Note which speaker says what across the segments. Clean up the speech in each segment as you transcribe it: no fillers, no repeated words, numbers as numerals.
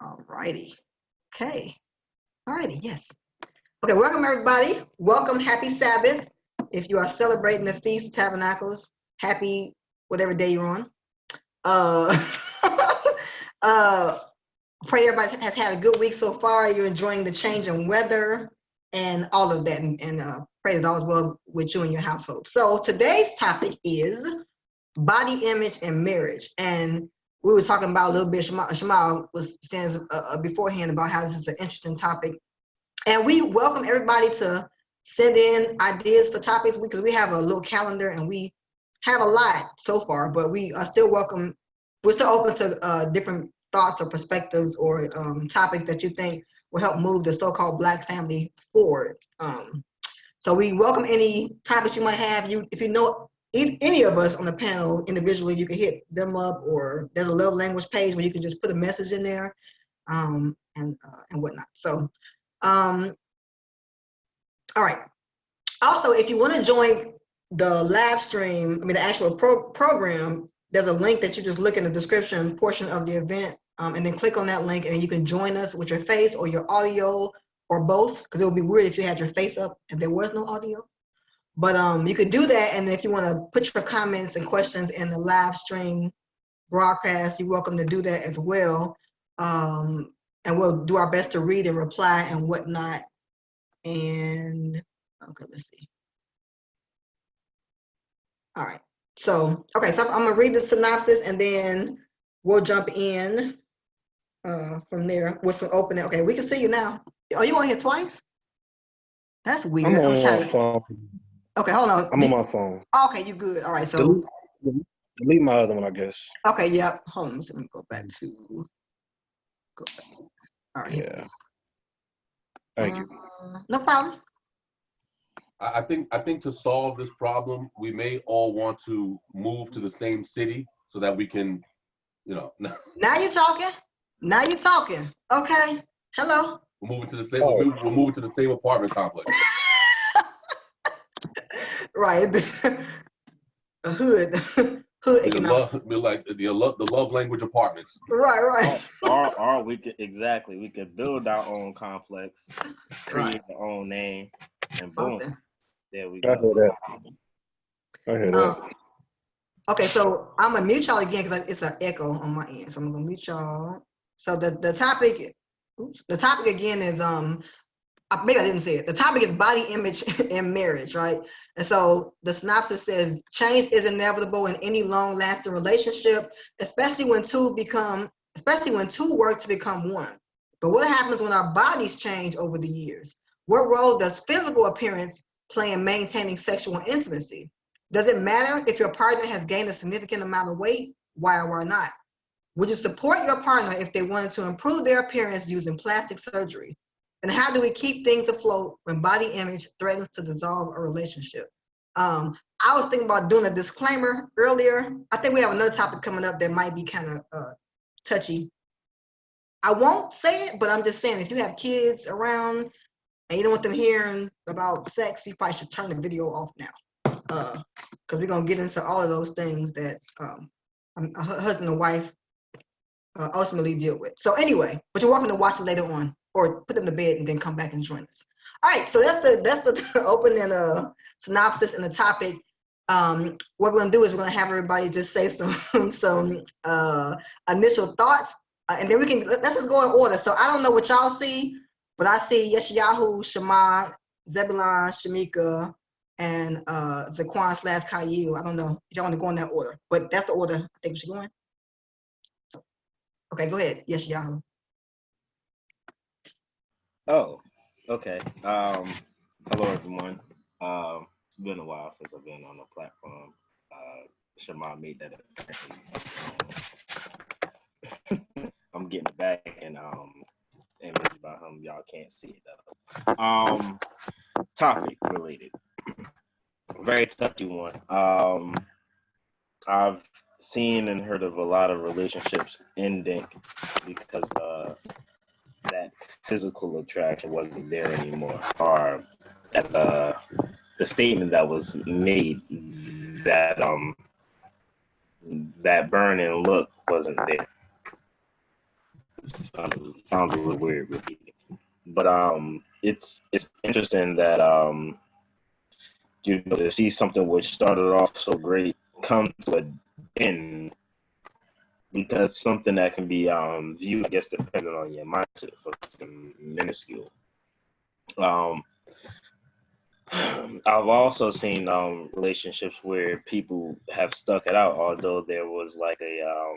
Speaker 1: All righty. Okay. All righty. Yes. Okay. Welcome, everybody. Welcome. Happy Sabbath. If you are celebrating the Feast of Tabernacles, happy whatever day you're on. Pray everybody has had a good week so far. You're enjoying the change in weather and all of that, and pray that all is well with you and your household. So today's topic is body image and marriage, and we were talking about a little bit. Shema was saying beforehand about how this is an interesting topic, and we welcome everybody to send in ideas for topics because we have a little calendar and we have a lot so far, but we are still welcome. We're still open to different thoughts or perspectives or topics that you think will help move the so-called Black family forward. So we welcome any topics you might have. If you know any of us on the panel individually, you can hit them up, or there's a love language page where you can just put a message in there and whatnot. So, all right. Also, if you want to join the live stream, the actual program, there's a link that you just look in the description portion of the event, and then click on that link, and you can join us with your face or your audio or both, because it would be weird if you had your face up and there was no audio. But you could do that, and if you want to put your comments and questions in the live stream broadcast, you're welcome to do that as well. And we'll do our best to read and reply and whatnot. And okay, let's see. All right. So, okay, so I'm gonna read the synopsis and then we'll jump in from there with some opening. Okay, we can see you now. Oh, you on here twice? That's weird.
Speaker 2: I'm on my phone.
Speaker 1: Okay, hold on.
Speaker 2: I'm on my phone.
Speaker 1: Okay, you good. All right, so
Speaker 2: delete my other one, I guess.
Speaker 1: Okay, yep. Hold on, let me go back. All right.
Speaker 2: Yeah. Thank you.
Speaker 1: No problem.
Speaker 3: I think to solve this problem, we may all want to move to the same city so that we can,
Speaker 1: Now you're talking. Now you're talking. Okay. Hello.
Speaker 3: We're moving to the same. We're moving to the same apartment complex.
Speaker 1: Right. A hood. Hood economics.
Speaker 3: Like the love language apartments.
Speaker 1: Right.
Speaker 4: Or we could we could build our own complex, create our own name, and boom.
Speaker 1: Something.
Speaker 4: There we go.
Speaker 2: I hear that.
Speaker 1: Okay, so I'm gonna mute y'all again because it's an echo on my end. So I'm gonna mute y'all. So the topic, the topic again is maybe I didn't say it. The topic is body image in marriage, right? And so the synopsis says change is inevitable in any long-lasting relationship, especially when two work to become one. But what happens when our bodies change over the years? What role does physical appearance play in maintaining sexual intimacy? Does it matter if your partner has gained a significant amount of weight? Why or why not? Would you support your partner if they wanted to improve their appearance using plastic surgery? And how do we keep things afloat when body image threatens to dissolve a relationship? I was thinking about doing a disclaimer earlier. I think we have another topic coming up that might be kind of touchy. I won't say it, but I'm just saying if you have kids around and you don't want them hearing about sex, you probably should turn the video off now. Because we're going to get into all of those things that a husband and wife ultimately deal with. So anyway, but you're welcome to watch it later on, or put them to bed and then come back and join us. All right, so that's the opening synopsis and the topic. What we're gonna do is we're gonna have everybody just say some initial thoughts, and then let's just go in order. So I don't know what y'all see, but I see Yeshayahu, Shema, Zebulon, Shamika, and Zaquan / Kyle. I don't know if y'all want to go in that order, but that's the order I think we should go in. Okay, go ahead. Yes, Yahoo.
Speaker 4: Oh, okay. Hello, everyone. It's been a while since I've been on the platform. Shema made that apparently. I'm getting back and image about him. Y'all can't see it though. Topic related. Very touchy one. I've seen and heard of a lot of relationships ending because that physical attraction wasn't there anymore, or that's the statement that was made that that burning look wasn't there. sounds a little weird with me. But it's interesting that to see something which started off so great come to an end, because something that can be viewed, I guess, depending on your mindset, for something minuscule. I've also seen relationships where people have stuck it out, although there was like a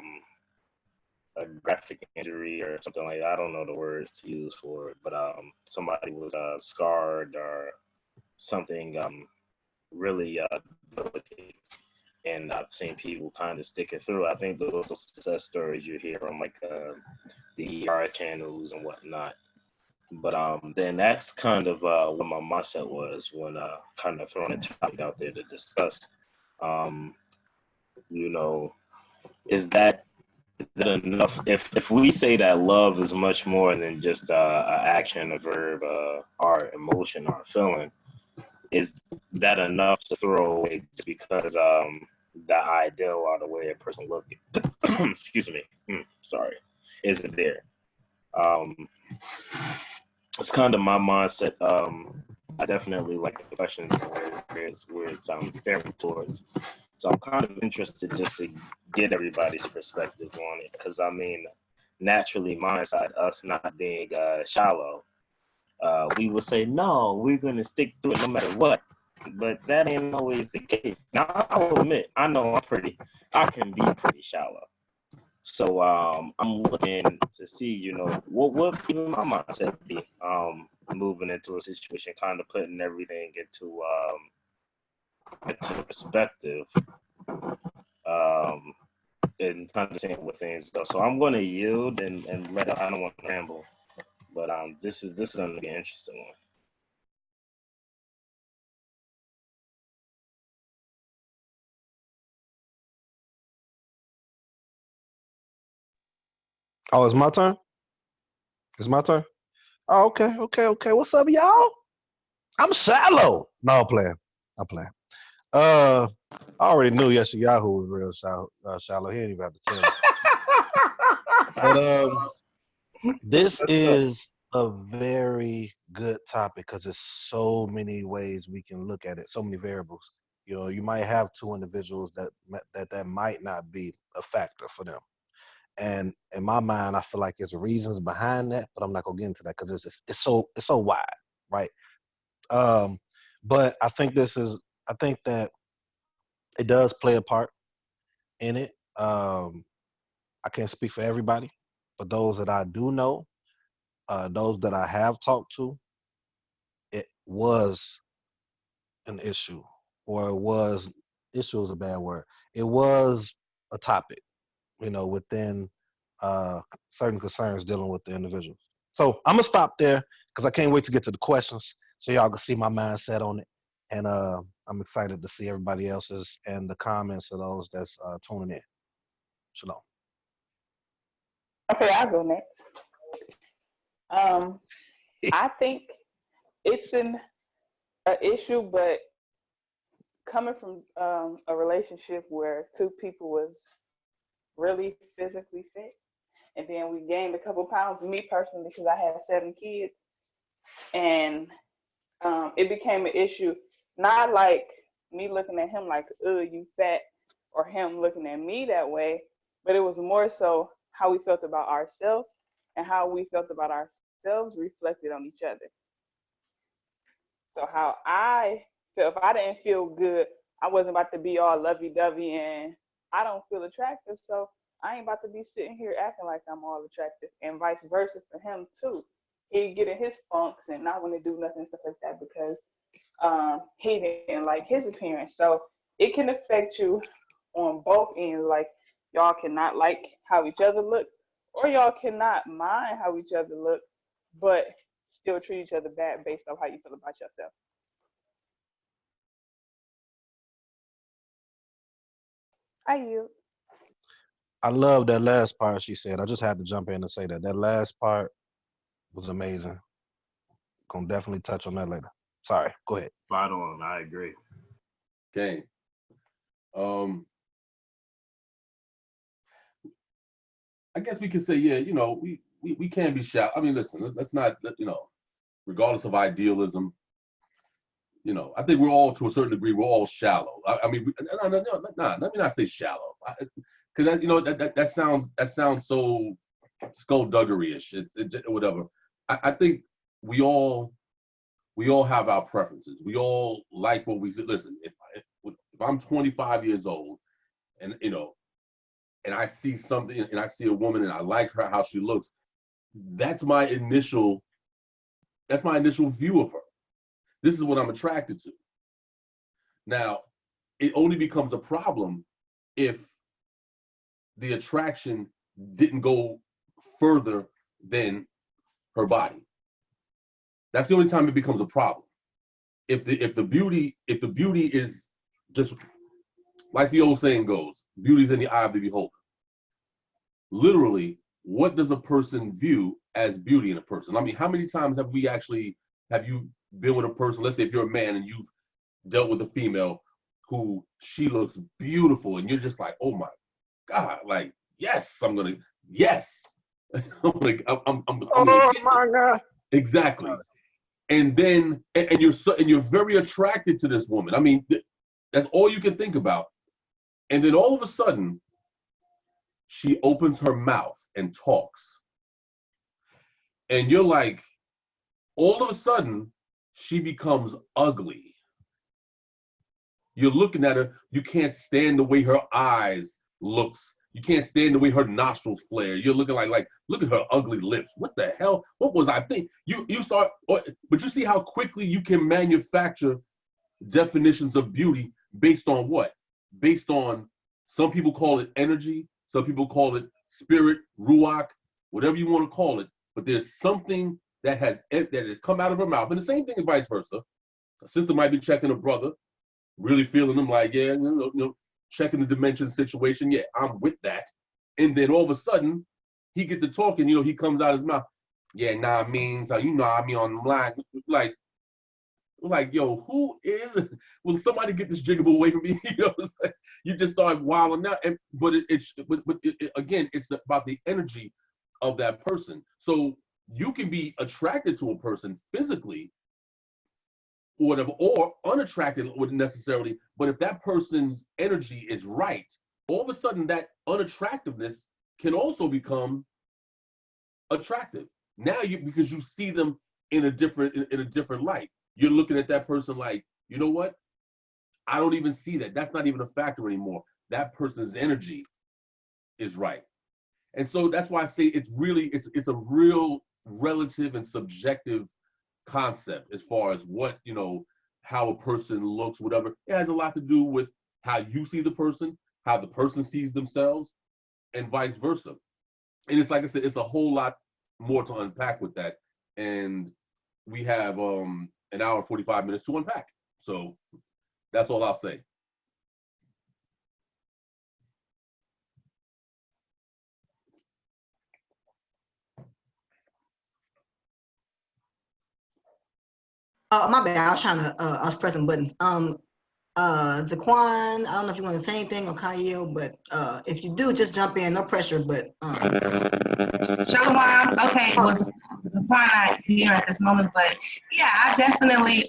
Speaker 4: graphic injury or something like that. I don't know the words to use for it, but somebody was scarred or something really delicate. And I've seen people kind of stick it through. I think those are success stories you hear on like the ER channels and whatnot. But then that's kind of what my mindset was when kind of throwing a topic out there to discuss. You know, is that enough? If we say that love is much more than just an action, a verb, our emotion, our feeling, is that enough to throw away just because the ideal or the way a person look excuse me, sorry, isn't there? It's kind of my mindset. I definitely like the questions where it's staring towards. So I'm kind of interested just to get everybody's perspective on it, because I mean, naturally, my side, us not being shallow, we would say no, we're gonna stick to it no matter what. But that ain't always the case. Now I will admit, I know I can be pretty shallow. So I'm looking to see, what even my mindset be moving into a situation, kind of putting everything into perspective, and kind of seeing where things go. So I'm going to yield and let I don't want to ramble, but this is going to be an interesting one.
Speaker 5: Oh, it's my turn? It's my turn? Oh, okay. What's up, y'all? I'm shallow. No, I'm playing. I already knew Yahoo was real shallow. He didn't even have to tell me. But this is a very good topic because there's so many ways we can look at it, so many variables. You might have two individuals that might not be a factor for them. And in my mind, I feel like there's reasons behind that, but I'm not gonna get into that because it's so wide, right? But I think that it does play a part in it. I can't speak for everybody, but those that I do know, those that I have talked to, it was an issue, or issue is a bad word. It was a topic, within certain concerns dealing with the individuals. So I'm gonna stop there because I can't wait to get to the questions so y'all can see my mindset on it. And I'm excited to see everybody else's and the comments of those that's tuning in. Shalom.
Speaker 6: Okay, I'll go next. I think it's an issue, but coming from a relationship where two people was really physically fit, and then we gained a couple pounds, me personally, because I had 7 kids, and it became an issue, not like me looking at him like, you fat, or him looking at me that way, but it was more so how we felt about ourselves and how we felt about ourselves reflected on each other. So how I felt, if I didn't feel good, I wasn't about to be all lovey-dovey and I don't feel attractive, so I ain't about to be sitting here acting like I'm all attractive, and vice versa for him too. He'd get in his funks and not want to do nothing, stuff like that, because he didn't like his appearance. So it can affect you on both ends. Like, y'all cannot like how each other look, or y'all cannot mind how each other look, but still treat each other bad based on how you feel about yourself. I yield.
Speaker 5: I love that last part she said. I just had to jump in and say that. That last part was amazing. Gonna definitely touch on that later. Sorry, go ahead.
Speaker 4: Spot on. I agree.
Speaker 3: Okay. I guess we could say, yeah, we can't be shallow. I mean, listen, let's not, regardless of idealism, I think we're all, to a certain degree, we're all shallow. I mean, no, let me not say shallow, because that sounds so skullduggery-ish. It's whatever. I think we all have our preferences. We all like what we see. Listen, if I'm 25 years old, and and I see something, and I see a woman, and I like her, how she looks, that's my initial view of her. This is what I'm attracted to. Now, it only becomes a problem if the attraction didn't go further than her body. That's the only time it becomes a problem. If the beauty is just like the old saying goes, beauty's in the eye of the beholder. Literally, what does a person view as beauty in a person? I mean, how many times have you been with a person, let's say if you're a man and you've dealt with a female who she looks beautiful and you're just like, oh my God, like, yes, yes. I'm
Speaker 5: Oh my God.
Speaker 3: Exactly. And then, and you're very attracted to this woman. I mean, that's all you can think about. And then all of a sudden, she opens her mouth and talks. And you're like, all of a sudden, she becomes ugly. You're looking at her, you can't stand the way her eyes looks. You can't stand the way her nostrils flare. You're looking like, look at her ugly lips. What the hell? What was I thinking? But you see how quickly you can manufacture definitions of beauty based on what? Based on, some people call it energy, some people call it spirit, ruach, whatever you want to call it. But there's something that has come out of her mouth. And the same thing is vice versa. A sister might be checking a brother, really feeling him like, yeah, checking the dimension situation. Yeah, I'm with that. And then all of a sudden, he get to talking, he comes out his mouth. Yeah, nah, I mean, so on the line. Like, yo, who is, will somebody get this jiggable away from me? You just start wilding out. But again, it's about the energy of that person. So you can be attracted to a person physically, or whatever, or unattracted wouldn't necessarily, but if that person's energy is right, all of a sudden that unattractiveness can also become attractive. Now because you see them in a different light. You're looking at that person like, you know what? I don't even see that. That's not even a factor anymore. That person's energy is right. And so that's why I say it's a real relative and subjective concept as far as what, how a person looks, whatever. It has a lot to do with how you see the person, how the person sees themselves, and vice versa. And it's like I said, it's a whole lot more to unpack with that. And we have an hour and 45 minutes to unpack. So that's all I'll say.
Speaker 1: My bad. I was trying to. I was pressing buttons. Zaquan, I don't know if you want to say anything, or Kyle, but if you do, just jump in. No pressure. But
Speaker 7: Shalom. Okay, it was Zaquan not here at this moment, but yeah, I definitely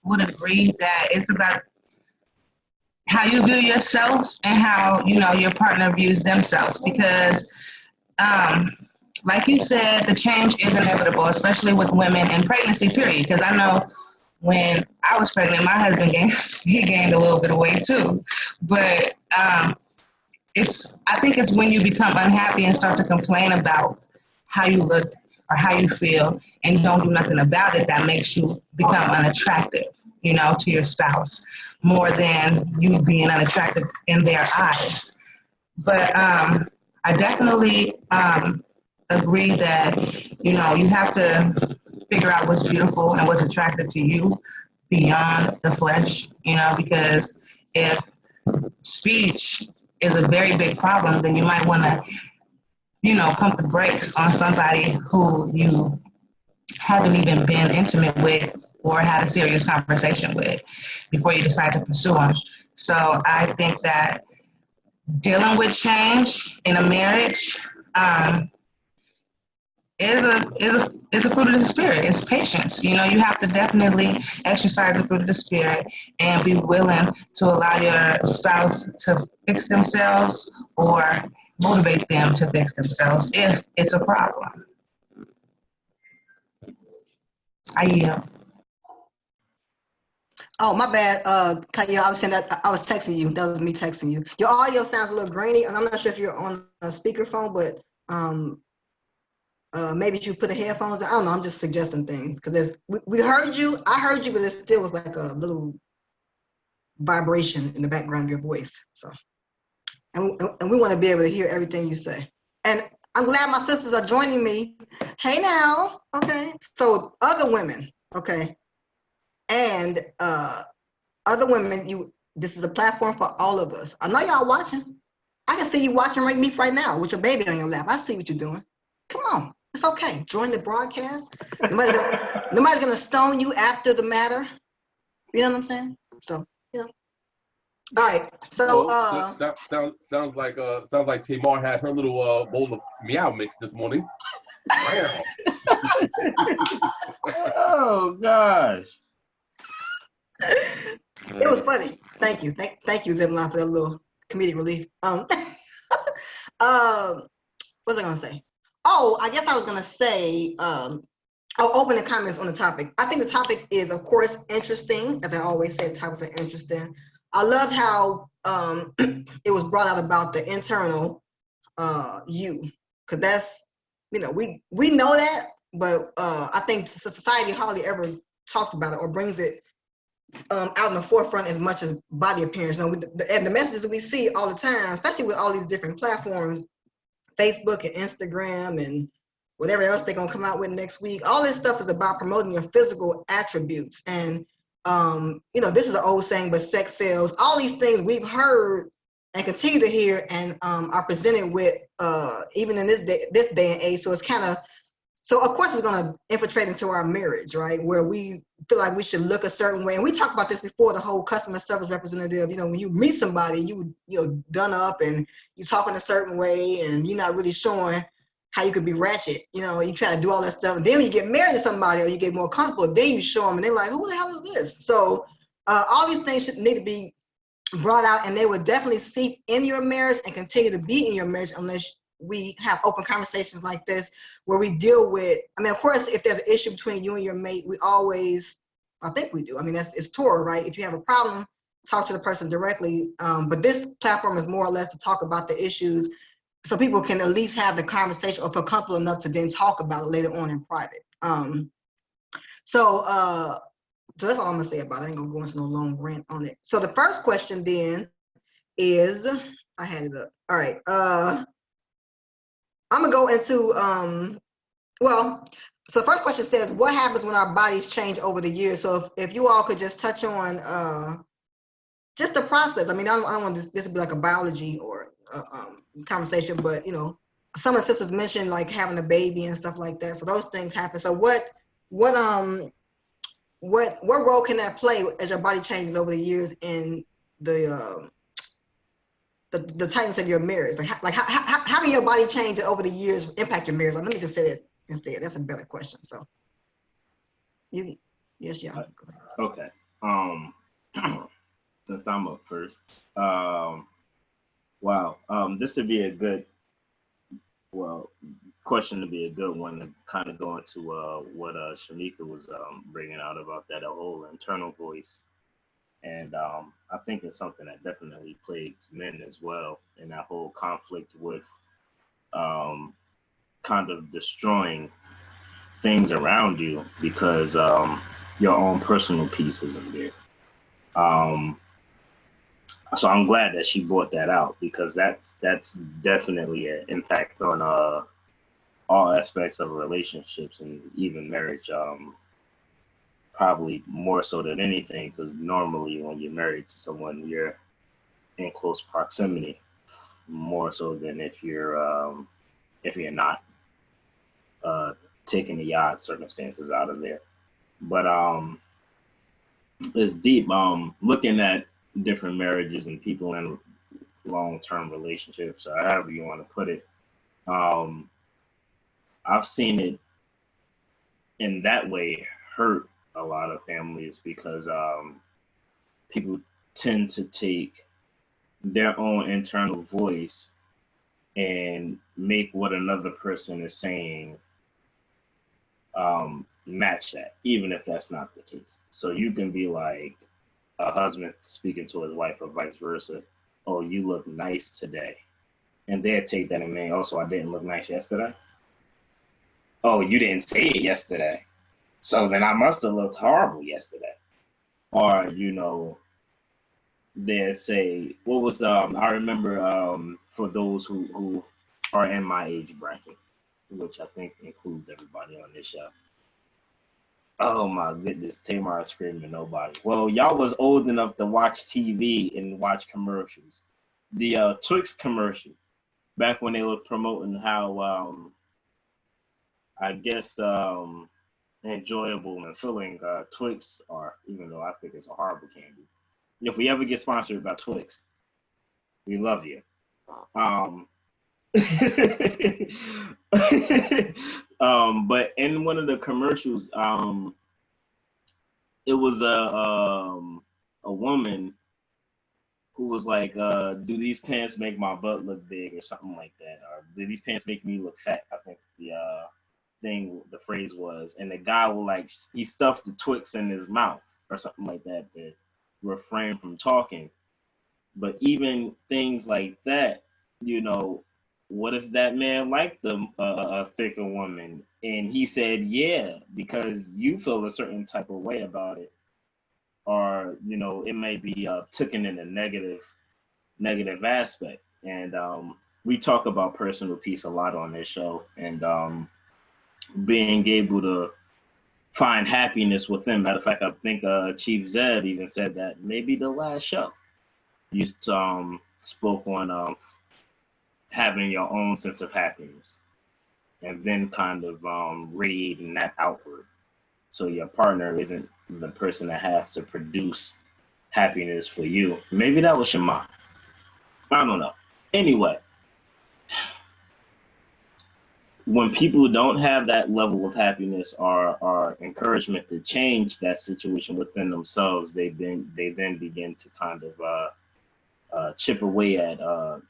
Speaker 7: would agree that it's about how you view yourself and how your partner views themselves, because like you said, the change is inevitable, especially with women in pregnancy, period. Because I know when I was pregnant, my husband gained a little bit of weight too. But I think it's when you become unhappy and start to complain about how you look or how you feel and don't do nothing about it, that makes you become unattractive, to your spouse, more than you being unattractive in their eyes. But I definitely agree that, you have to figure out what's beautiful and what's attractive to you beyond the flesh, because if speech is a very big problem, then you might want to, pump the brakes on somebody who you haven't even been intimate with or had a serious conversation with before you decide to pursue them. So I think that dealing with change in a marriage, is a fruit of the spirit. It's patience. You know, you have to definitely exercise the fruit of the spirit and be willing to allow your spouse to fix themselves or motivate them to fix themselves if it's a problem. I yield.
Speaker 1: Oh, my bad, Kaya, I was saying that I was texting you. That was me texting you. Your audio sounds a little grainy, and I'm not sure if you're on a speakerphone, but maybe you put the headphones on. I don't know. I'm just suggesting things because we heard you. I heard you, but it still was like a little vibration in the background of your voice. So, and we want to be able to hear everything you say. And I'm glad my sisters are joining me. Hey now, okay. So other women, okay. And other women, this is a platform for all of us. I know y'all watching. I can see you watching me right now with your baby on your lap. I see what you're doing. Come on, it's okay. Join the broadcast. Nobody's gonna stone you after the matter. You know what I'm saying? So, you know. All right. So
Speaker 3: sounds like Tamar had her little bowl of meow mix this morning.
Speaker 4: Oh gosh.
Speaker 1: It was funny. Thank you. Thank you, Zebulon, for that little comedic relief. What was I gonna say? Oh, I guess I was gonna say, I'll open the comments on the topic. I think the topic is, of course, interesting. As I always say, the topics are interesting. I loved how it was brought out about the internal you, because that's, you know, we know that, but I think society hardly ever talks about it or brings it out in the forefront as much as body appearance. You know, and the messages that we see all the time, especially with all these different platforms, Facebook and Instagram and whatever else they're gonna come out with next week. All this stuff is about promoting your physical attributes. And you know, this is an old saying, but sex sells. All these things we've heard and continue to hear and are presented with even in this day and age. So it's kind of, so of course it's gonna infiltrate into our marriage, right? Where we feel like we should look a certain way. And we talked about this before, the whole customer service representative, you know, when you meet somebody, you know, done up and you talk in a certain way and you're not really showing how you could be ratchet, you know, you try to do all that stuff. And then when you get married to somebody or you get more comfortable, then you show them and they're like, who the hell is this? So all these things should need to be brought out, and they would definitely seep in your marriage and continue to be in your marriage unless we have open conversations like this where we deal with, I mean, of course, if there's an issue between you and your mate, we always, I think we do. I mean, it's Torah, right? If you have a problem, talk to the person directly. But this platform is more or less to talk about the issues so people can at least have the conversation or feel comfortable enough to then talk about it later on in private. So that's all I'm gonna say about it. I ain't gonna go into no long rant on it. So the first question then is, I had it up. All right. I'm gonna go into, well, so the first question says, what happens when our bodies change over the years? So if you all could just touch on just the process. I mean, I don't want this to be like a biology or conversation, but you know, some of the sisters mentioned like having a baby and stuff like that. So those things happen. So what role can that play as your body changes over the years in the tightness of your marriage? Like how can your body change over the years impact your marriage? Like, let me just say that instead. That's a better question. So yes, yeah.
Speaker 4: Okay. Since I'm up first, wow. This would be a good, question to be a good one to kind of go into what Shamika was bringing out about that whole internal voice. And I think it's something that definitely plagues men as well, in that whole conflict with kind of destroying things around you because your own personal peace isn't there. So I'm glad that she brought that out, because that's definitely an impact on all aspects of relationships and even marriage. Probably more so than anything, because normally when you're married to someone, you're in close proximity, more so than if you're not, taking the odd circumstances out of there. But it's deep. Looking at different marriages and people in long-term relationships, or however you want to put it. I've seen it in that way hurt a lot of families because people tend to take their own internal voice and make what another person is saying match that, even if that's not the case. So you can be like a husband speaking to his wife or vice versa. Oh, you look nice today. And they'll take that and mean, oh, so I didn't look nice yesterday? Oh, you didn't say it yesterday. So then I must have looked horrible yesterday. Or, you know, they'll say, what was I remember for those who are in my age bracket, which I think includes everybody on this show. Oh my goodness, Tamar is screaming nobody. Well, y'all was old enough to watch TV and watch commercials. The Twix commercial, back when they were promoting how I guess enjoyable and filling Twix are, even though I think it's a horrible candy. If we ever get sponsored by Twix, we love you. But in one of the commercials, it was a woman who was like, do these pants make my butt look big or something like that? Or do these pants make me look fat? I think the phrase was. And the guy will like, he stuffed the Twix in his mouth or something like that to refrain from talking. But even things like that, you know, what if that man liked a thicker woman and he said, yeah, because you feel a certain type of way about it? Or, you know, it may be taken in a negative aspect. And we talk about personal peace a lot on this show, and being able to find happiness within. Matter of fact, I think Chief Zeb even said that maybe the last show. You spoke on having your own sense of happiness and then kind of radiating that outward. So your partner isn't the person that has to produce happiness for you. Maybe that was Shema. I don't know. Anyway, when people don't have that level of happiness or encouragement to change that situation within themselves, they then begin to kind of chip away at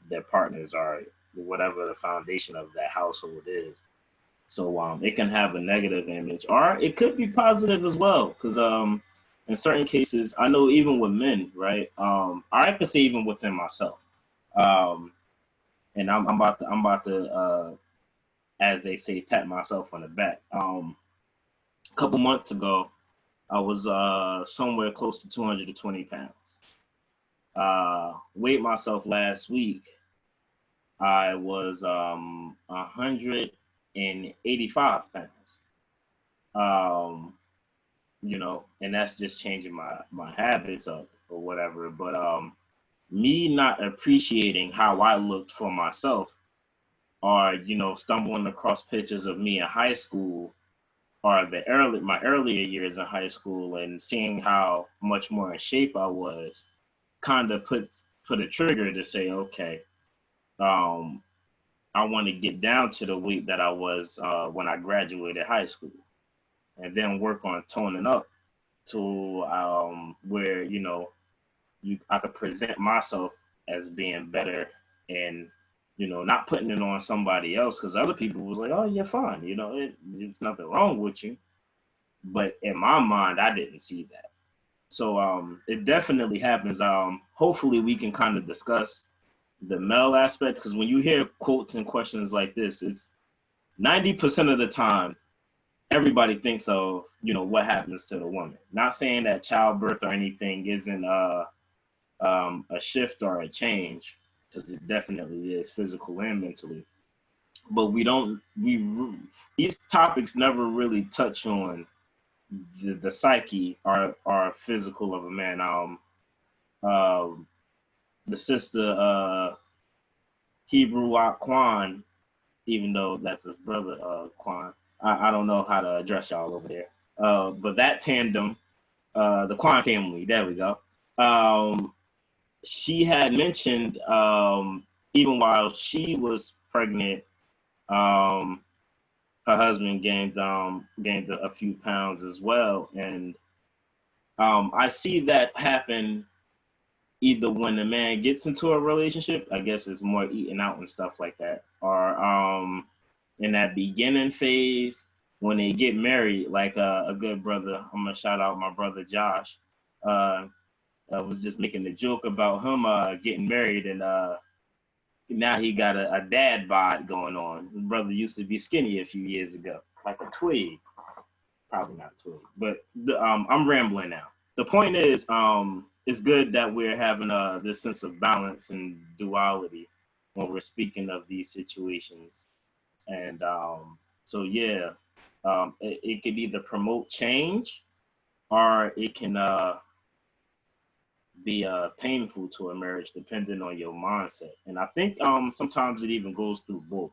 Speaker 4: their partners or whatever the foundation of that household is. So it can have a negative image, or it could be positive as well. Because in certain cases, I know even with men, right? I can say even within myself, and I'm about to as they say, pat myself on the back. A couple months ago, I was somewhere close to 220 pounds. Weighed myself last week. I was 185 pounds. You know, and that's just changing my habits or whatever. But me not appreciating how I looked for myself, or, you know, stumbling across pictures of me in high school or my earlier years in high school and seeing how much more in shape I was, kind of put a trigger to say, okay, I want to get down to the weight that I was when I graduated high school, and then work on toning up to where, you know, I could present myself as being better, and, you know, not putting it on somebody else, because other people was like, oh, you're fine, you know, it's nothing wrong with you. But in my mind, I didn't see that. So it definitely happens. Hopefully we can kind of discuss the male aspect, because when you hear quotes and questions like this, it's 90% of the time, everybody thinks of, you know, what happens to the woman. Not saying that childbirth or anything isn't a shift or a change, because it definitely is, physical and mentally. But these topics never really touch on the psyche or physical of a man. The sister Hebrew Kwan, even though that's his brother Kwan, I don't know how to address y'all over there. But that tandem, the Kwan family, there we go. She had mentioned, even while she was pregnant, her husband gained a few pounds as well, and I see that happen either when the man gets into a relationship, I guess it's more eating out and stuff like that, or in that beginning phase when they get married, like a good brother. I'm gonna shout out my brother Josh. I was just making a joke about him getting married, and now he got a dad bod going on. His brother used to be skinny a few years ago, like a twig. Probably not a twig, but I'm rambling now. The point is, it's good that we're having this sense of balance and duality when we're speaking of these situations. And so, yeah, it could either promote change or it can be painful to a marriage, depending on your mindset. And I think sometimes it even goes through both.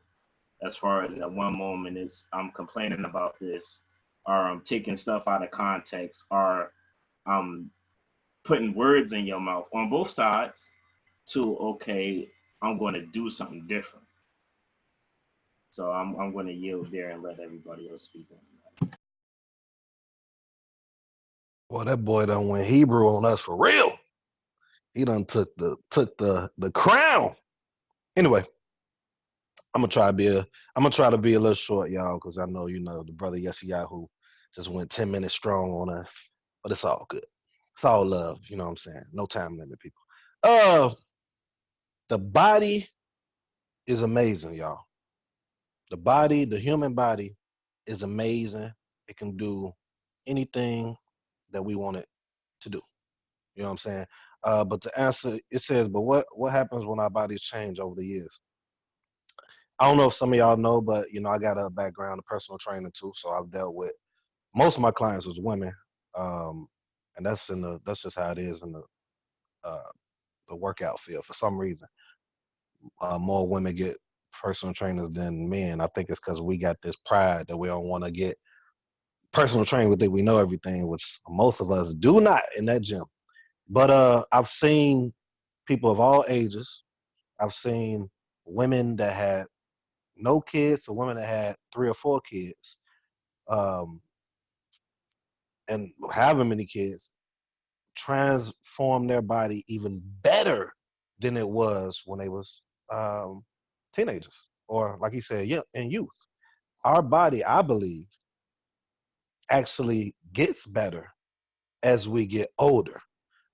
Speaker 4: As far as at one moment it's I'm complaining about this, or I'm taking stuff out of context, or I'm putting words in your mouth on both sides to, okay, I'm going to do something different. So I'm going to yield there and let everybody else speak on that.
Speaker 5: Well, that boy done went Hebrew on us for real. He done took the crown. Anyway, I'm gonna try to be a little short, y'all, because I know the brother Yeshayahu just went 10 minutes strong on us, but it's all good. It's all love, you know what I'm saying? No time limit, people. The body is amazing, y'all. The human body is amazing. It can do anything that we want it to do. You know what I'm saying? But to answer, it says, but what happens when our bodies change over the years? I don't know if some of y'all know, but I got a background in personal training too, so I've dealt with most of my clients was women, and that's just how it is in the workout field. For some reason, more women get personal trainers than men. I think it's because we got this pride that we don't want to get personal training. We think we know everything, which most of us do not in that gym. But I've seen people of all ages. I've seen women that had no kids to women that had 3 or 4 kids, and however many kids, transform their body even better than it was when they was teenagers, or like he said, yeah, in youth. Our body, I believe, actually gets better as we get older.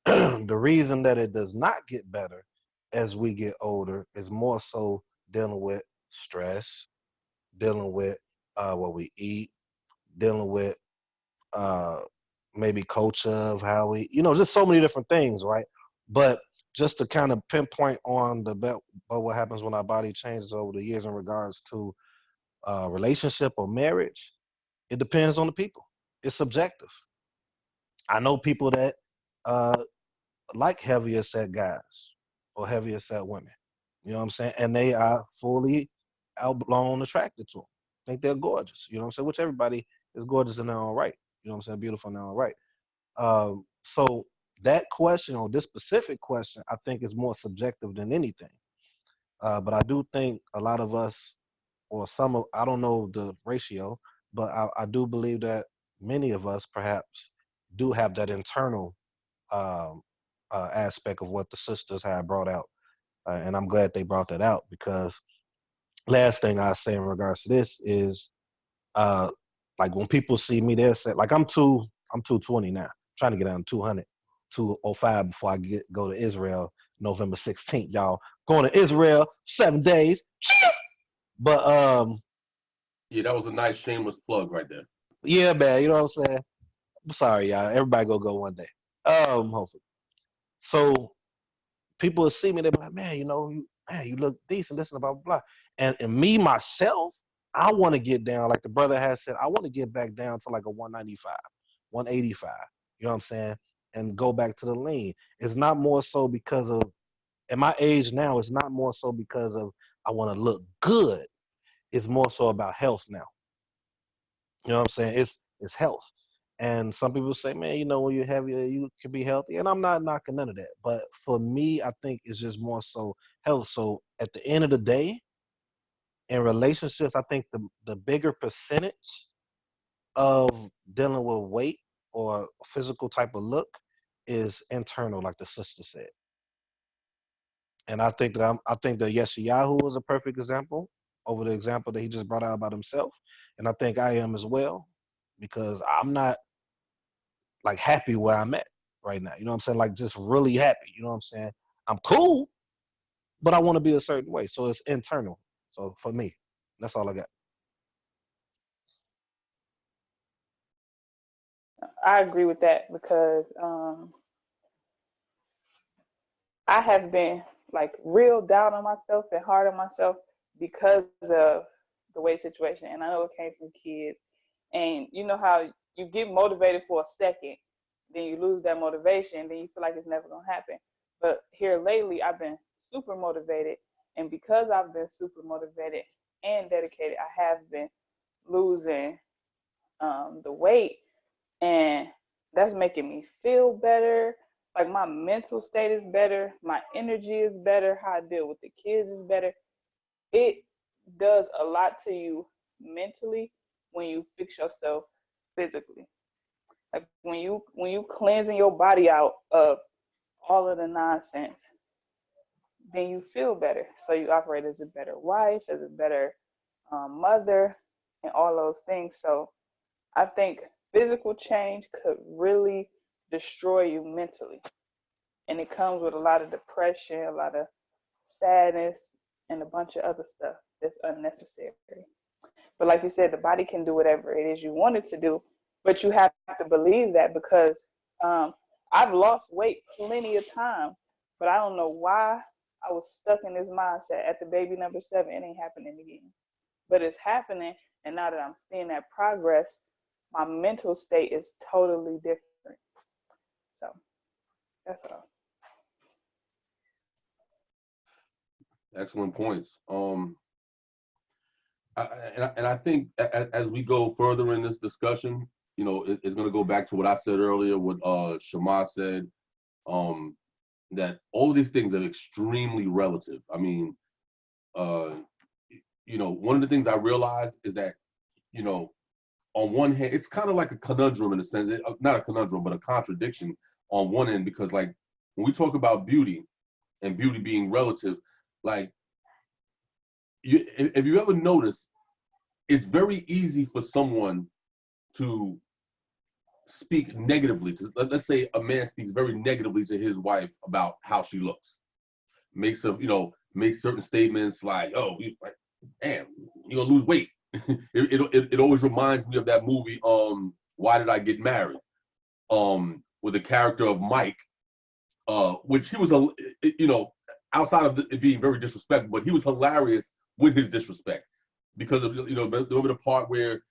Speaker 5: The reason that it does not get better as we get older is more so dealing with stress, dealing with what we eat, dealing with maybe culture of how we, just so many different things, right? But just to kind of pinpoint on what happens when our body changes over the years in regards to relationship or marriage, it depends on the people. It's subjective. I know people that like heavier set guys or heavier set women. You know what I'm saying? And they are fully outblown attracted to them. Think they're gorgeous. You know what I'm saying? Which everybody is gorgeous in their own right. You know what I'm saying? Beautiful in their own right. So that question, or this specific question, I think is more subjective than anything. But I do think a lot of us, or some of, I don't know the ratio, but I do believe that many of us perhaps do have that internal aspect of what the sisters have brought out. And I'm glad they brought that out, because last thing I say in regards to this is, like when people see me, they'll say, like I'm 220 now, trying to get down to 200, 205 before I go to Israel November 16th, y'all. Going to Israel 7 days. But
Speaker 3: Yeah, that was a nice shameless plug right there.
Speaker 5: yeah, man, you know what I'm saying? I'm sorry, y'all. Everybody go one day. Hopefully. So people will see me, they'll be like, man, you look decent, this and blah, blah, blah. And me, myself, I want to get down, like the brother has said, I want to get back down to like a 195, 185, you know what I'm saying? And go back to the lean. It's not more so because of, at my age now, it's not more so because of I want to look good. It's more so about health now. You know what I'm saying? It's health. And some people say, man, when you're heavier, you can be healthy. And I'm not knocking none of that. But for me, I think it's just more so health. So at the end of the day, in relationships, I think the bigger percentage of dealing with weight or physical type of look is internal, like the sister said. And I think that Yeshayahu is a perfect example over the example that he just brought out about himself. And I think I am as well, because I'm not like happy where I'm at right now. You know what I'm saying? Like just really happy. You know what I'm saying? I'm cool, but I want to be a certain way. So it's internal. So for me, that's all I got.
Speaker 6: I agree with that because I have been like real down on myself and hard on myself because of the weight situation. And I know it came from kids. And you know how you get motivated for a second, then you lose that motivation, then you feel like it's never going to happen. But here lately, I've been super motivated. And because I've been super motivated and dedicated, I have been losing the weight. And that's making me feel better. Like my mental state is better. My energy is better. How I deal with the kids is better. It does a lot to you mentally when you fix yourself physically. Like when you cleansing your body out of all of the nonsense, then you feel better. So you operate as a better wife, as a better mother, and all those things. So I think physical change could really destroy you mentally. And it comes with a lot of depression, a lot of sadness, and a bunch of other stuff that's unnecessary. But like you said, the body can do whatever it is you want it to do, but you have to believe that because I've lost weight plenty of times, but I don't know why I was stuck in this mindset at the baby number 7, it ain't happening again. But it's happening, and now that I'm seeing that progress, my mental state is totally different. So that's all.
Speaker 3: Excellent points. I think as we go further in this discussion, you know, it's going to go back to what I said earlier, what Shema said, that all of these things are extremely relative. I mean, you know, one of the things I realized is that, you know, on one hand, it's kind of like a conundrum in a sense, not a conundrum, but a contradiction on one end, because like when we talk about beauty and beauty being relative, like if you ever notice, it's very easy for someone to speak negatively to, let's say a man speaks very negatively to his wife about how she looks, makes certain statements like, oh, like, damn, you're gonna lose weight. It always reminds me of that movie, Why Did I Get Married? With the character of Mike, which he was outside of it being very disrespectful, but he was hilarious with his disrespect because of, you know, remember the part where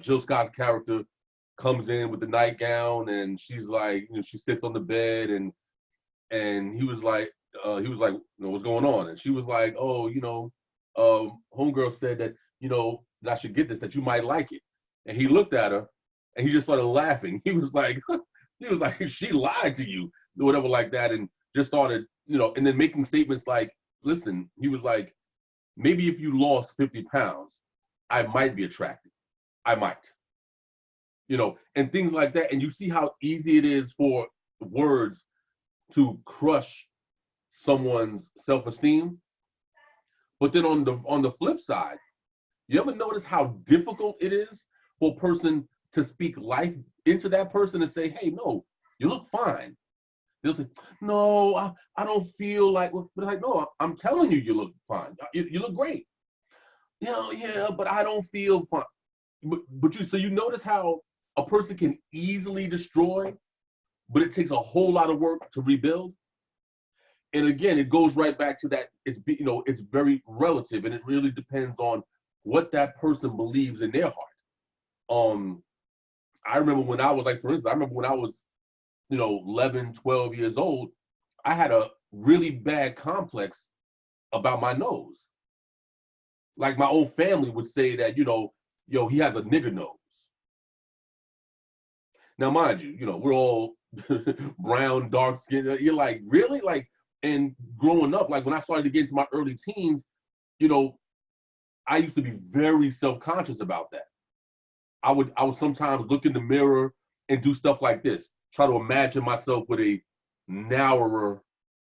Speaker 3: Jill Scott's character comes in with the nightgown and she's like, you know, she sits on the bed and he was like, you know, what's going on? And she was like, oh, you know, homegirl said that, you know, that I should get this, that you might like it. And he looked at her and he just started laughing. He was like, she lied to you, or whatever like that, and just started, you know, and then making statements like, listen, he was like, maybe if you lost 50 pounds, I might be attracted. I might. You know, and things like that. And you see how easy it is for words to crush someone's self-esteem. But then on the flip side, you ever notice how difficult it is for a person to speak life into that person and say, hey, no, you look fine. They'll say, no, I don't feel like, but like, no, I'm telling you, you look fine. You look great. You know, yeah, but I don't feel fine. But you notice how a person can easily destroy, but it takes a whole lot of work to rebuild. And again, it goes right back to that. It's very relative, and it really depends on what that person believes in their heart. I remember when I was, like, for instance, I remember when I was, 11, 12 years old, I had a really bad complex about my nose. Like my own family would say that, yo, he has a nigger nose. Now, mind you, we're all brown, dark skin. You're like, really? Like, and growing up, like when I started to get into my early teens, you know, I used to be very self-conscious about that. I would sometimes look in the mirror and do stuff like this, try to imagine myself with a narrower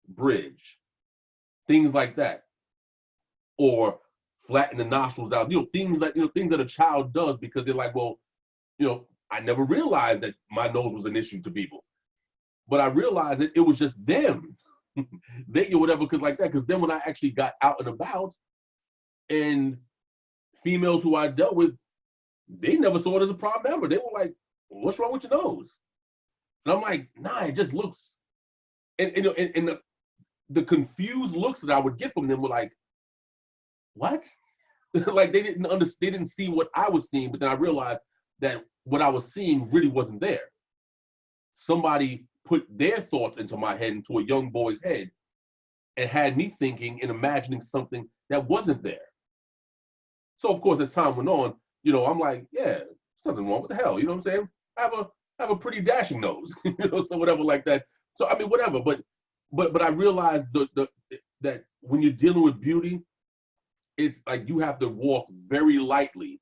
Speaker 3: bridge, things like that, or flatten the nostrils out, things that a child does because they're like, well, I never realized that my nose was an issue to people, but I realized that it was just them, they or whatever, because then when I actually got out and about, and females who I dealt with, they never saw it as a problem ever. They were like, what's wrong with your nose? And I'm like, nah, it just looks, and the confused looks that I would get from them were like, what? Like they didn't see what I was seeing, but then I realized that what I was seeing really wasn't there. Somebody put their thoughts into my head, into a young boy's head, and had me thinking and imagining something that wasn't there. So of course, as time went on, I'm like, yeah, there's nothing wrong. What the hell? You know what I'm saying? I have a pretty dashing nose, so whatever like that. So I mean, whatever. But I realized that when you're dealing with beauty, it's like you have to walk very lightly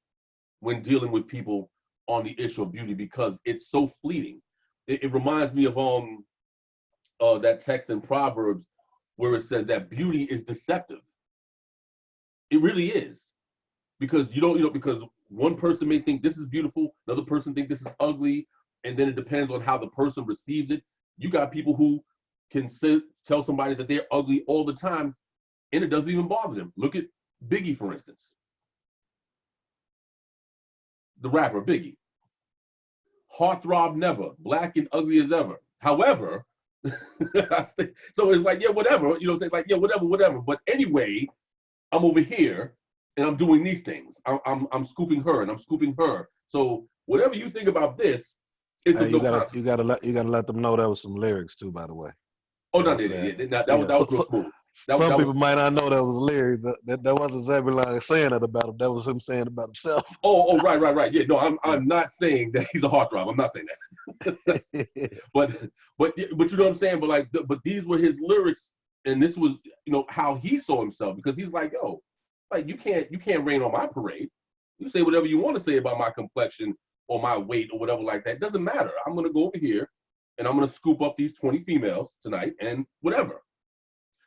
Speaker 3: when dealing with people on the issue of beauty because it's so fleeting. It reminds me of that text in Proverbs where it says that beauty is deceptive. It really is, because because one person may think this is beautiful, another person think this is ugly, and then it depends on how the person receives it. You got people who can tell somebody that they're ugly all the time, and it doesn't even bother them. Look at Biggie, for instance. The rapper Biggie. Heartthrob never, black and ugly as ever. However, so it's like, yeah, whatever, say like, yeah, whatever. But anyway, I'm over here and I'm doing these things. I'm scooping her and I'm scooping her. So whatever you think about this, it's
Speaker 5: you gotta let them know there was some lyrics too, by the way.
Speaker 3: Oh no, that was real smooth.
Speaker 5: Some people might not know that was lyrics. That wasn't Zebulon saying it about him. That was him saying about himself.
Speaker 3: Oh, right. Yeah, no, I'm not saying that he's a heartthrob. I'm not saying that. but you know what I'm saying. But these were his lyrics, and this was how he saw himself, because he's like, yo, like you can't rain on my parade. You say whatever you want to say about my complexion or my weight or whatever like that. It doesn't matter. I'm gonna go over here and I'm gonna scoop up these 20 females tonight and whatever.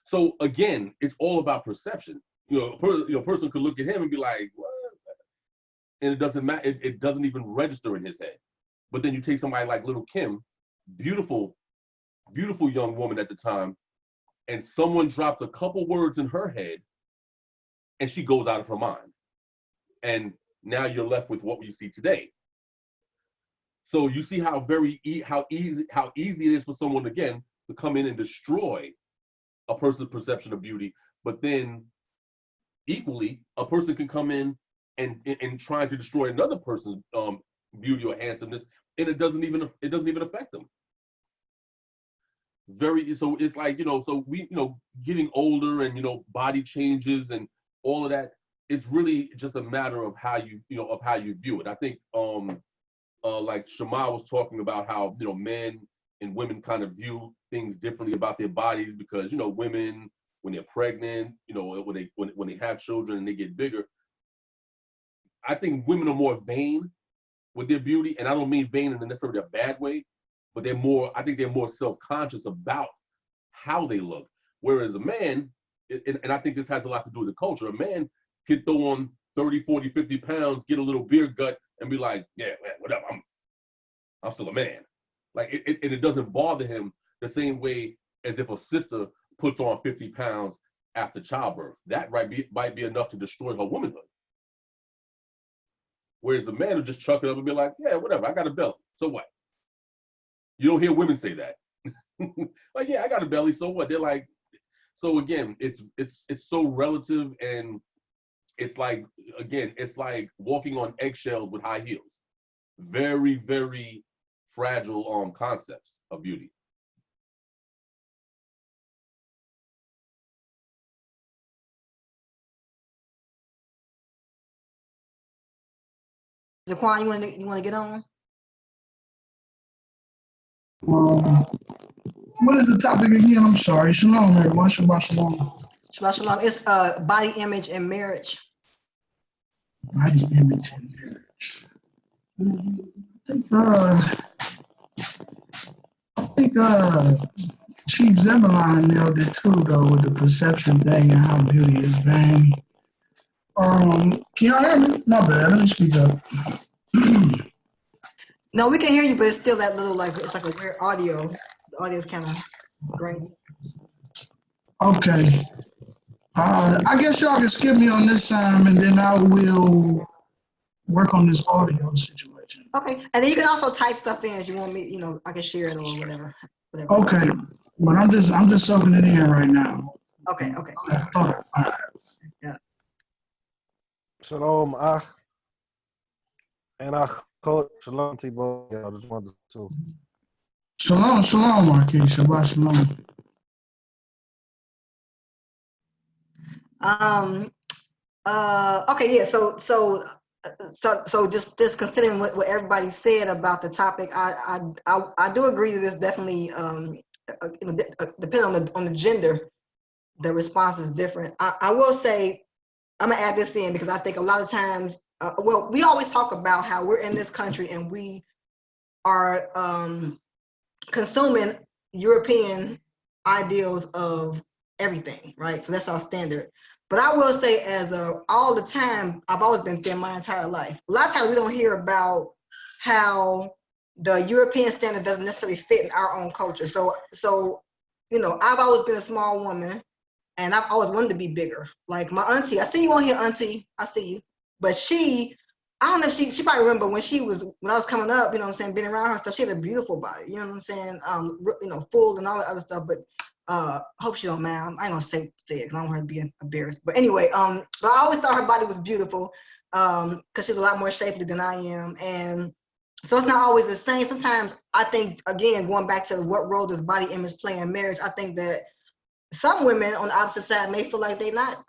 Speaker 3: So again, it's all about perception. A person could look at him and be like, what? And it doesn't matter. It doesn't even register in his head. But then you take somebody like Little Kim, beautiful young woman at the time, and someone drops a couple words in her head and she goes out of her mind. And now you're left with what we see today. So you see how easy it is for someone, again, to come in and destroy a person's perception of beauty. But then equally, a person can come in and try to destroy another person's beauty or handsomeness, and it doesn't even affect them. So it's like, so we, getting older and, body changes and all of that, it's really just a matter of how you view it. I think like Shema was talking about how, men and women kind of view things differently about their bodies, because, women, when they're pregnant, when they have children and they get bigger, I think women are more vain with their beauty. And I don't mean vain in necessarily a bad way, but I think they're more self-conscious about how they look. Whereas a man, and I think this has a lot to do with the culture, a man can throw on 30, 40, 50 pounds, get a little beer gut and be like, yeah, man, whatever, I'm still a man. Like it doesn't bother him the same way as if a sister puts on 50 pounds after childbirth. That might be enough to destroy her womanhood. Whereas a man will just chuck it up and be like, yeah, whatever, I got a belly, so what? You don't hear women say that. Like, yeah, I got a belly, so what? They're like, so again, it's so relative, and it's like, again, it's like walking on eggshells with high heels. Very, very fragile concepts of beauty.
Speaker 1: Jaquan, you want to get on?
Speaker 8: What is the topic again? I'm sorry. Shalom, everyone. Shabbat shalom.
Speaker 1: Shabbat shalom. It's body image and marriage.
Speaker 8: Body image and marriage. I think Chief Zebulon nailed it too, though, with the perception thing and how beauty is vain. Can y'all hear me? My bad. Let me speak up.
Speaker 1: No, we can hear you, but it's still that little like it's like a weird audio. The audio is kind of grainy.
Speaker 8: Okay. I guess y'all can skip me on this time, and then I will work on this audio situation.
Speaker 1: Okay, and then you can also type stuff in if you want me. You know, I can share it or whatever.
Speaker 8: Okay, but I'm just soaking it in right now.
Speaker 1: Okay.
Speaker 8: Okay. All right.
Speaker 1: Yeah.
Speaker 5: Shalom, and coach. Shalom, T-Bo. Yeah, I just wanted to.
Speaker 8: Shalom, Marquis. Shabbat shalom.
Speaker 1: Okay. Yeah. So just considering what everybody said about the topic, I do agree that it's definitely depending on the gender, the response is different. I will say I'm gonna add this in because I think a lot of times, we always talk about how we're in this country and we are consuming European ideals of everything, right? So that's our standard. But I will say, all the time, I've always been thin my entire life. A lot of times we don't hear about how the European standard doesn't necessarily fit in our own culture. So I've always been a small woman, and I've always wanted to be bigger. Like my auntie, I see you on here, auntie. I see you. But I don't know, she probably remember when I was coming up, you know what I'm saying, being around her and stuff, she had a beautiful body, you know what I'm saying? Full and all that other stuff, but hope she don't mind. I ain't gonna say it because I don't want her to be embarrassed. But anyway, but I always thought her body was beautiful, because she's a lot more shapely than I am. And so it's not always the same. Sometimes I think, again, going back to what role does body image play in marriage, I think that some women on the opposite side may feel like they're not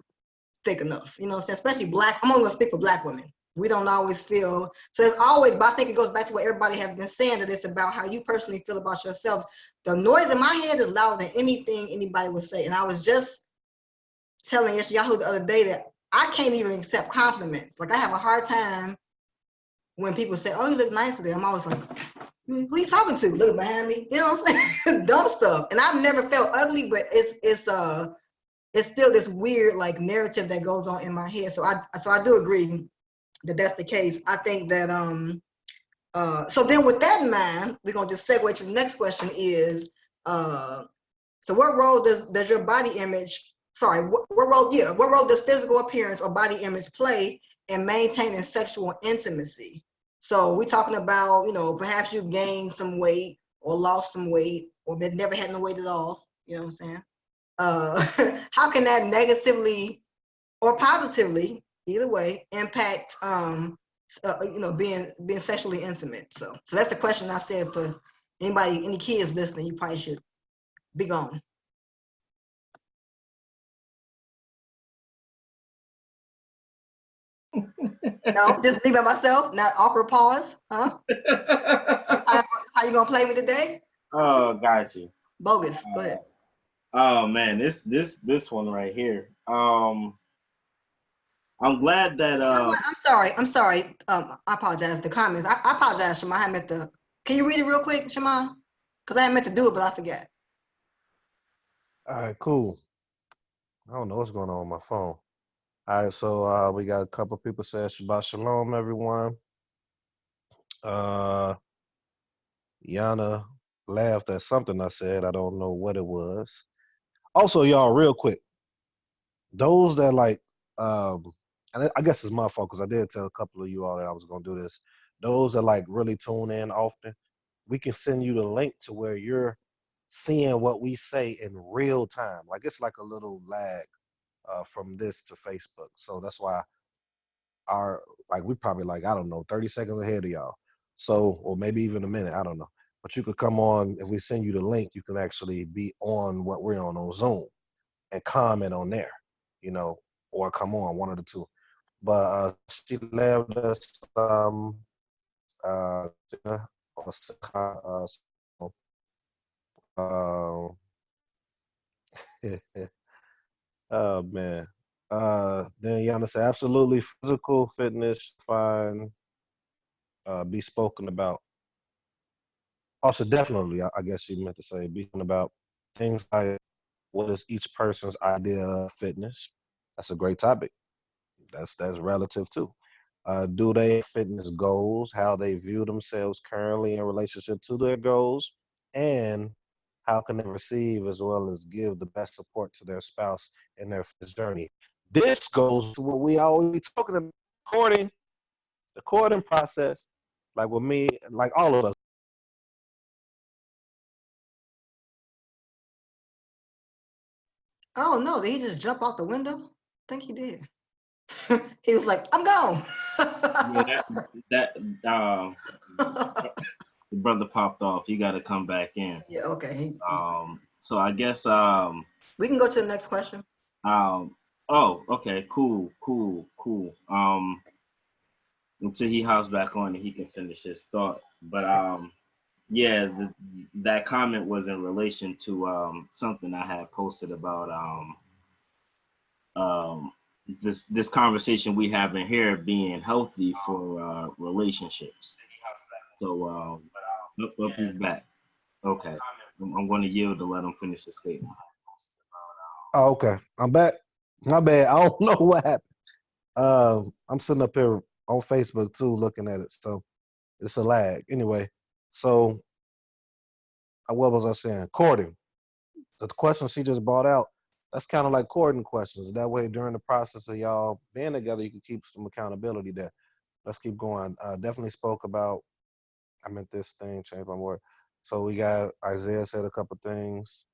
Speaker 1: thick enough, you know what I'm saying? Especially Black. I'm only gonna speak for Black women. We don't always feel, so it's always, but I think it goes back to what everybody has been saying, that it's about how you personally feel about yourself. The noise in my head is louder than anything anybody would say. And I was just telling Yahoo the other day that I can't even accept compliments. Like I have a hard time when people say, "Oh, you look nice today." I'm always like, "Who are you talking to? Look behind me." You know what I'm saying? Dumb stuff. And I've never felt ugly, but it's still this weird like narrative that goes on in my head. So I do agree that that's the case. I think that so then with that in mind, we're gonna just segue to the next question is so what role does your body image, what role does physical appearance or body image play in maintaining sexual intimacy? So we're talking about, perhaps you've gained some weight or lost some weight or never had no weight at all, you know what I'm saying? How can that negatively or positively, either way, impact being sexually intimate? So that's the question I said for any kids listening, you probably should be gone. No, just leave it myself. Not awkward pause, huh? How you gonna play with today?
Speaker 4: Oh, got you.
Speaker 1: Bogus. Go ahead.
Speaker 4: Oh man, this one right here. I'm glad that
Speaker 1: I'm sorry. I apologize. The comments. I apologize, Shema. I meant to. Can you read it real quick, Shema? Because I meant to do it, but I forgot.
Speaker 5: All right, cool. I don't know what's going on with my phone. All right, so we got a couple people saying Shabbat Shalom, everyone. Yana laughed at something I said. I don't know what it was. Also, y'all, real quick, those that and I guess it's my fault because I did tell a couple of you all that I was gonna do this. Those that really tune in often, we can send you the link to where you're seeing what we say in real time. Like it's like a little lag from this to Facebook. So that's why we probably I don't know, 30 seconds ahead of y'all. So, or maybe even a minute, I don't know. But you could come on, if we send you the link, you can actually be on what we're on Zoom and comment on there, or come on, one of the two. But she left us uh, uh, Oh man. Then Yana said, absolutely, physical fitness, fine, be spoken about. Also, definitely, I guess you meant to say, be spoken about things like what is each person's idea of fitness. That's a great topic. That's relative too. Do they have fitness goals? How they view themselves currently in relationship to their goals, and how can they receive as well as give the best support to their spouse in their fitness journey? This goes to what we always be talking about: courting, the courting process. Like with me, like all of us.
Speaker 1: Oh no, did he just jump out the window? I think he did. He was like, I'm gone.
Speaker 4: Yeah, the brother popped off. You got to come back in.
Speaker 1: Yeah, okay.
Speaker 4: So I guess
Speaker 1: We can go to the next question.
Speaker 4: oh, okay, cool. Until he hops back on and he can finish his thought. But yeah, that comment was in relation to something I had posted about this conversation we have in here being healthy for relationships. So he's back. Okay, I'm going to yield to let him finish the statement.
Speaker 5: Oh, okay, I'm back. My bad. I don't know what happened. I'm sitting up here on Facebook too, looking at it. So it's a lag. Anyway, so what was I saying? Courting. The question she just brought out, that's kind of like courting questions. That way, during the process of y'all being together, you can keep some accountability there. Let's keep going. Definitely spoke about, I meant this thing, change my word. So we got Isaiah said a couple things.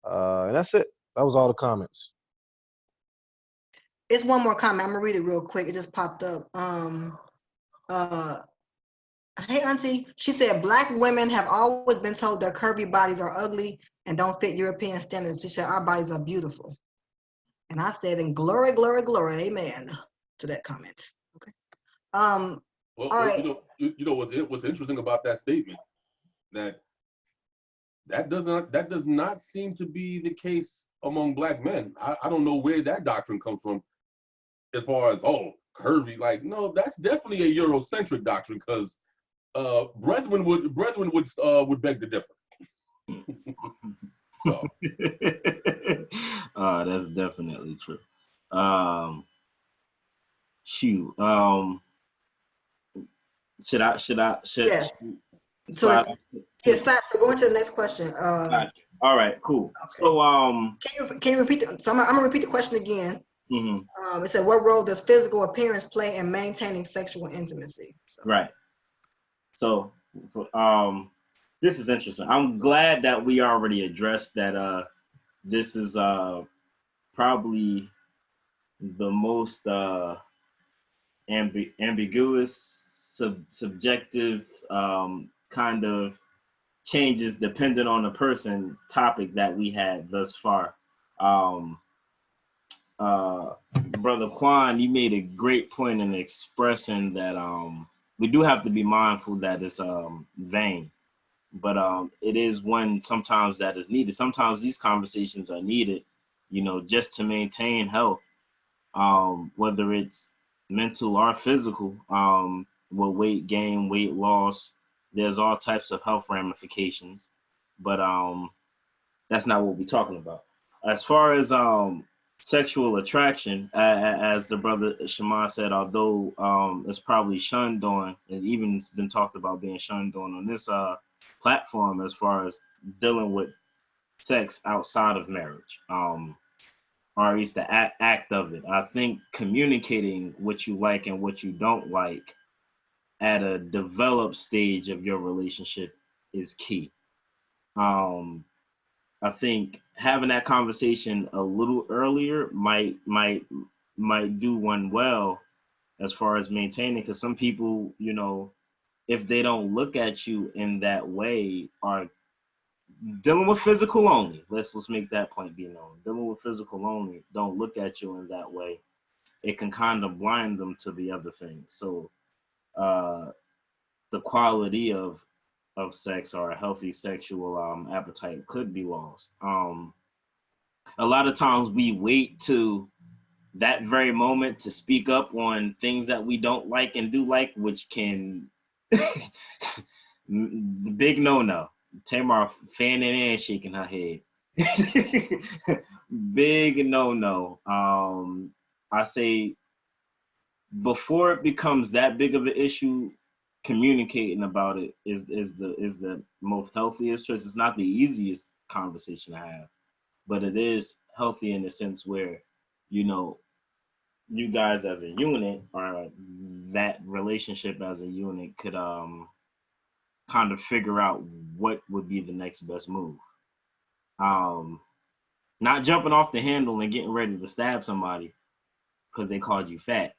Speaker 5: And that's it. That was all the comments.
Speaker 1: It's one more comment. I'm gonna read it real quick. It just popped up. Hey auntie, she said Black women have always been told their curvy bodies are ugly and don't fit European standards. She said our bodies are beautiful. And I said, and glory, glory, glory, amen to that comment. Okay.
Speaker 3: Well,
Speaker 1: all right.
Speaker 3: you know what's interesting about that statement, that does not seem to be the case among Black men. I don't know where that doctrine comes from as far as curvy. Like, no, that's definitely a Eurocentric doctrine, because brethren would beg to differ. So
Speaker 4: That's definitely true. Shoot. Should
Speaker 1: Yes.
Speaker 4: so
Speaker 1: It's fast. Going to the next question.
Speaker 4: All right, cool.
Speaker 1: Okay.
Speaker 4: So
Speaker 1: can you repeat? So I'm gonna repeat the question again.
Speaker 4: Mm-hmm.
Speaker 1: It said, what role does physical appearance play in maintaining sexual intimacy? So.
Speaker 4: Right. So this is interesting. I'm glad that we already addressed that. This is probably the most ambiguous, subjective kind of changes depending on the person topic that we had thus far. Brother Quan, you made a great point in expressing that we do have to be mindful that it's vain, but it is one sometimes that is needed. Sometimes these conversations are needed, just to maintain health, whether it's mental or physical, with weight gain, weight loss. There's all types of health ramifications, but that's not what we're talking about. As far as sexual attraction, as the brother Shema said, although it's probably shunned on, and even it's been talked about being shunned on this platform as far as dealing with sex outside of marriage, or at least the act of it. I think communicating what you like and what you don't like at a developed stage of your relationship is key. I think having that conversation a little earlier might do one well as far as maintaining, because some people, if they don't look at you in that way, are dealing with physical only. Let's make that point be known. Dealing with physical only, don't look at you in that way. It can kind of blind them to the other things. So the quality of sex or a healthy sexual appetite could be lost. a lot of times we wait to that very moment to speak up on things that we don't like and do like, which can the big no. Tamar fanning and shaking her head. Big no. I say before it becomes that big of an issue, communicating about it is the most healthiest choice. It's not the easiest conversation to have, but it is healthy in the sense where, you know, you guys as a unit, or that relationship as a unit, could kind of figure out what would be the next best move. Not jumping off the handle and getting ready to stab somebody because they called you fat.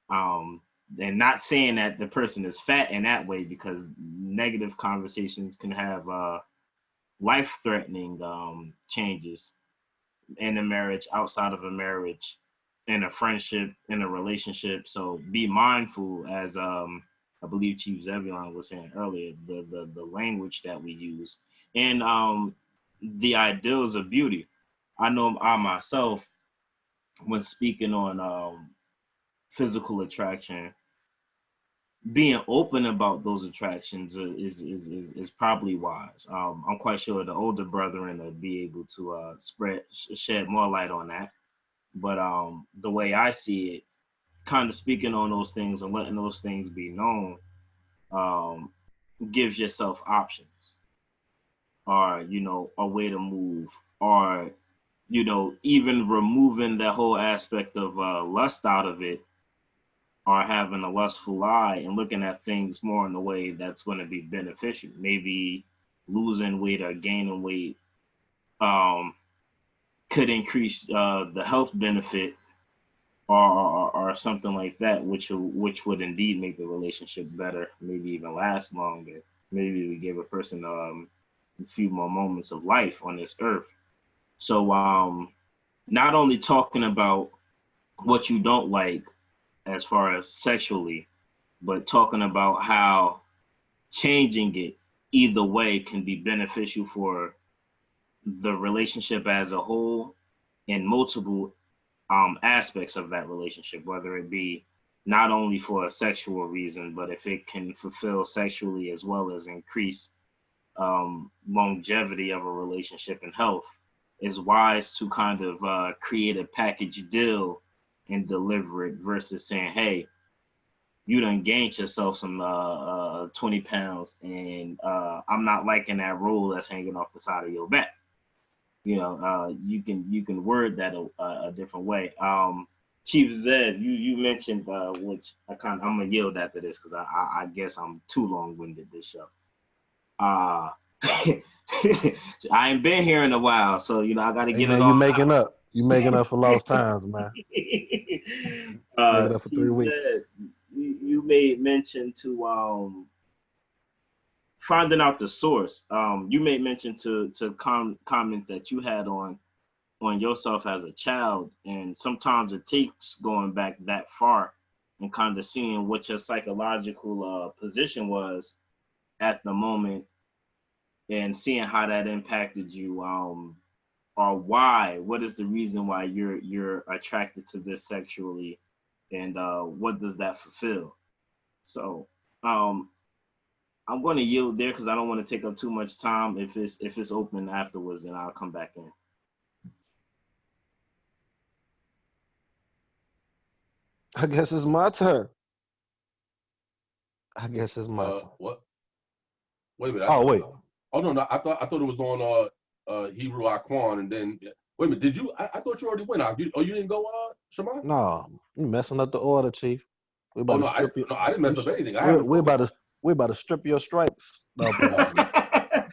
Speaker 4: And not saying that the person is fat in that way, because negative conversations can have life-threatening changes in a marriage, outside of a marriage, in a friendship, in a relationship. So be mindful, as I believe Chief Zebulon was saying earlier, the language that we use, and the ideals of beauty. I know I myself, when speaking on physical attraction, being open about those attractions is probably wise. I'm quite sure the older brethren will be able to shed more light on that. But the way I see it, kind of speaking on those things and letting those things be known, gives yourself options, or, you know, a way to move, or, you know, even removing the whole aspect of lust out of it, or having a lustful eye and looking at things more in a way that's going to be beneficial. Maybe losing weight or gaining weight could increase the health benefit, or something like that, which would indeed make the relationship better, maybe even last longer. Maybe we give a person a few more moments of life on this earth. So not only talking about what you don't like as far as sexually, but talking about how changing it either way can be beneficial for the relationship as a whole, in multiple aspects of that relationship, whether it be not only for a sexual reason, but if it can fulfill sexually as well as increase longevity of a relationship and health. It's wise to kind of create a package deal and deliver it, versus saying, hey, you done gained yourself some 20 pounds and I'm not liking that roll that's hanging off the side of your back. You know, you can word that a different way. Chief Zed, you mentioned, which I'm gonna yield after this because I guess I'm too long-winded this show. I ain't been here in a while, so, you know, I gotta get it all.
Speaker 5: You making up. You making up for lost times, man. Making up for 3 weeks.
Speaker 4: You made mention to finding out the source. You made mention to comments that you had on yourself as a child, and sometimes it takes going back that far and kind of seeing what your psychological position was at the moment, and seeing how that impacted you, or what is the reason why you're attracted to this sexually, and what does that fulfill? So I'm going to yield there because I don't want to take up too much time. If it's open afterwards, then I'll come back in.
Speaker 5: I guess it's my turn.
Speaker 3: What? Wait a minute.
Speaker 5: Oh, wait.
Speaker 3: Oh no, I thought it was on Hebrew Aquan, and then wait a minute. Did you? I thought you already went out. You didn't go, Shema?
Speaker 5: No, you messing up the order, Chief. We about to strip you.
Speaker 3: No, I didn't mess up anything.
Speaker 5: We're about to strip your stripes. No,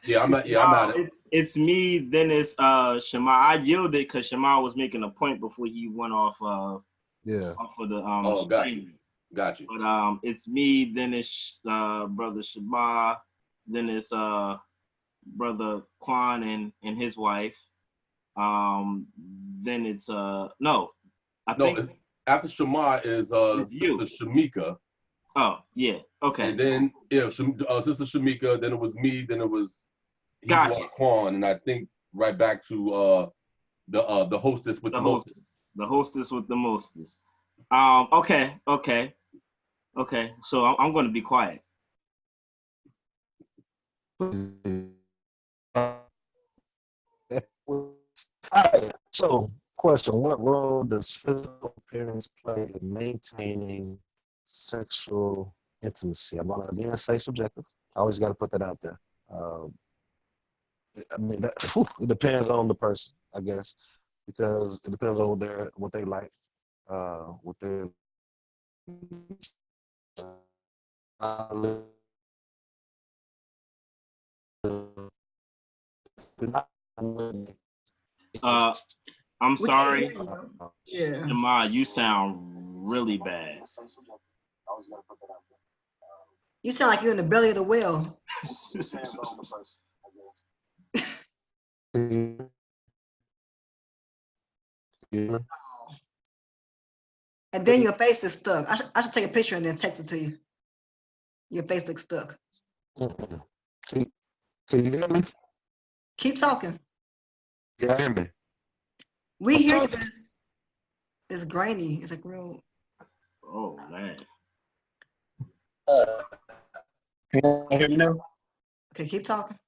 Speaker 3: yeah, I'm not. Yeah, I'm not.
Speaker 4: It's me. Then it's Shema. I yielded because Shema was making a point before he went off. Off of the
Speaker 3: Got you.
Speaker 4: But it's me. Then it's brother Shema. Then it's brother Quan and his wife. Then it's
Speaker 3: after Shema is Sister Shamika.
Speaker 4: Oh yeah, okay.
Speaker 3: And then Sister Shamika. Then it was me. Then it was
Speaker 4: Gotcha.
Speaker 3: Quan, and I think right back to the hostess with the mostest.
Speaker 4: The hostess with the mostest. Okay. So I'm going to be quiet.
Speaker 5: Alright, so question, what role does physical appearance play in maintaining sexual intimacy? I'm gonna again say subjective. I always gotta put that out there. I mean, it depends on the person, I guess, because it depends on what they like, what they
Speaker 4: I'm
Speaker 1: We can't hear
Speaker 4: sorry,
Speaker 1: you. Yeah.
Speaker 4: Jamal, you sound really bad.
Speaker 1: You sound like you're in the belly of the whale. And then your face is stuck. I should take a picture and then text it to you. Your face looks stuck.
Speaker 5: Can you hear me?
Speaker 1: Keep talking.
Speaker 5: Can you hear me?
Speaker 1: We hear you, but it's grainy. It's like real.
Speaker 4: Oh man.
Speaker 5: Can you hear me now?
Speaker 1: Okay, keep talking.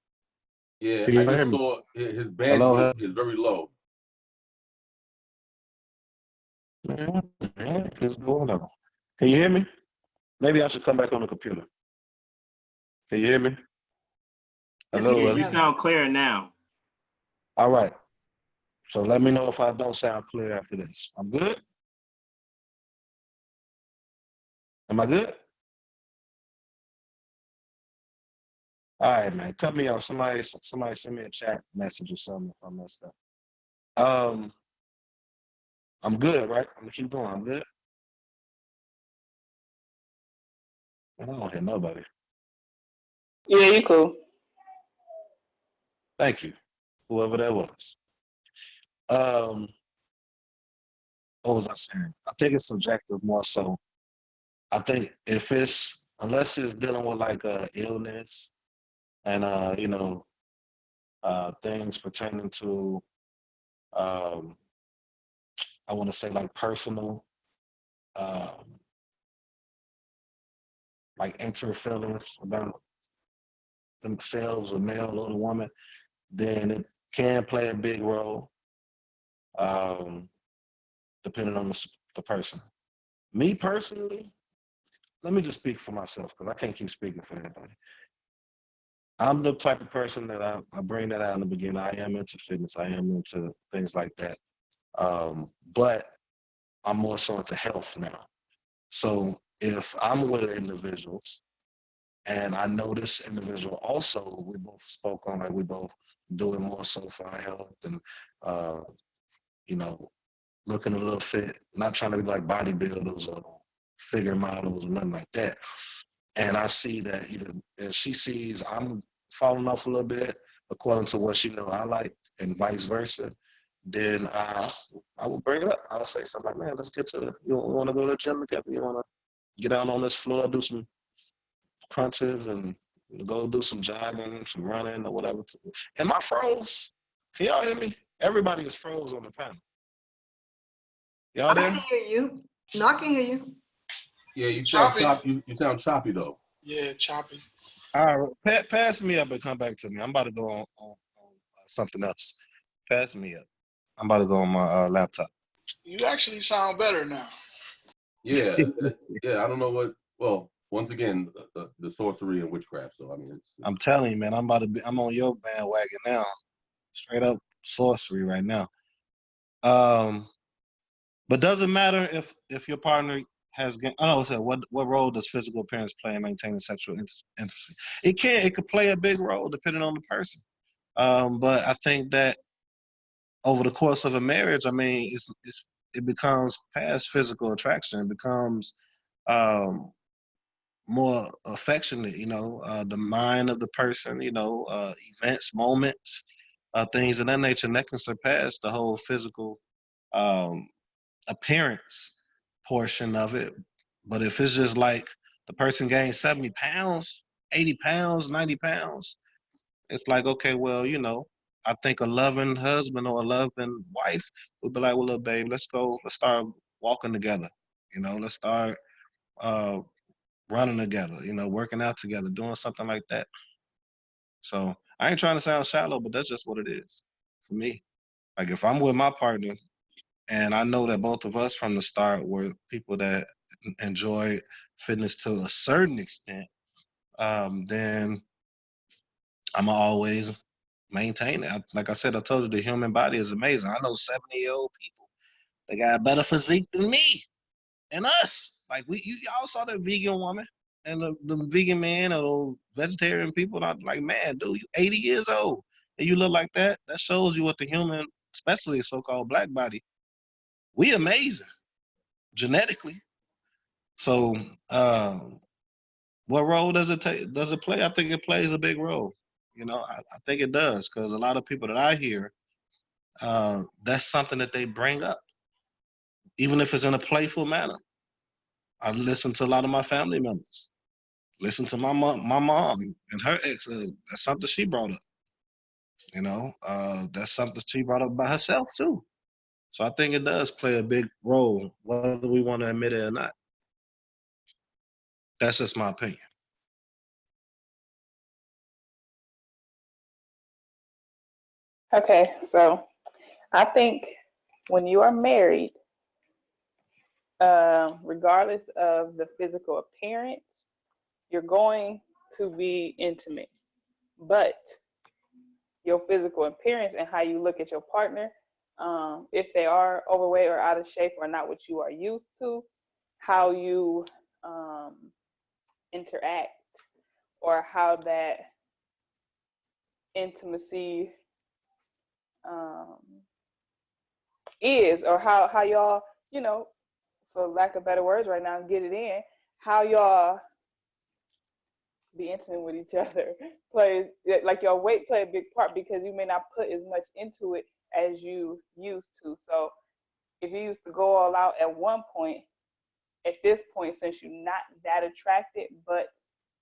Speaker 3: Yeah,
Speaker 5: Can you
Speaker 3: I
Speaker 5: hear
Speaker 3: just
Speaker 5: me?
Speaker 3: saw his
Speaker 5: Hello?
Speaker 3: bandwidth is very low.
Speaker 5: Man, what the heck is going on? Can you hear me? Maybe I should come back on the computer. Can you hear me?
Speaker 1: Let's
Speaker 5: Hello?
Speaker 1: hear
Speaker 4: You
Speaker 1: now.
Speaker 4: sound clear now.
Speaker 5: All right. So let me know if I don't sound clear after this. I'm good? Am I good? All right, man. Cut me off. Somebody send me a chat message or something if I messed up. I'm good, right? I'm gonna keep going. I'm good. I don't hear nobody.
Speaker 6: Yeah, you cool.
Speaker 5: Thank you, whoever that was. What was I saying? I think it's subjective more so. I think unless it's dealing with like illness and things pertaining to I want to say like personal like inner feelings about themselves, a male or a woman, then it can play a big role, depending on the person. Me personally, let me just speak for myself because I can't keep speaking for everybody. I'm the type of person that I bring that out in the beginning. I am into fitness. I am into things like that. But I'm more so into health now. So if I'm with individuals and I know this individual also, we both spoke on like we both do it more so for our health and looking a little fit, not trying to be like bodybuilders or figure models or nothing like that. And I see that either if she sees I'm falling off a little bit according to what she know I like and vice versa, then I will bring it up. I'll say something like, man, let's get to it. You want to go to the gym together? You want to get out on this floor, do some crunches and go do some jogging, some running or whatever. Am I froze? Can y'all hear me? Everybody is froze on the panel. Y'all
Speaker 1: I
Speaker 5: there?
Speaker 1: can hear you. No, I can hear you.
Speaker 3: Yeah, you sound
Speaker 9: Choppy.
Speaker 3: choppy. You sound choppy though.
Speaker 9: Yeah, choppy.
Speaker 5: All right, pass me up and come back to me. I'm about to go on something else. Pass me up. I'm about to go on my laptop.
Speaker 9: You actually sound better now.
Speaker 3: Yeah, yeah. I don't know what. Well, once again, the sorcery and witchcraft. So I mean, it's
Speaker 5: I'm telling you, man, I'm on your bandwagon now. Straight up sorcery right now. But doesn't matter if your partner has. I don't know. What role does physical appearance play in maintaining sexual intimacy? It could play a big role depending on the person. But I think that over the course of a marriage, I mean, it becomes past physical attraction. It becomes more affectionate. The mind of the person. Events, moments, things of that nature, and that can surpass the whole physical appearance portion of it. But if it's just like the person gained 70 pounds, 80 pounds, 90 pounds, it's like, okay, well, I think a loving husband or a loving wife would be like, well, look, babe, let's start walking together. Let's start running together, working out together, doing something like that. So I ain't trying to sound shallow, but that's just what it is for me. Like if I'm with my partner and I know that both of us from the start were people that enjoy fitness to a certain extent, then I'm always maintain it. Like I said, I told you the human body is amazing. I know 70-year-old people that got a better physique than me and us. Like y'all saw that vegan woman and the vegan man or those vegetarian people. I'm like, man, dude, you 80 years old and you look like that. That shows you what the human, especially so-called black body, we amazing genetically. So, what role does it take? Does it play? I think it plays a big role. I think it does because a lot of people that I hear, that's something that they bring up, even if it's in a playful manner. I listen to a lot of my family members. Listen to my mom and her ex. That's something she brought up. That's something she brought up by herself too. So I think it does play a big role, whether we want to admit it or not. That's just my opinion.
Speaker 6: Okay, so I think when you are married, regardless of the physical appearance, you're going to be intimate. But your physical appearance and how you look at your partner, if they are overweight or out of shape or not what you are used to, how you interact or how that intimacy is, or how y'all, for lack of better words right now, get it in, how y'all be intimate with each other plays, like your weight play a big part because you may not put as much into it as you used to. So if you used to go all out at one point, at this point, since you're not that attracted, but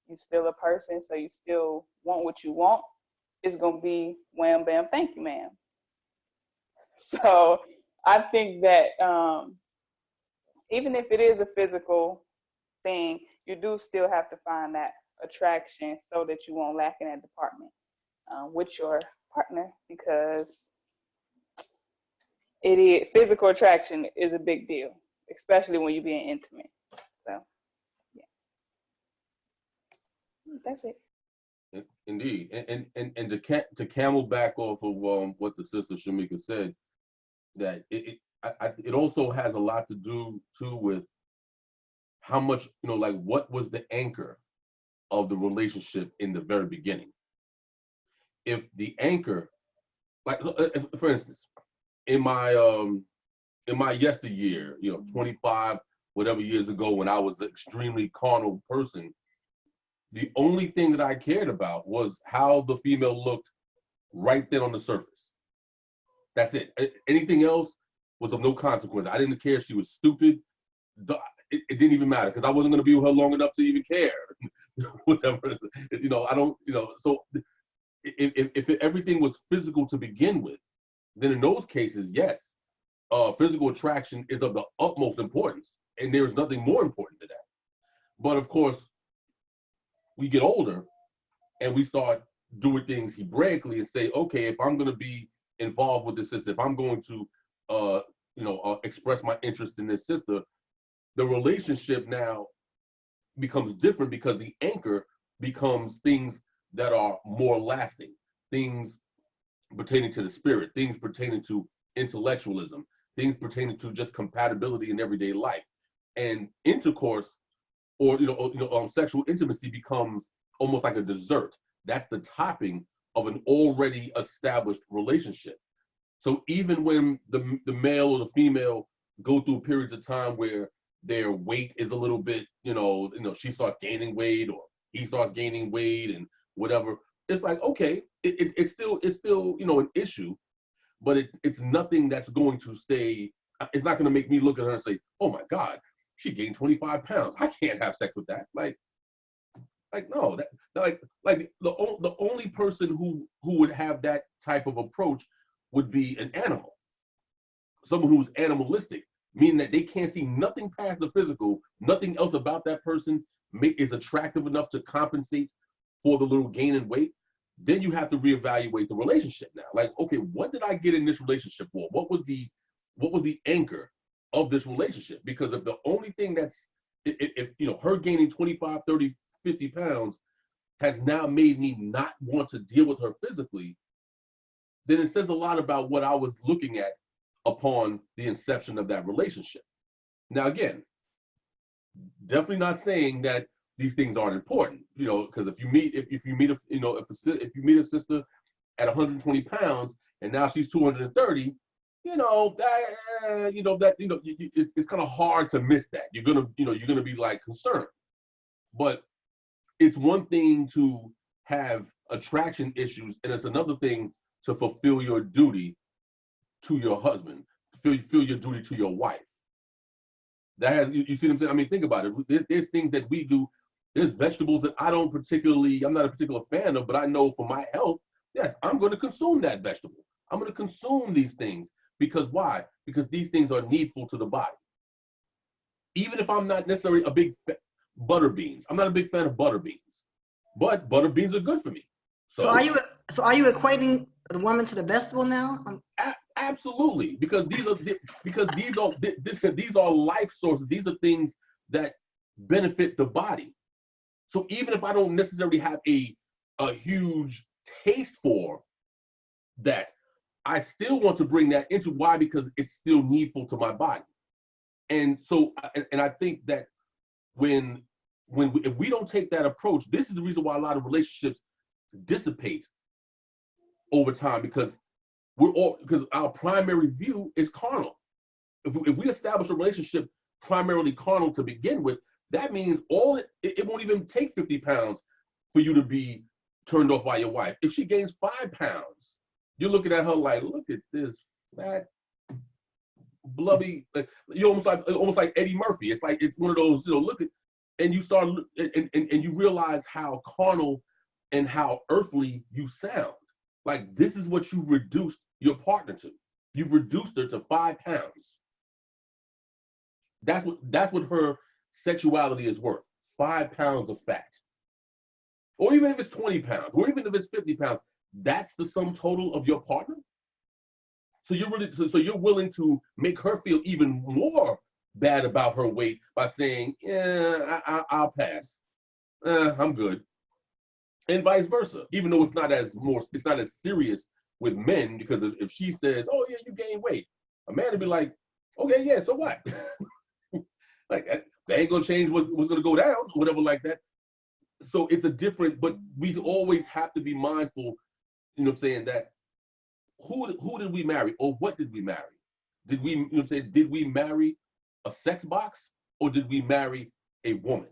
Speaker 6: you're still a person, so you still want what you want, it's going to be wham, bam, thank you, ma'am. So I think that even if it is a physical thing, you do still have to find that attraction so that you won't lack in that department with your partner, because physical attraction is a big deal, especially when you're being intimate. So yeah, that's it.
Speaker 3: Indeed, and to camel back off of what the sister Shamika said, that it also has a lot to do too with how much, like what was the anchor of the relationship in the very beginning. If the anchor, like for instance, in my yesteryear, 25 whatever years ago, when I was an extremely carnal person, the only thing that I cared about was how the female looked right then on the surface. That's it. Anything else was of no consequence. I didn't care if she was stupid. It didn't even matter because I wasn't going to be with her long enough to even care. Whatever, I don't, so if everything was physical to begin with, then in those cases, yes, physical attraction is of the utmost importance, and there is nothing more important than that. But of course, we get older and we start doing things Hebraically and say, okay, if I'm going to be involved with this sister, if I'm going to, express my interest in this sister, the relationship now becomes different because the anchor becomes things that are more lasting, things pertaining to the spirit, things pertaining to intellectualism, things pertaining to just compatibility in everyday life. And intercourse or sexual intimacy becomes almost like a dessert. That's the topping of an already established relationship. So even when the male or the female go through periods of time where their weight is a little bit, she starts gaining weight or he starts gaining weight and whatever, it's like, okay, it's still an issue, but it's nothing that's going to stay. It's not going to make me look at her and say, oh my God, she gained 25 pounds. I can't have sex with that. Like Like, no, like the only person who would have that type of approach would be an animal, someone who's animalistic, meaning that they can't see nothing past the physical, nothing else about that person is attractive enough to compensate for the little gain in weight. Then you have to reevaluate the relationship now. Like, okay, what did I get in this relationship for? What was the anchor of this relationship? Because if the only thing that's, if you know, her gaining 25, 30, 50 pounds has now made me not want to deal with her physically, then it says a lot about what I was looking at upon the inception of that relationship. Now, again, definitely not saying that these things aren't important, you know, because if you meet a sister at 120 pounds and now she's 230, it's kind of hard to miss that. You're gonna be like concerned. But it's one thing to have attraction issues, and it's another thing to fulfill your duty to your husband, fulfill your duty to your wife. That has, you see what I'm saying? I mean, think about it. There's things that we do. There's vegetables that I'm not a particular fan of, but I know for my health, yes, I'm going to consume that vegetable. I'm going to consume these things. Because why? Because these things are needful to the body. Even if I'm not necessarily a big butter beans, I'm not a big fan of butter beans, but butter beans are good for me.
Speaker 1: So are you equating the woman to the vegetable now?
Speaker 3: Absolutely, because these are life sources. These are things that benefit the body. So even if I don't necessarily have a huge taste for that, I still want to bring that into why? Because it's still needful to my body. And so, and I think that if we don't take that approach, this is the reason why a lot of relationships dissipate over time, because our primary view is carnal. If we establish a relationship primarily carnal to begin with, that means it won't even take 50 pounds for you to be turned off by your wife. If she gains 5 pounds, you're looking at her like, look at this fat, blubby, like, you're almost like Eddie Murphy. It's like, it's one of those, look at, and you start, and you realize how carnal and how earthly you sound. Like, this is what you reduced your partner to. You reduced her to 5 pounds. That's what her sexuality is worth. 5 pounds of fat. Or even if it's 20 pounds, or even if it's 50 pounds, that's the sum total of your partner. So you're willing to make her feel even more bad about her weight by saying, yeah, I'll pass. I'm good. And vice versa, even though it's not as serious with men, because if she says, oh yeah, you gained weight, a man would be like, okay, yeah, so what? Like, that ain't gonna change what's gonna go down, whatever like that. So it's but we always have to be mindful, saying that who did we marry, or what did we marry? Did we, did we marry a sex box, or did we marry a woman?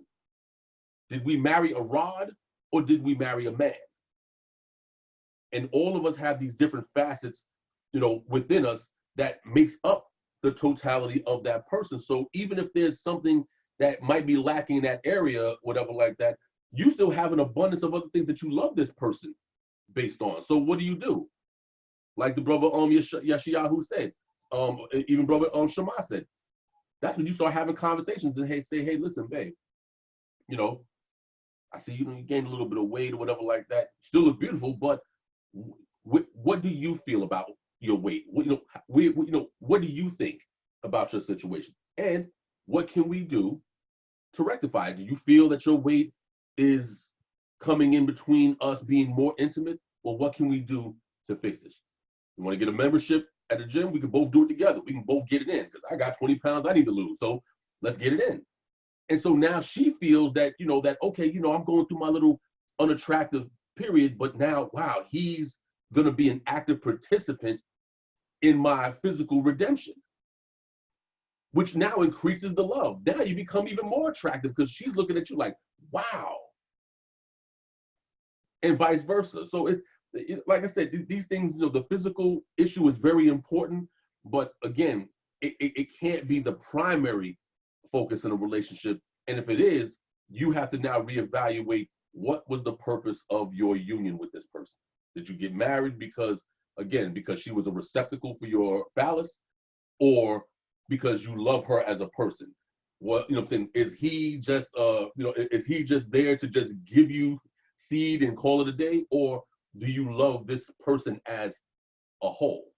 Speaker 3: Did we marry a rod, or did we marry a man? And all of us have these different facets, within us that makes up the totality of that person. So even if there's something that might be lacking in that area, whatever like that, you still have an abundance of other things that you love this person based on. So what do? Like the brother Yashiyahu said, even brother Shema said, that's when you start having conversations and say, hey, listen, babe, I see you gained a little bit of weight or whatever like that. Still look beautiful, but what do you feel about your weight? What do you think about your situation? And what can we do to rectify it? Do you feel that your weight is coming in between us being more intimate? Or what can we do to fix this? You want to get a membership at the gym? We can both do it together. We can both get it in, because I got 20 pounds I need to lose. So let's get it in. And so now she feels that, okay, I'm going through my little unattractive period, but now, wow, he's going to be an active participant in my physical redemption, which now increases the love. Now you become even more attractive because she's looking at you like, wow. And vice versa. So it's, like I said, these things, the physical issue is very important, but again, it can't be the primary focus in a relationship. And if it is, you have to now reevaluate what was the purpose of your union with this person? Did you get married because she was a receptacle for your phallus, or because you love her as a person? What, you know what I'm saying? Is he just is he just there to just give you seed and call it a day, or do you love this person as a whole?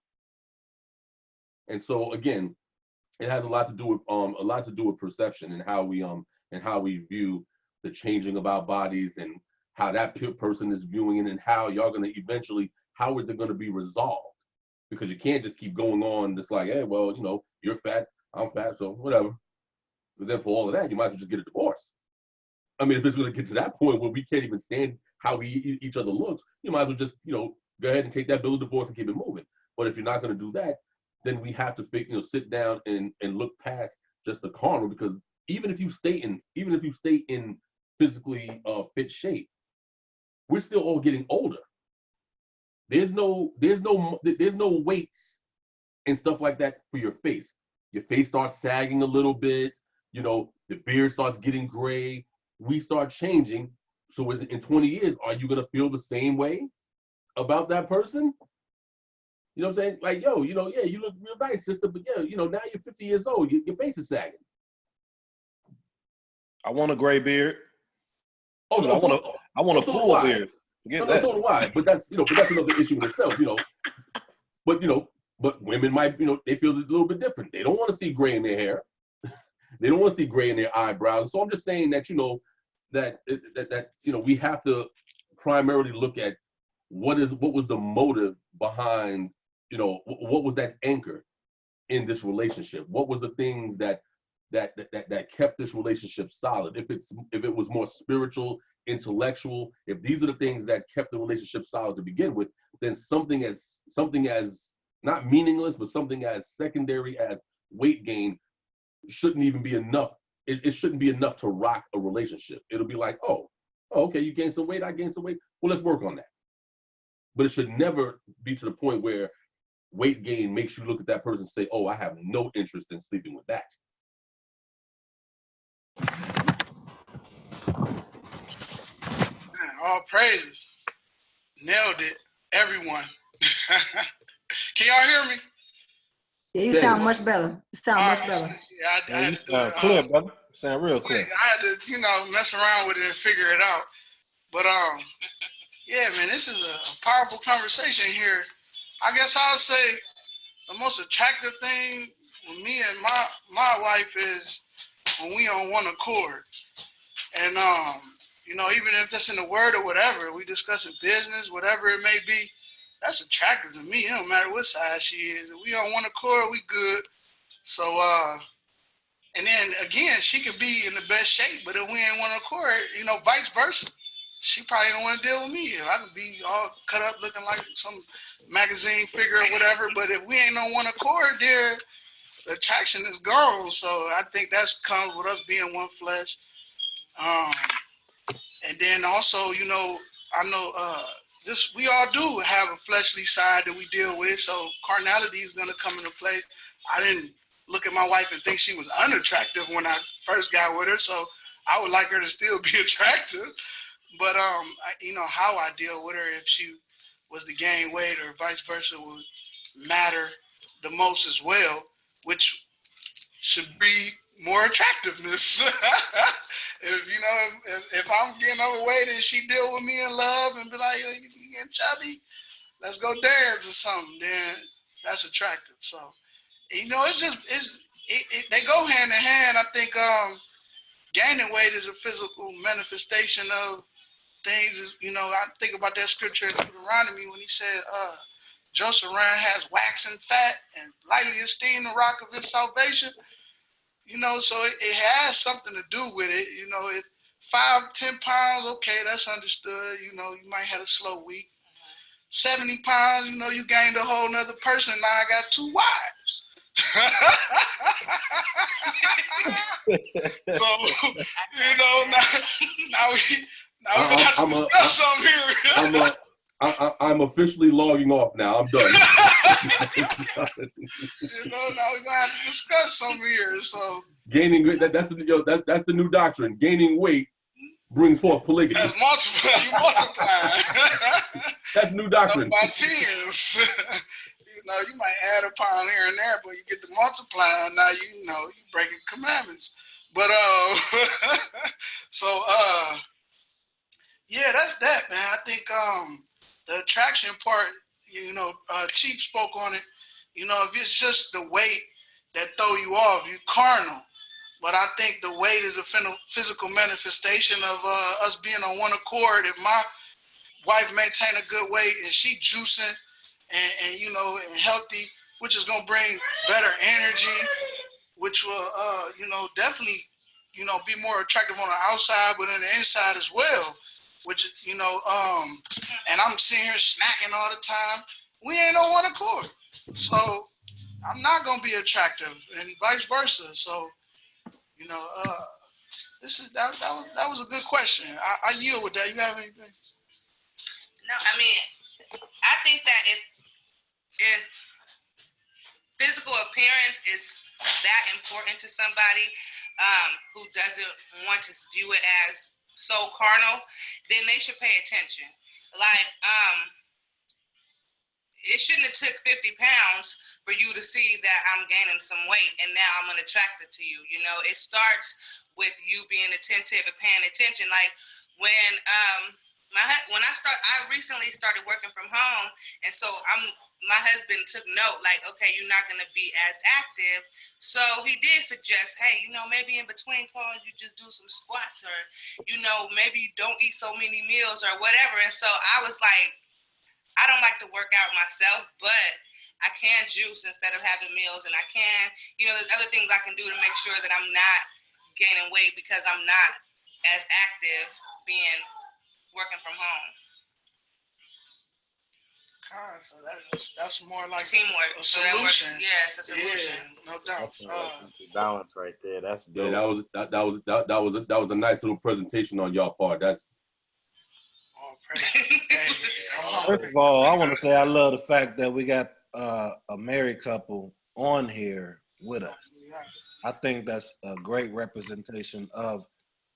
Speaker 3: And so again, it has a lot to do with perception and how we view the changing of our bodies, and how that person is viewing it, and how y'all gonna eventually, how is it gonna be resolved? Because you can't just keep going on just like, hey, well, you know, you're fat, I'm fat, so whatever. But then for all of that, you might as well just get a divorce. I mean, if it's gonna get to that point where we can't even stand how each other looks, you might as well just, you know, go ahead and take that bill of divorce and keep it moving. But if you're not gonna do that, then we have to sit down and look past just the carnal, because even if you stay in physically fit shape, we're still all getting older. There's no weights and stuff like that for your face. Your face starts sagging a little bit, you know, the beard starts getting gray. We start changing. So in 20 years, are you gonna feel the same way about that person? You know what I'm saying? Like, yo, you know, yeah, you look real nice, sister, but yeah, you know, now you're 50 years old, your face is sagging.
Speaker 5: I want a gray beard.
Speaker 3: Oh,
Speaker 5: Shoot, I want a full beard. Forget that.
Speaker 3: So do I. But that's another issue in itself, you know. But women might, you know, they feel it's a little bit different. They don't want to see gray in their hair. They don't want to see gray in their eyebrows. So I'm just saying that, you know, that you know, we have to primarily look at what was the motive behind, you know, what was that anchor in this relationship? What was the things that kept this relationship solid? If it was more spiritual, intellectual, if these are the things that kept the relationship solid to begin with, then something as not meaningless, but something as secondary as weight gain shouldn't even be enough. It shouldn't be enough to rock a relationship. It'll be like, oh, okay, you gained some weight, I gained some weight. Well, let's work on that. But it should never be to the point where weight gain makes you look at that person and say, oh, I have no interest in sleeping with that.
Speaker 9: Man, all praises. Nailed it. Everyone. Can y'all hear me?
Speaker 1: Yeah, you sound much better. You sound much better.
Speaker 9: Yeah, I had to do it.
Speaker 5: Clear, brother. Sound real clear.
Speaker 9: I had to, you know, mess around with it and figure it out. But yeah, man, this is a powerful conversation here. I guess I'll say the most attractive thing with me and my wife is when we on one accord. And you know, even if that's in the word or whatever, we discussing business, whatever it may be, that's attractive to me. It don't matter what size she is. If we on one accord, we good. So and then again, she could be in the best shape, but if we ain't one accord, you know, vice versa. She probably don't want to deal with me. If I could be all cut up looking like some magazine figure or whatever, but if we ain't on one accord, then the attraction is gone. So I think that's comes with us being one flesh. And then also, you know, I know we all do have a fleshly side that we deal with. So carnality is going to come into play. I didn't look at my wife and think she was unattractive when I first got with her. So I would like her to still be attractive. But, you know, how I deal with her, if she was to gain weight or vice versa, would matter the most as well, which should be more attractiveness. If, you know, if I'm getting overweight and she deal with me in love and be like, you getting chubby, let's go dance or something, then that's attractive. So, you know, they go hand in hand. I think gaining weight is a physical manifestation of things. You know, I think about that scripture in Deuteronomy when he said, Joseph has wax and fat and lightly esteemed the rock of his salvation. You know, so it has something to do with it. You know, if 5-10 pounds, okay, that's understood. You know, you might have a slow week. 70 pounds, you know, you gained a whole nother person. Now I got 2 wives. So, you know, now we got to discuss something here.
Speaker 3: I'm officially logging off now. I'm done.
Speaker 9: You know, now we're gonna have to discuss something here. So
Speaker 3: gaining weight, that's the new doctrine. Gaining weight brings forth polygamy.
Speaker 9: That's multiply. You multiply.
Speaker 3: That's new doctrine.
Speaker 9: By tens. You might add a pound here and there, but you get to multiply. Now you breaking commandments. But yeah, that's that, man. I think the attraction part, Chief spoke on it. If it's just the weight that throw you off, you carnal. But I think the weight is a physical manifestation of us being on one accord. If my wife maintain a good weight and she juicing and healthy, which is gonna bring better energy, which will definitely be more attractive on the outside, but on the inside as well. Which and I'm sitting here snacking all the time. We ain't on one accord, so I'm not gonna be attractive, and vice versa. So that was a good question. I yield with that. You have anything?
Speaker 7: No, I mean, I think that if physical appearance is that important to somebody who doesn't want to view it as so carnal, then they should pay attention. Like, it shouldn't have took 50 pounds for you to see that I'm gaining some weight and now I'm unattracted to you. It starts with you being attentive and paying attention. Like when I recently started working from home, and so my husband took note, like, okay, you're not going to be as active. So he did suggest, hey, maybe in between calls, you just do some squats, or, maybe you don't eat so many meals or whatever. And so I was like, I don't like to work out myself, but I can juice instead of having meals, and I can, there's other things I can do to make sure that I'm not gaining weight because I'm not as active being working from home.
Speaker 9: So that's more like
Speaker 7: teamwork.
Speaker 9: A solution.
Speaker 7: Yes, a solution.
Speaker 9: Yeah, no doubt.
Speaker 4: Balance right there. That's dope.
Speaker 3: Yeah, that was a nice little presentation on y'all part. That's.
Speaker 5: First of all, I want to say I love the fact that we got a married couple on here with us. I think that's a great representation of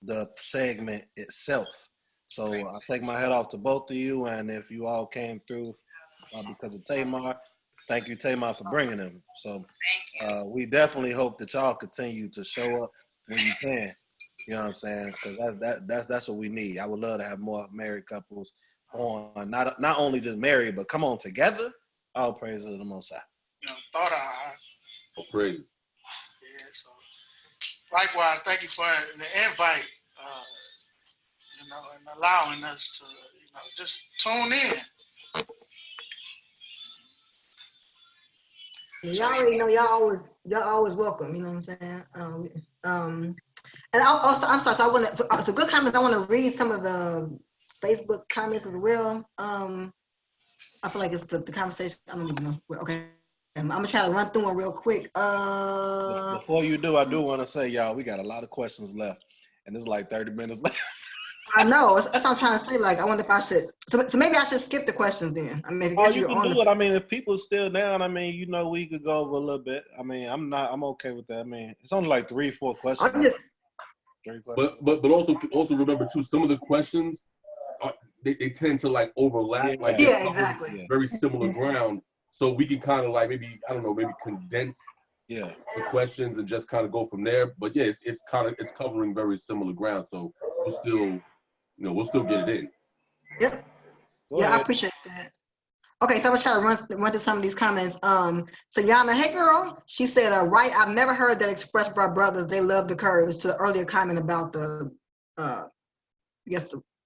Speaker 5: the segment itself. So I take my hat off to both of you, and if you all came through because of Tamar, thank you, Tamar, for bringing them. So we definitely hope that y'all continue to show up when you can. You know what I'm saying? Because that's what we need. I would love to have more married couples on, not only just married, but come on together. All praise to the Most High.
Speaker 9: Thought I.
Speaker 3: Oh, praise.
Speaker 9: Yeah. So likewise, thank you for the invite. And allowing us to, just tune in.
Speaker 1: Y'all already know y'all always welcome. You know what I'm saying? And also, I'm sorry. So it's a good comment. I want to read some of the Facebook comments as well. I feel like it's the conversation. I don't even know. Okay, I'm gonna try to run through them real quick.
Speaker 5: Before you do, I do want to say, y'all, we got a lot of questions left, and it's like 30 minutes left.
Speaker 1: I know. That's what I'm trying to say. Like, I wonder if I should. So maybe I should skip the questions then. I mean,
Speaker 5: You can do it. I mean, if people still down, I mean, we could go over a little bit. I mean, I'm okay with that. I mean, it's only like 3-4 questions.
Speaker 3: But also remember too, some of the questions they tend to like overlap.
Speaker 1: Yeah, exactly.
Speaker 3: Very similar ground. So we can kind of like maybe condense the questions and just kind of go from there. But yeah, it's covering very similar ground. So we'll still get it in.
Speaker 1: Yep. I appreciate that. Okay, so I'm gonna try to run through some of these comments. So Yana, hey girl, she said, right, I've never heard that expressed by brothers. They love the curves. To the earlier comment about the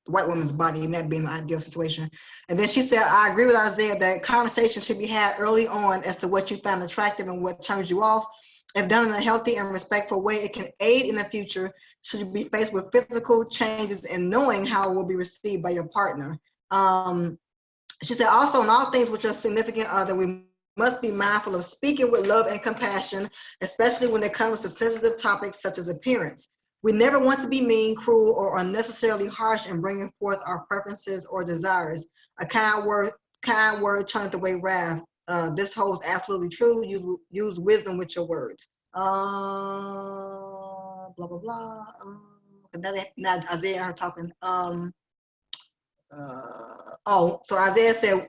Speaker 1: white woman's body and that being an ideal situation. And then she said, I agree with Isaiah that conversation should be had early on as to what you find attractive and what turns you off. If done in a healthy and respectful way, it can aid in the future should you be faced with physical changes and knowing how it will be received by your partner. She said, also in all things which are significant other, we must be mindful of speaking with love and compassion, especially when it comes to sensitive topics such as appearance. We never want to be mean, cruel, or unnecessarily harsh in bringing forth our preferences or desires. A kind word turneth away wrath. This holds absolutely true. Use wisdom with your words. Blah, blah, blah. not Isaiah and her talking. So Isaiah said,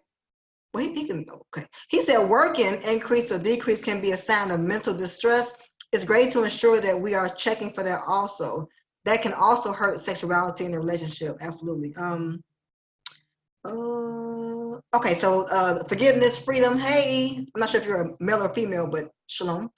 Speaker 1: well, he can, okay. He said, working increase or decrease can be a sign of mental distress. It's great to ensure that we are checking for that also. That can also hurt sexuality in the relationship. Absolutely. Okay, so forgiveness, freedom. Hey, I'm not sure if you're a male or female, but shalom.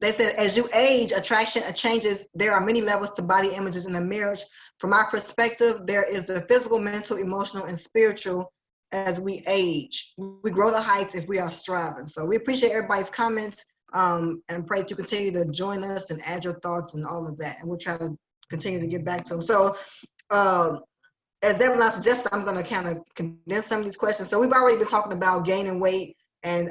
Speaker 1: They said, as you age, attraction changes. There are many levels to body images in a marriage. From our perspective, there is the physical, mental, emotional, and spiritual. As we age, we grow the heights if we are striving. So we appreciate everybody's comments, and pray that you continue to join us and add your thoughts and all of that. And we'll try to continue to get back to them. So as Evelyn suggested, I'm going to kind of condense some of these questions. So we've already been talking about gaining weight, and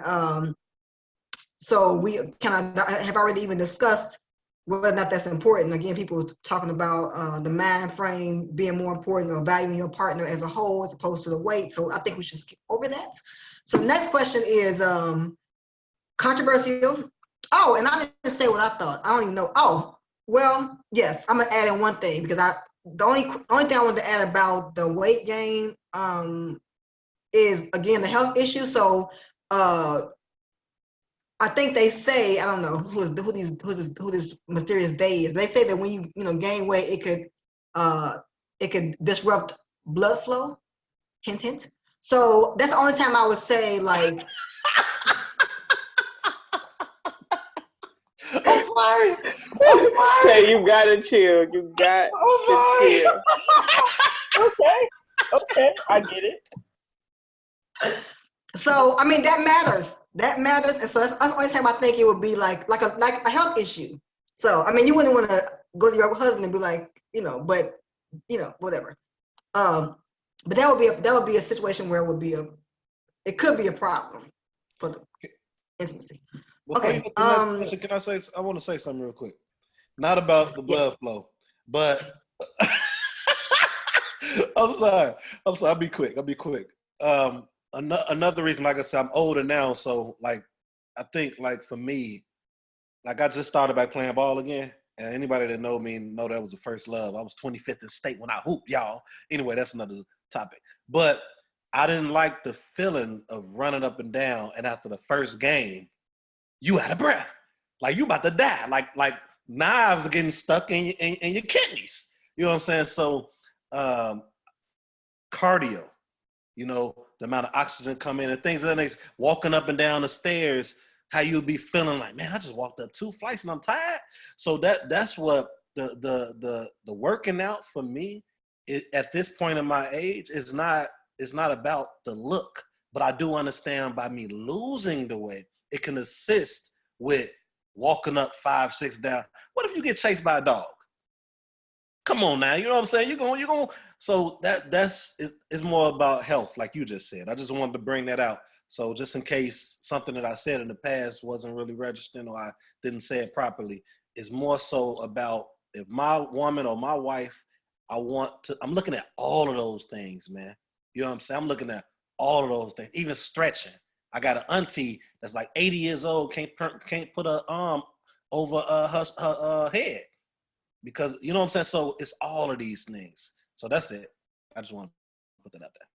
Speaker 1: so we kind of have already even discussed whether or not that's important. Again, people talking about the mind frame being more important, or valuing your partner as a whole as opposed to the weight. So I think we should skip over that. So the next question is controversial. Oh, and I didn't say what I thought. I don't even know. Oh, well, yes, I'm gonna add in one thing, because the only thing I wanted to add about the weight gain is, again, the health issue. So I think they say, I don't know who this mysterious they is. They say that when you gain weight, it could disrupt blood flow. Hint, hint. So that's the only time I would say, like.
Speaker 4: I'm sorry.
Speaker 6: Okay, you gotta chill. You got to chill.
Speaker 4: Okay, I get it.
Speaker 1: So I mean, that matters. That matters, and so that's the only time I think it would be like a health issue. So I mean, you wouldn't want to go to your husband and be like, but whatever. But that would be a situation where it could be a problem for the intimacy.
Speaker 5: Before
Speaker 1: Okay.
Speaker 5: you get to the next question, can I say? I want to say something real quick. Not about the blood flow, but I'm sorry. I'll be quick. Another reason, like I said, I'm older now, so like I think, like, for me, like, I just started back playing ball again, and anybody that know me know that was the first love. I was 25th in state when I hooped, y'all. Anyway, that's another topic. But I didn't like the feeling of running up and down, and after the first game, you out of breath, like you about to die, like knives are getting stuck in your kidneys. You know what I'm saying? So cardio, the amount of oxygen come in and things of that nature, walking up and down the stairs, how you'll be feeling like, man, I just walked up 2 flights and I'm tired. So that's what the working out for me at this point in my age is not about the look, but I do understand by me losing the weight, it can assist with walking up 5, 6 down. What if you get chased by a dog? Come on now, you know what I'm saying? You're going. So that's it's more about health, like you just said. I just wanted to bring that out. So just in case something that I said in the past wasn't really registering, or I didn't say it properly, it's more so about, if my woman or my wife, I'm looking at all of those things, man. You know what I'm saying? I'm looking at all of those things, even stretching. I got an auntie that's like 80 years old, can't put her arm over her head, because, you know what I'm saying? So it's all of these things. So that's it. I just want to put that out there.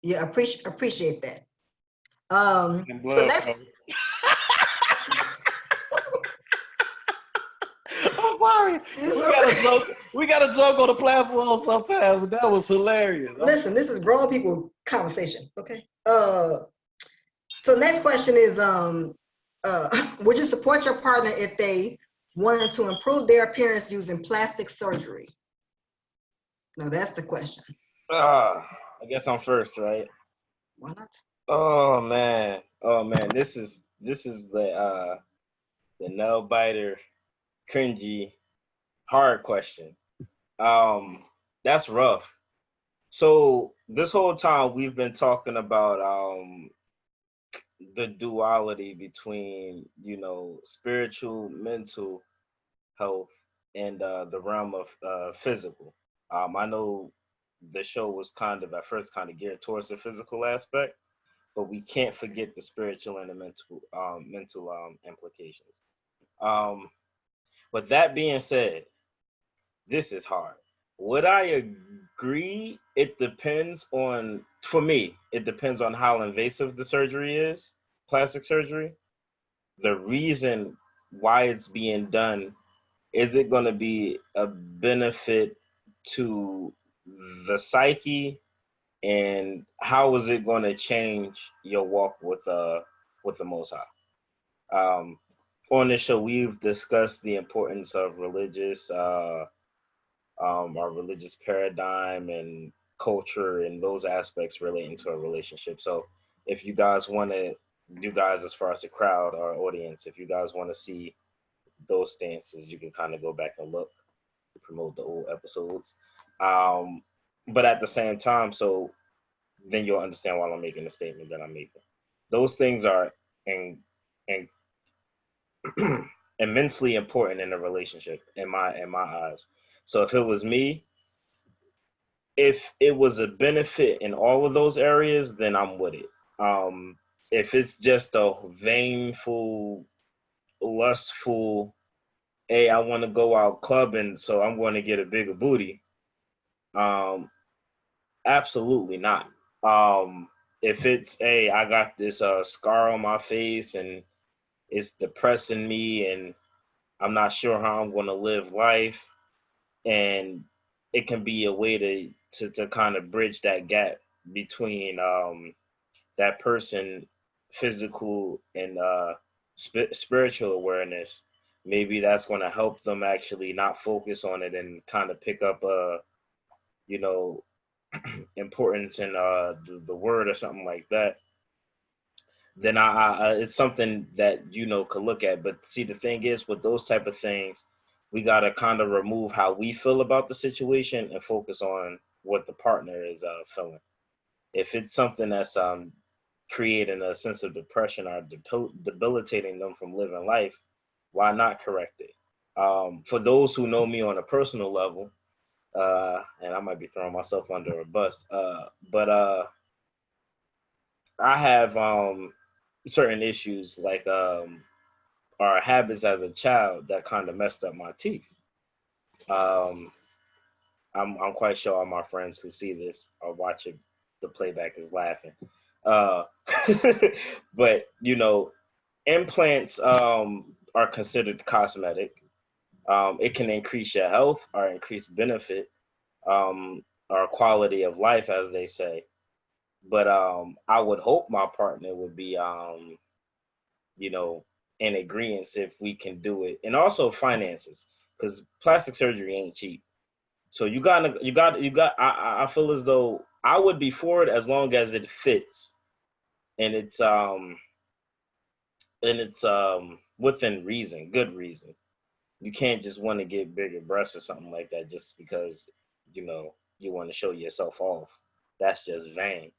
Speaker 1: Yeah, appreciate that. So that's.
Speaker 5: I'm sorry. We got a joke on the platform sometimes, but that was hilarious.
Speaker 1: Listen, this is grown people conversation, okay? So next question is, would you support your partner if they wanted to improve their appearance using plastic surgery? No, that's the question.
Speaker 4: I guess I'm first, right?
Speaker 1: Why not?
Speaker 4: Oh man. This is the nail biter, cringy, hard question. That's rough. So this whole time we've been talking about the duality between, spiritual, mental health, and the realm of physical. I know the show was at first geared towards the physical aspect, but we can't forget the spiritual and the mental implications. But that being said, this is hard. Would I agree? It depends on, for me, it depends on how invasive the surgery is, plastic surgery. The reason why it's being done, is it going to be a benefit to the psyche, and how is it going to change your walk with the Most High? On this show, we've discussed the importance of our religious paradigm and culture and those aspects relating to a relationship. So if you guys want to, you guys, as far as the crowd, our audience, if you guys want to see those stances, you can kind of go back and look to promote the old episodes. But at the same time, so then you'll understand why I'm making the statement that I'm making. Those things are immensely important in a relationship, in my eyes. So if it was me, if it was a benefit in all of those areas, then I'm with it. If it's just a vainful, lustful, hey, I want to go out clubbing, so I'm going to get a bigger booty. Absolutely not. If it's, hey, I got this scar on my face and it's depressing me and I'm not sure how I'm going to live life, and it can be a way to kind of bridge that gap between that person physical and spiritual awareness. Maybe that's going to help them actually not focus on it and kind of pick up importance in the word or something like that. Then it's something that could look at. But see, the thing is, with those type of things, we got to kind of remove how we feel about the situation and focus on what the partner is feeling. If it's something that's creating a sense of depression or debilitating them from living life, why not correct it? For those who know me on a personal level, and I might be throwing myself under a bus, but I have certain issues like our habits as a child that kind of messed up my teeth. I'm quite sure all my friends who see this or watch it, the playback is laughing. But implants are considered cosmetic. It can increase your health or increase benefit, or quality of life, as they say. But I would hope my partner would be in agreement if we can do it, and also finances, because plastic surgery ain't cheap. So you got. I feel as though I would be for it as long as it fits, and it's within reason, good reason. You can't just want to get bigger breasts or something like that just because you want to show yourself off. That's just vain.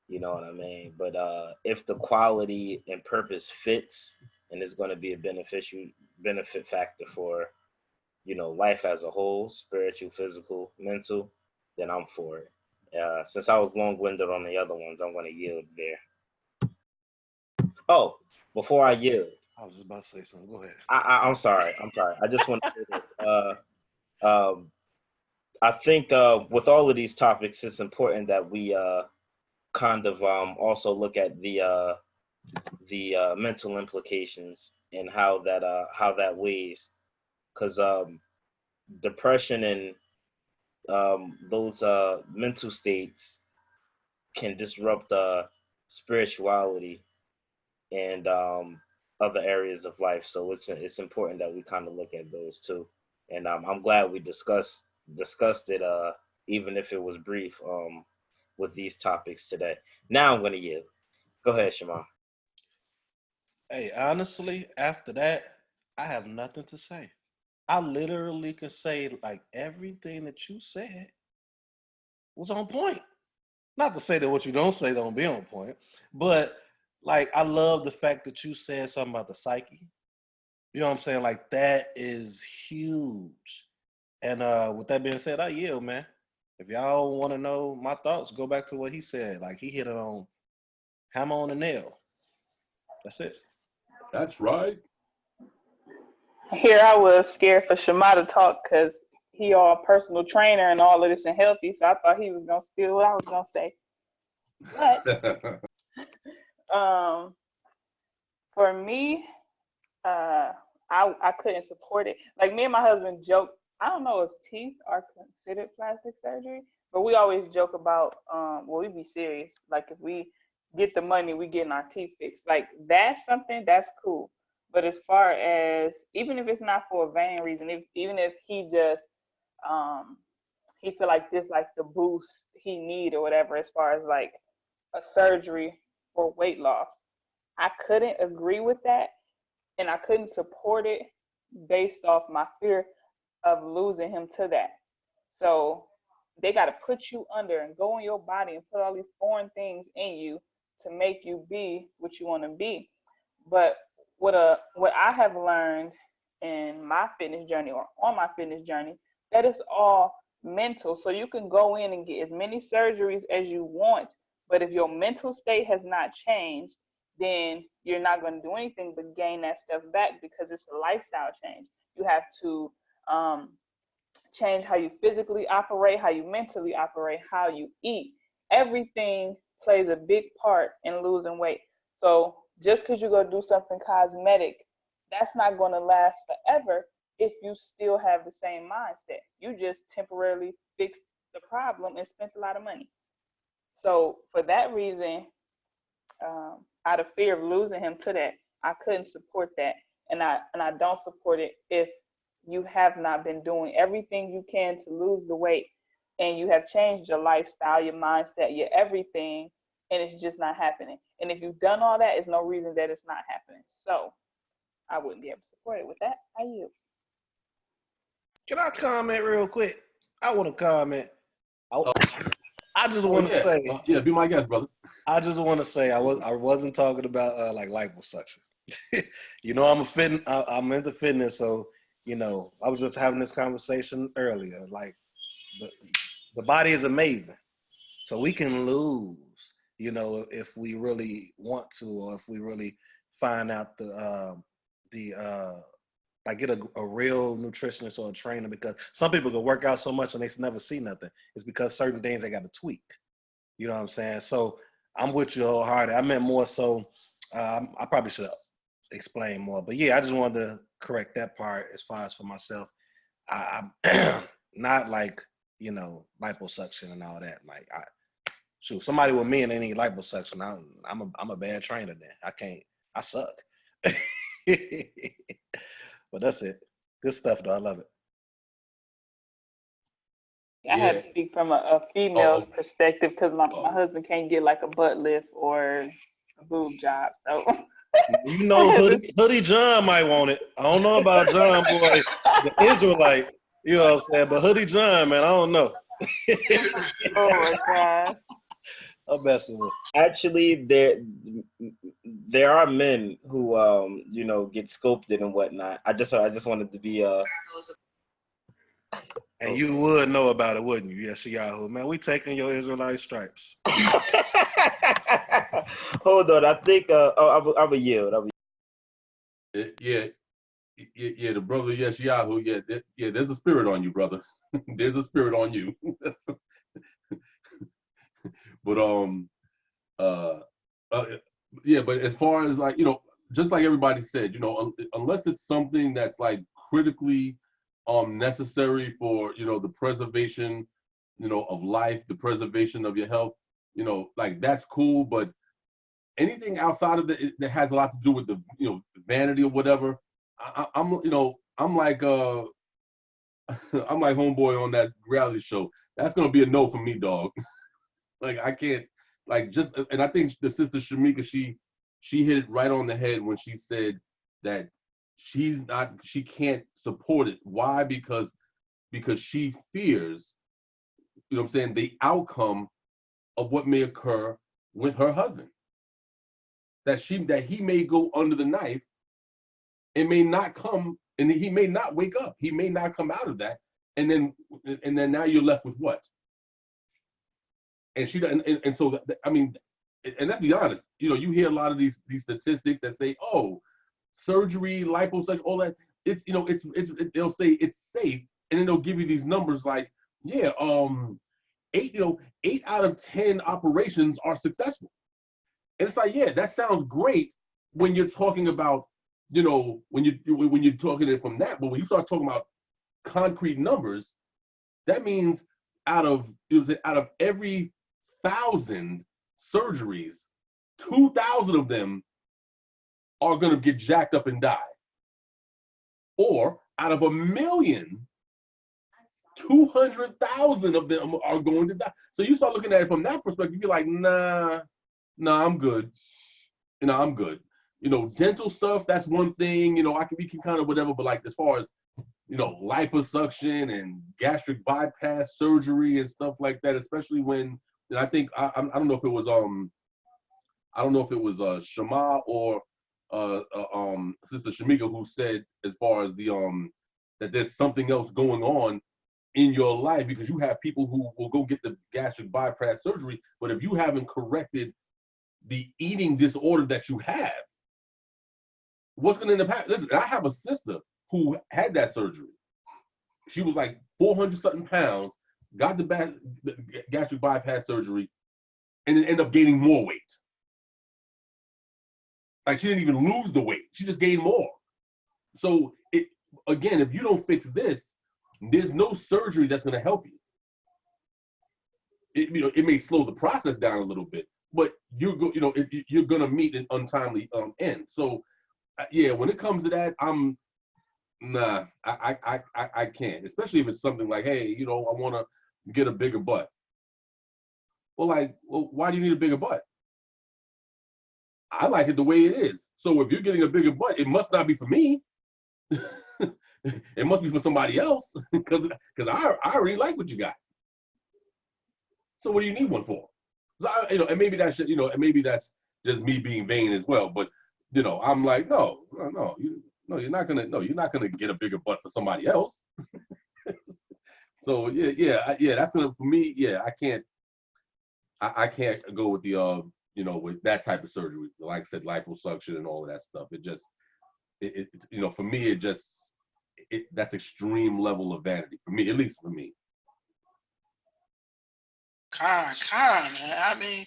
Speaker 4: You know what I mean? But if the quality and purpose fits and is going to be a benefit factor for life as a whole, spiritual, physical, mental, then I'm for it. Since I was long-winded on the other ones, I'm going to yield there. Oh, before I yield,
Speaker 5: I was just about to say something. Go ahead.
Speaker 4: I'm sorry. I just want to say this. I think with all of these topics, it's important that we kind of also look at the mental implications and how that weighs, because depression and those mental states can disrupt spirituality and other areas of life. So it's important that we kind of look at those too. And I'm glad we discussed it, even if it was brief, with these topics today. Now I'm gonna yield. Go ahead, Shema.
Speaker 5: Hey, honestly, after that, I have nothing to say. I literally can say like everything that you said was on point. Not to say that what you don't say don't be on point, but like I love the fact that you said something about the psyche. You know what I'm saying? Like that is huge. And with that being said, I yield, man. If y'all want to know my thoughts, go back to what he said. Like he hit it on hammer on the nail. That's it.
Speaker 3: That's right.
Speaker 6: Here I was scared for Shema to talk because he all personal trainer and all of this and healthy, so I thought he was gonna steal what I was gonna say. But for me, I couldn't support it. Like me and my husband joke. I don't know if teeth are considered plastic surgery, but we always joke about. Well, we be serious. Like if we get the money, we getting our teeth fixed. Like that's something that's cool. But as far as even if it's not for a vain reason, even if he just he feel like this like the boost he need or whatever, as far as like a surgery for weight loss, I couldn't agree with that, and I couldn't support it based off my fear of losing him to that. So they got to put you under and go in your body and put all these foreign things in you to make you be what you want to be. But what I have learned in my fitness journey or on my fitness journey, that is all mental. So you can go in and get as many surgeries as you want, but if your mental state has not changed, then you're not going to do anything but gain that stuff back because it's a lifestyle change. You have to change how you physically operate, how you mentally operate, how you eat. Everything plays a big part in losing weight. So just because you go do something cosmetic, that's not going to last forever if you still have the same mindset. You just temporarily fixed the problem and spent a lot of money. So for that reason, out of fear of losing him to that, I couldn't support that, and I don't support it if you have not been doing everything you can to lose the weight, and you have changed your lifestyle, your mindset, your everything, and it's just not happening. And if you've done all that, there's no reason that it's not happening. So I wouldn't be able to support it. With that, I yield.
Speaker 5: Can I comment real quick? I want to comment. I just want to say.
Speaker 3: Yeah, be my guest, brother.
Speaker 5: I just want to say I wasn't talking about like liposuction. You know, I'm into fitness, so you know, I was just having this conversation earlier. Like the body is amazing, so we can lose. You know, if we really want to, or if we really find out like get a real nutritionist or a trainer, because some people can work out so much and they never see nothing. It's because certain things they got to tweak. You know what I'm saying? So I'm with you wholehearted. I meant more so, I probably should explain more. But yeah, I just wanted to correct that part as far as for myself. I'm not like, you know, liposuction and all that. Like, shoot, somebody with me and they need liposuction, I'm a bad trainer then. I suck. But that's it. Good stuff, though. I love it.
Speaker 6: I had to speak from a female perspective because my husband can't get like a butt lift or a boob job. So
Speaker 5: you know, Hoodie John might want it. I don't know about John Boy, the Israelite. You know what I'm saying? But Hoodie John, man, I don't know.
Speaker 6: Oh my gosh.
Speaker 5: I'm messing with.
Speaker 4: Actually, there are men who you know, get sculpted and whatnot. I just wanted to be
Speaker 5: And you would know about it, wouldn't you? Yes, Yahoo. Man, we taking your Israelite stripes.
Speaker 4: Hold on, I think I will yield.
Speaker 3: Yeah, the brother, yes, Yahoo. Yeah, there's a spirit on you, brother. There's a spirit on you. But yeah, but as far as like, you know, just like everybody said, you know, unless it's something that's like critically necessary for, you know, the preservation, you know, of life, the preservation of your health, you know, like that's cool. But anything outside of that has a lot to do with the, you know, vanity or whatever, I'm you know, I'm like I'm like homeboy on that reality show. That's gonna be a no for me, dog. Like I can't, like, just, and I think the sister Shamika, she hit it right on the head when she said that she can't support it. Why? Because she fears, you know what I'm saying, the outcome of what may occur with her husband. That he may go under the knife and may not come, and he may not wake up. He may not come out of that. And then now you're left with what? And she doesn't, and so I mean, and let's be honest, you know, you hear a lot of these statistics that say, oh, surgery, liposuction, all that, it's they'll say it's safe, and then they'll give you these numbers like, yeah, 8 out of 10 operations are successful. And it's like, yeah, that sounds great when you're talking about, when you're talking it from that, but when you start talking about concrete numbers, that means out of every 1,000 surgeries, 2,000 of them are going to get jacked up and die. Or out of 1,000,000, 200,000 of them are going to die. So you start looking at it from that perspective, you're like, nah, I'm good. I'm good. Dental stuff, that's one thing, we can kind of whatever, but like as far as, liposuction and gastric bypass surgery and stuff like that, especially when, and I think, I don't know if it was, Shama or Sister Shamika who said as far as the, that there's something else going on in your life, because you have people who will go get the gastric bypass surgery, but if you haven't corrected the eating disorder that you have, what's going to end up happening? Listen, I have a sister who had that surgery. She was like 400 something pounds, got the gastric bypass surgery, and then ended up gaining more weight. Like she didn't even lose the weight, she just gained more. So again, if you don't fix this, there's no surgery that's going to help you. It may slow the process down a little bit, but you're going to meet an untimely end. So yeah, when it comes to that, I can't, especially if it's something like, hey, I want to get a bigger butt. Well, why do you need a bigger butt? I like it the way it is. So if you're getting a bigger butt, it must not be for me. It must be for somebody else, because I already like what you got. So what do you need one for? So and maybe that's and maybe that's just me being vain as well. But I'm like, no, you're not gonna get a bigger butt for somebody else. So yeah, that's gonna, for me, yeah, I can't go with the with that type of surgery. Like I said, liposuction and all of that stuff. It just for me, that's extreme level of vanity for me, at least for me.
Speaker 9: Man. I mean,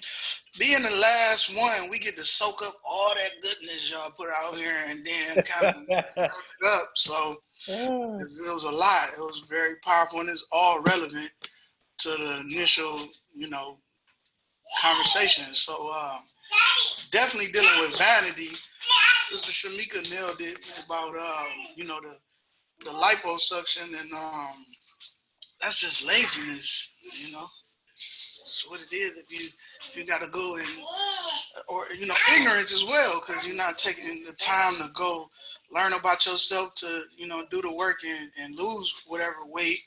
Speaker 9: being the last one, we get to soak up all that goodness y'all put out here and then kind of wrap it up. So it was a lot. It was very powerful, and it's all relevant to the initial, conversation. So definitely dealing with vanity. Sister Shamika nailed it about the liposuction, and that's just laziness, It's what it is if you got to go and, or ignorance as well, because you're not taking the time to go learn about yourself to do the work and lose whatever weight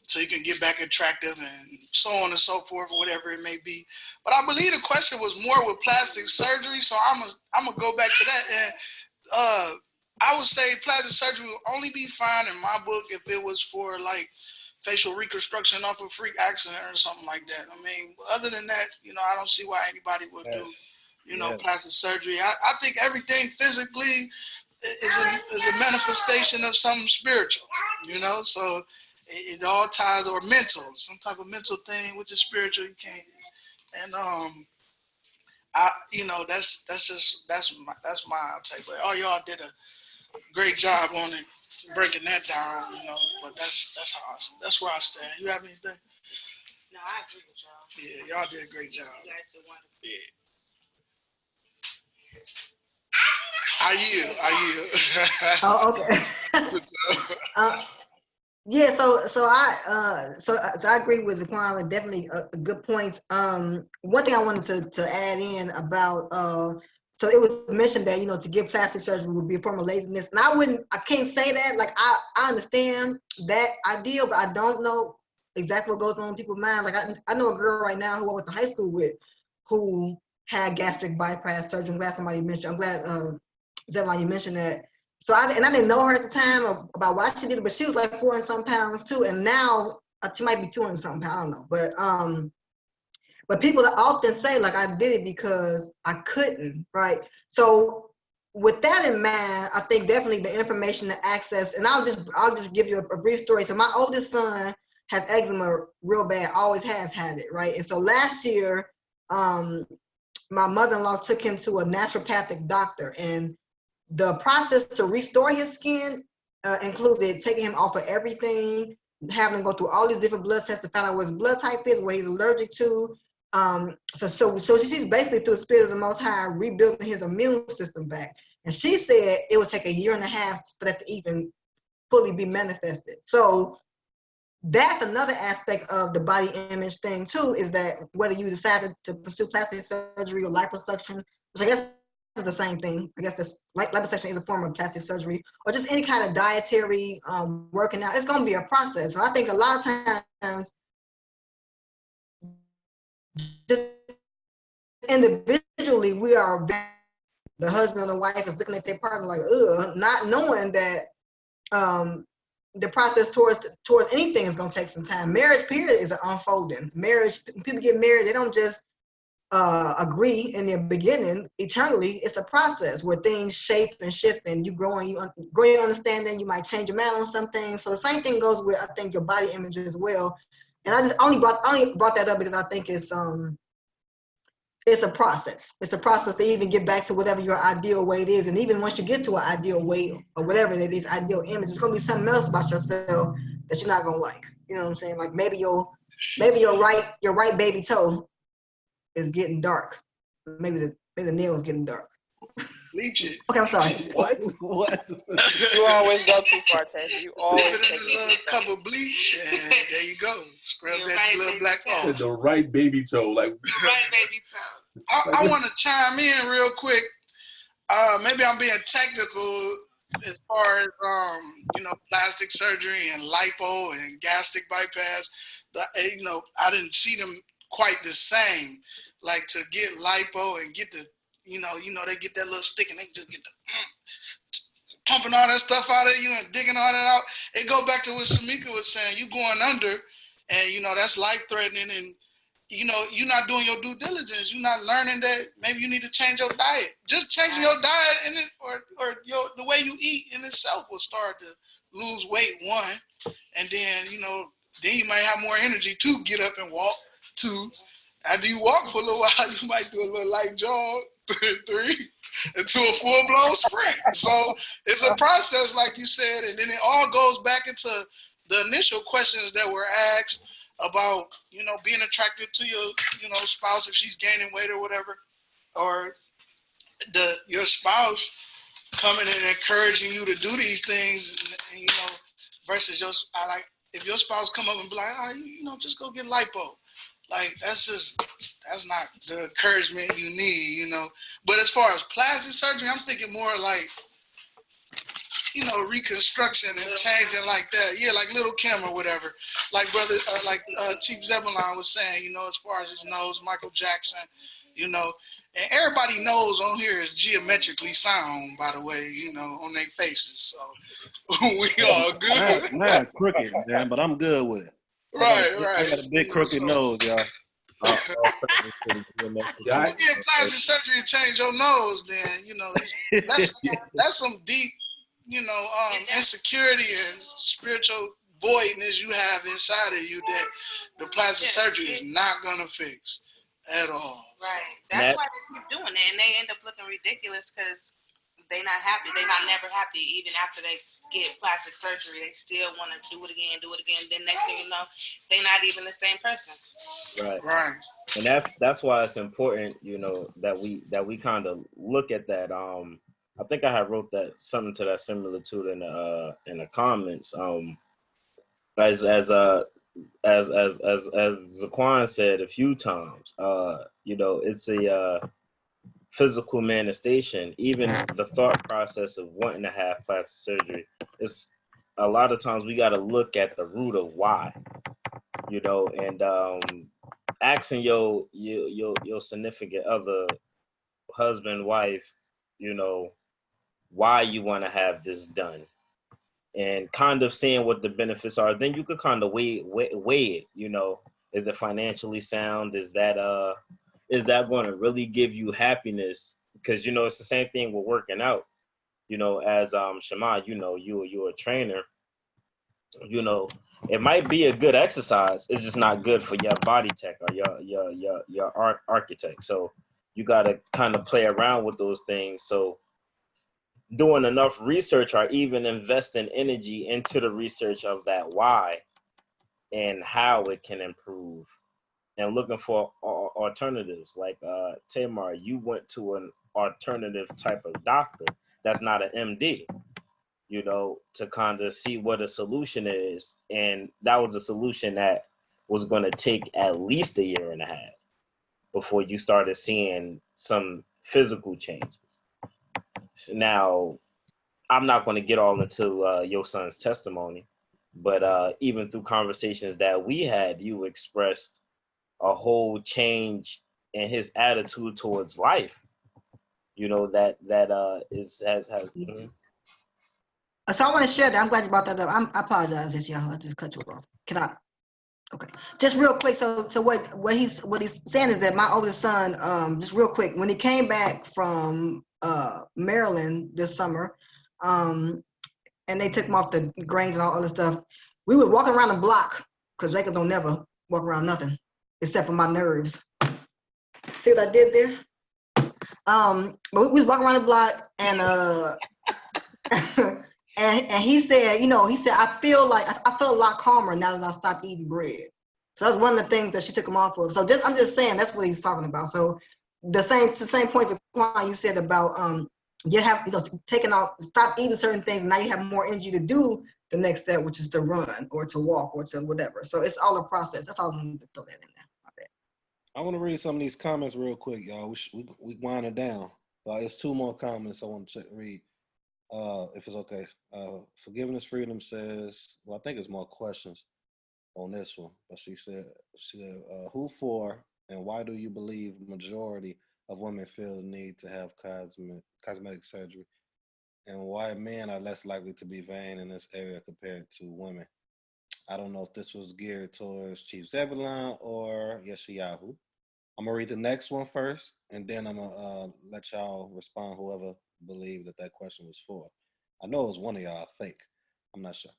Speaker 9: so you can get back attractive and so on and so forth, or whatever it may be. But I believe the question was more with plastic surgery, so I'm gonna go back to that. And I would say plastic surgery will only be fine in my book if it was for like facial reconstruction off a freak accident or something like that. I mean, other than that, I don't see why anybody would do, plastic surgery. I think everything physically is a manifestation of something spiritual, so it all ties, or mental, some type of mental thing, which is spiritual. You can't, and that's my take. But y'all did a great job on it, breaking that down, But that's where I stand. You have anything?
Speaker 7: No, I agree with y'all.
Speaker 9: Yeah, y'all did a great job.
Speaker 7: You guys did wonderful.
Speaker 9: Yeah. I yield.
Speaker 1: Oh, okay. Yeah, so I agree with Zaquan. Definitely good points. One thing I wanted to add in about so it was mentioned that to get plastic surgery would be a form of laziness, and I can't say that. Like I understand that idea, but I don't know exactly what goes on in people's mind. Like I know a girl right now who I went to high school with, who had gastric bypass surgery. I'm glad somebody mentioned. I'm glad Zevon, you mentioned that. So I didn't know her at the time about why she did it, but she was like 400 some pounds too, and now she might be 200 something pounds. I don't know, but people often say like I did it because I couldn't, right? So with that in mind, I think definitely the information, the access, and I'll just give you a brief story. So my oldest son has eczema real bad, always has had it, right? And so last year, my mother-in-law took him to a naturopathic doctor, and the process to restore his skin included taking him off of everything, having him go through all these different blood tests to find out what his blood type is, what he's allergic to. So she's basically, through the Spirit of the Most High, rebuilding his immune system back. And she said it would take 1.5 years for that to even fully be manifested. So that's another aspect of the body image thing too, is that whether you decide to pursue plastic surgery or liposuction, which I guess is the same thing. I guess this liposuction is a form of plastic surgery, or just any kind of dietary working out. It's going to be a process. So I think a lot of times, just individually, we are, the husband or the wife is looking at their partner like, ugh, not knowing that the process towards anything is going to take some time. Marriage period is an unfolding. Marriage, people get married, they don't just agree in the beginning eternally. It's a process where things shape and shift, and you grow and you grow your understanding. You might change your mind on some things. So the same thing goes with, I think, your body image as well. And I just only brought that up because I think it's a process. It's a process to even get back to whatever your ideal weight is. And even once you get to an ideal weight or whatever it is, ideal image, it's gonna be something else about yourself that you're not gonna like. You know what I'm saying? Like maybe your right baby toe is getting dark. Maybe the nail is getting dark.
Speaker 9: Bleach it.
Speaker 1: Okay, I'm sorry.
Speaker 4: What? What?
Speaker 6: You always go too far, Tess. You always
Speaker 9: Put
Speaker 6: take
Speaker 9: in a little
Speaker 6: it.
Speaker 9: cup of bleach, and there you go. Scrub
Speaker 7: You're
Speaker 9: that
Speaker 7: right,
Speaker 9: little
Speaker 7: baby
Speaker 9: black
Speaker 7: toe.
Speaker 9: off.
Speaker 3: The right baby toe, like
Speaker 7: Right, baby toe.
Speaker 9: I want to chime in real quick. Maybe I'm being technical as far as plastic surgery and lipo and gastric bypass. I didn't see them quite the same. Like to get lipo and get the they get that little stick and they just get the pumping all that stuff out of you and digging all that out. It go back to what Samika was saying. You going under, and that's life threatening, and you're not doing your due diligence. You're not learning that maybe you need to change your diet. Just changing your diet and the way you eat in itself will start to lose weight, one, and then then you might have more energy to get up and walk. Two, after you walk for a little while, you might do a little light jog. 3, into a full-blown sprint. So it's a process, like you said, and then it all goes back into the initial questions that were asked about, being attracted to your, spouse if she's gaining weight or whatever, or your spouse coming and encouraging you to do these things, and versus if your spouse come up and be like, just go get lipo. Like that's not the encouragement you need, But as far as plastic surgery, I'm thinking more like, reconstruction and changing like that. Yeah, like Little Kim or whatever. Like Chief Zebulon was saying, as far as his nose, Michael Jackson, and everybody knows on here is geometrically sound, by the way, on their faces. So we all good.
Speaker 2: Not crooked, man, but I'm good with it.
Speaker 9: Right.
Speaker 2: I got a big crooked nose, y'all.
Speaker 9: Yeah, plastic surgery and change your nose, then that's some deep, insecurity and spiritual voidness you have inside of you that the plastic surgery is not gonna fix at all.
Speaker 7: Right. That's why they keep doing it, and they end up looking ridiculous because they're not happy. They're not never happy. Even after they get plastic surgery, they still want to do it again. Then next thing you know, they're not even the same person.
Speaker 4: Right. And that's why it's important, that we kind of look at that. I think I had wrote that something to that similar to in the comments. As Zaquan said a few times, it's a physical manifestation. Even the thought process of wanting to have plastic surgery, is a lot of times we got to look at the root of why, and asking your significant other, husband, wife, why you want to have this done, and kind of seeing what the benefits are. Then you could kind of weigh it. Is it financially sound? Is that going to really give you happiness because it's the same thing with working out. As Shema, you're a trainer. It might be a good exercise. It's just not good for your body tech or your architect. So you got to kind of play around with those things. So doing enough research or even investing energy into the research of that why and how it can improve, and looking for alternatives. Like Tamar, you went to an alternative type of doctor that's not an MD, to kind of see what a solution is. And that was a solution that was going to take at least a year and a half before you started seeing some physical changes. Now, I'm not going to get all into your son's testimony, but even through conversations that we had, you expressed a whole change in his attitude towards life. That has.
Speaker 1: So I want to share that. I'm glad you brought that up. I apologize, y'all. I just cut you off. Can I? Okay, just real quick. So what he's saying is that my oldest son, just real quick, when he came back from Maryland this summer, and they took him off the grains and all other stuff, we would walk around the block because Jacob don't never walk around nothing except for my nerves. See what I did there? But we was walking around the block and and he said, I felt a lot calmer now that I stopped eating bread. So that's one of the things that she took him off of. So I'm just saying that's what he's talking about. So the same points of Quan you said about you have taking off, stop eating certain things, and now you have more energy to do the next step, which is to run or to walk or to whatever. So it's all a process. That's all I wanted to throw that in there. My bad.
Speaker 5: I want to read some of these comments real quick, y'all. We wind it down. It's 2 more comments I want to read, if it's okay. Forgiveness Freedom says, well, I think it's more questions on this one, but she said, who for and why do you believe majority of women feel the need to have cosmetic surgery, and why men are less likely to be vain in this area compared to women? I don't know if this was geared towards Chief Zebulon or Yeshayahu. I'm gonna read the next one first, and then I'm gonna let y'all respond. Whoever believed that question was for. I know it was one of y'all. I think. I'm not sure.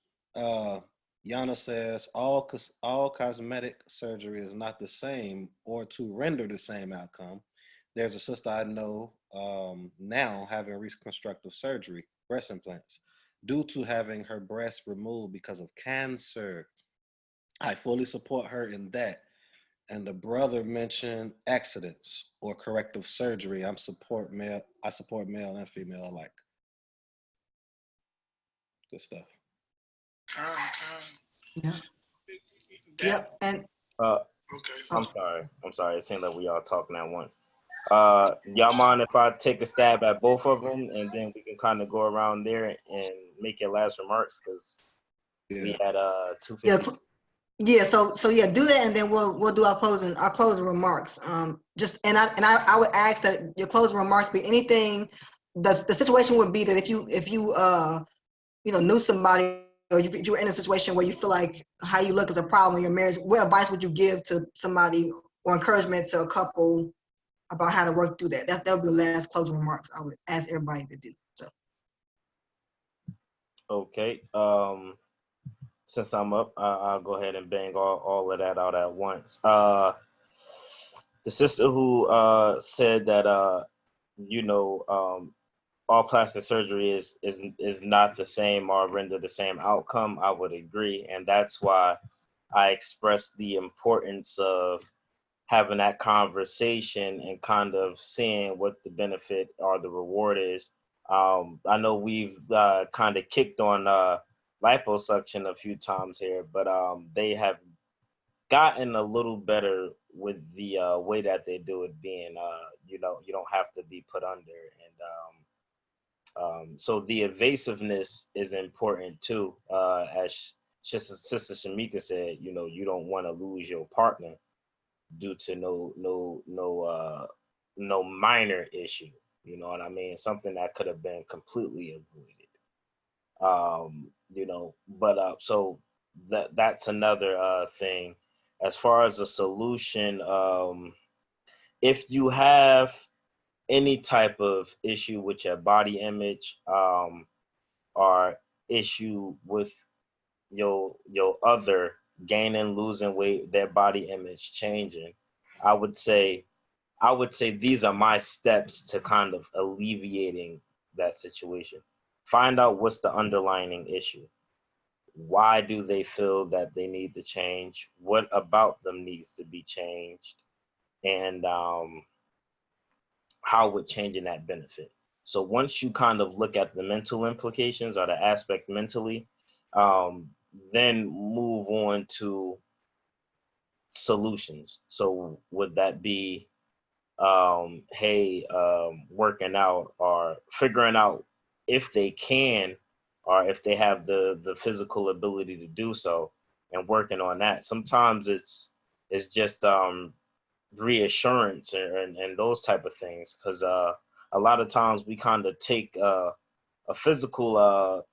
Speaker 5: Yana says all cosmetic surgery is not the same or to render the same outcome. There's a sister I know now having reconstructive surgery, breast implants, due to having her breast removed because of cancer. I fully support her in that. And the brother mentioned accidents or corrective surgery. I support male and female alike. Good stuff.
Speaker 1: Yeah. Yep. And
Speaker 9: okay.
Speaker 4: I'm sorry. It seems like we all talking at once. Y'all mind if I take a stab at both of them, and then we can kind of go around there and make your last remarks, because we had 250.
Speaker 1: Yeah, so do that, and then we'll do our closing remarks. I would ask that your closing remarks be anything. The situation would be that if you knew somebody, or if you were in a situation where you feel like how you look is a problem in your marriage, what advice would you give to somebody or encouragement to a couple about how to work through that? That would be the last closing remarks I would ask everybody to do. So.
Speaker 4: Okay. Since I'm up, I'll go ahead and bang all of that out at once. The sister who said that all plastic surgery is not the same or render the same outcome, I would agree, and that's why I expressed the importance of having that conversation and kind of seeing what the benefit or the reward is. I know we've kind of kicked on liposuction a few times here, but they have gotten a little better with the way that they do it, being you don't have to be put under, and so the evasiveness is important too. As Sister Shamika said, you don't want to lose your partner due to no minor issue. You know what I mean? Something that could have been completely avoided. But so that's another thing. As far as a solution, if you have any type of issue with your body image, or issue with your other gaining, losing weight, their body image changing, I would say these are my steps to kind of alleviating that situation. Find out what's the underlying issue. Why do they feel that they need to change? What about them needs to be changed? And how would changing that benefit? So once you kind of look at the mental implications or the aspect mentally, then move on to solutions. So would that be, working out or figuring out if they can or if they have the physical ability to do so, and working on that. Sometimes it's just reassurance and those type of things, because a lot of times we kind of take a physical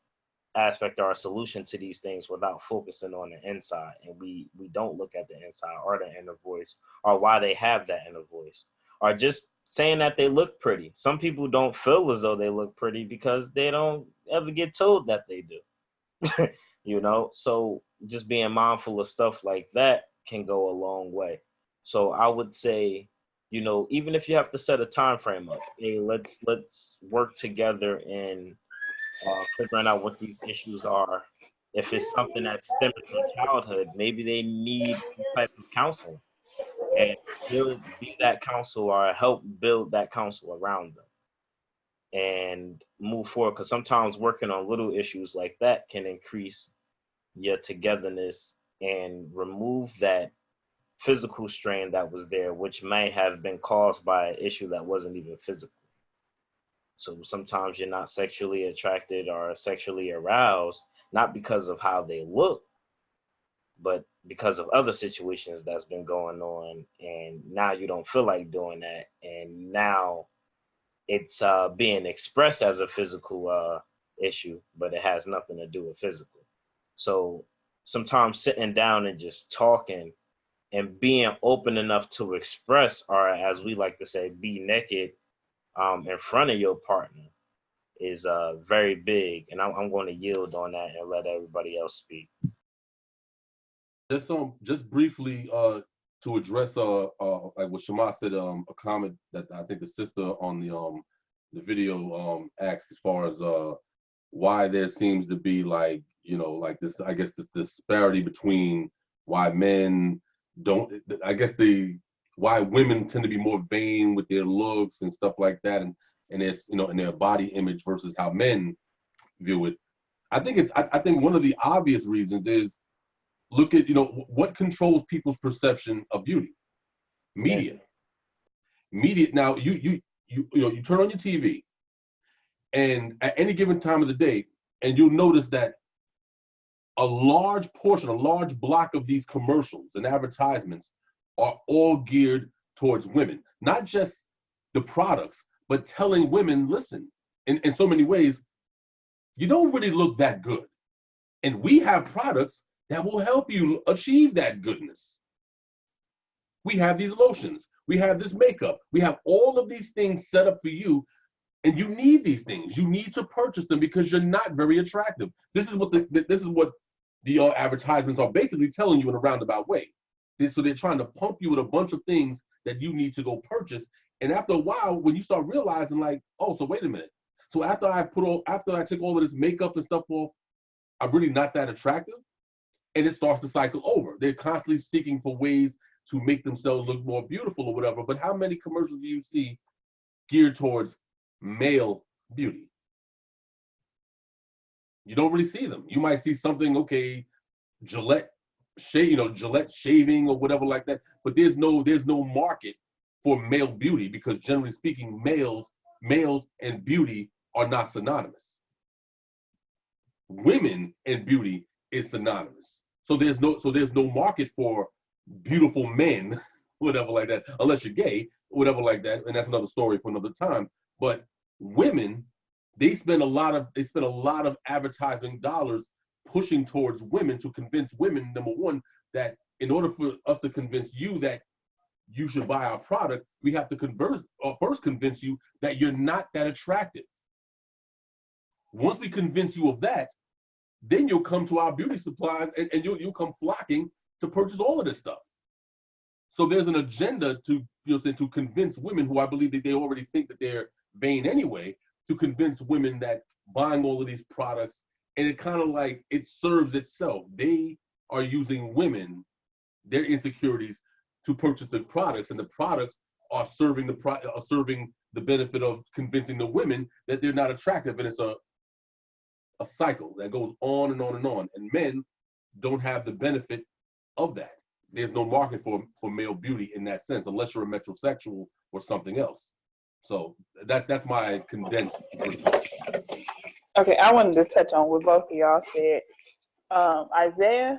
Speaker 4: aspect or a solution to these things without focusing on the inside, and we don't look at the inside or the inner voice or why they have that inner voice, or just saying that they look pretty. Some people don't feel as though they look pretty because they don't ever get told that they do. So just being mindful of stuff like that can go a long way. So I would say, even if you have to set a time frame up, hey, let's work together in figuring out what these issues are. If it's something that's stemming from childhood, maybe they need some type of counseling, and be that counsel or help build that counsel around them and move forward. Because sometimes working on little issues like that can increase your togetherness and remove that physical strain that was there, which may have been caused by an issue that wasn't even physical. So sometimes you're not sexually attracted or sexually aroused, not because of how they look, but because of other situations that's been going on. And now you don't feel like doing that. And now it's being expressed as a physical issue, but it has nothing to do with physical. So sometimes sitting down and just talking and being open enough to express, or as we like to say, be naked in front of your partner is very big. And I'm going to yield on that and let everybody else speak.
Speaker 3: Just briefly to address like what Shema said, a comment that I think the sister on the video asked, as far as why there seems to be like this, I guess, this disparity between why men don't, why women tend to be more vain with their looks and stuff like that, and it's in their body image versus how men view it. I think one of the obvious reasons is, look at what controls people's perception of beauty. Media. Now you turn on your TV, and at any given time of the day, and you'll notice that a large block of these commercials and advertisements are all geared towards women. Not just the products, but telling women, listen, in so many ways, you don't really look that good. And we have products that will help you achieve that goodness. We have these lotions, we have this makeup, we have all of these things set up for you, and you need these things. You need to purchase them because you're not very attractive. This is what the advertisements are basically telling you in a roundabout way. So they're trying to pump you with a bunch of things that you need to go purchase. And after a while, when you start realizing, like, oh, so wait a minute. So after I take all of this makeup and stuff off, I'm really not that attractive. And it starts to cycle over. They're constantly seeking for ways to make themselves look more beautiful or whatever. But how many commercials do you see geared towards male beauty? You don't really see them. You might see something, okay, Gillette shaving or whatever like that. But there's no market for male beauty, because generally speaking, males and beauty are not synonymous. Women and beauty is synonymous. So there's no market for beautiful men, whatever like that, unless you're gay, whatever like that, and that's another story for another time. But women, they spend a lot of advertising dollars pushing towards women to convince women, number one, that in order for us to convince you that you should buy our product, we have to first convince you that you're not that attractive. Once we convince you of that, then you'll come to our beauty supplies and you'll come flocking to purchase all of this stuff. So there's an agenda to to convince women who I believe that they already think that they're vain anyway, to convince women that buying all of these products, and it kind of like it serves itself. They are using women, their insecurities, to purchase the products, and the products are serving the benefit of convincing the women that they're not attractive, and it's a cycle that goes on and on and on. And men don't have the benefit of that. There's no market for male beauty in that sense, unless you're a metrosexual or something else. So that's my condensed version.
Speaker 6: Okay, I wanted to touch on what both of y'all said. Isaiah,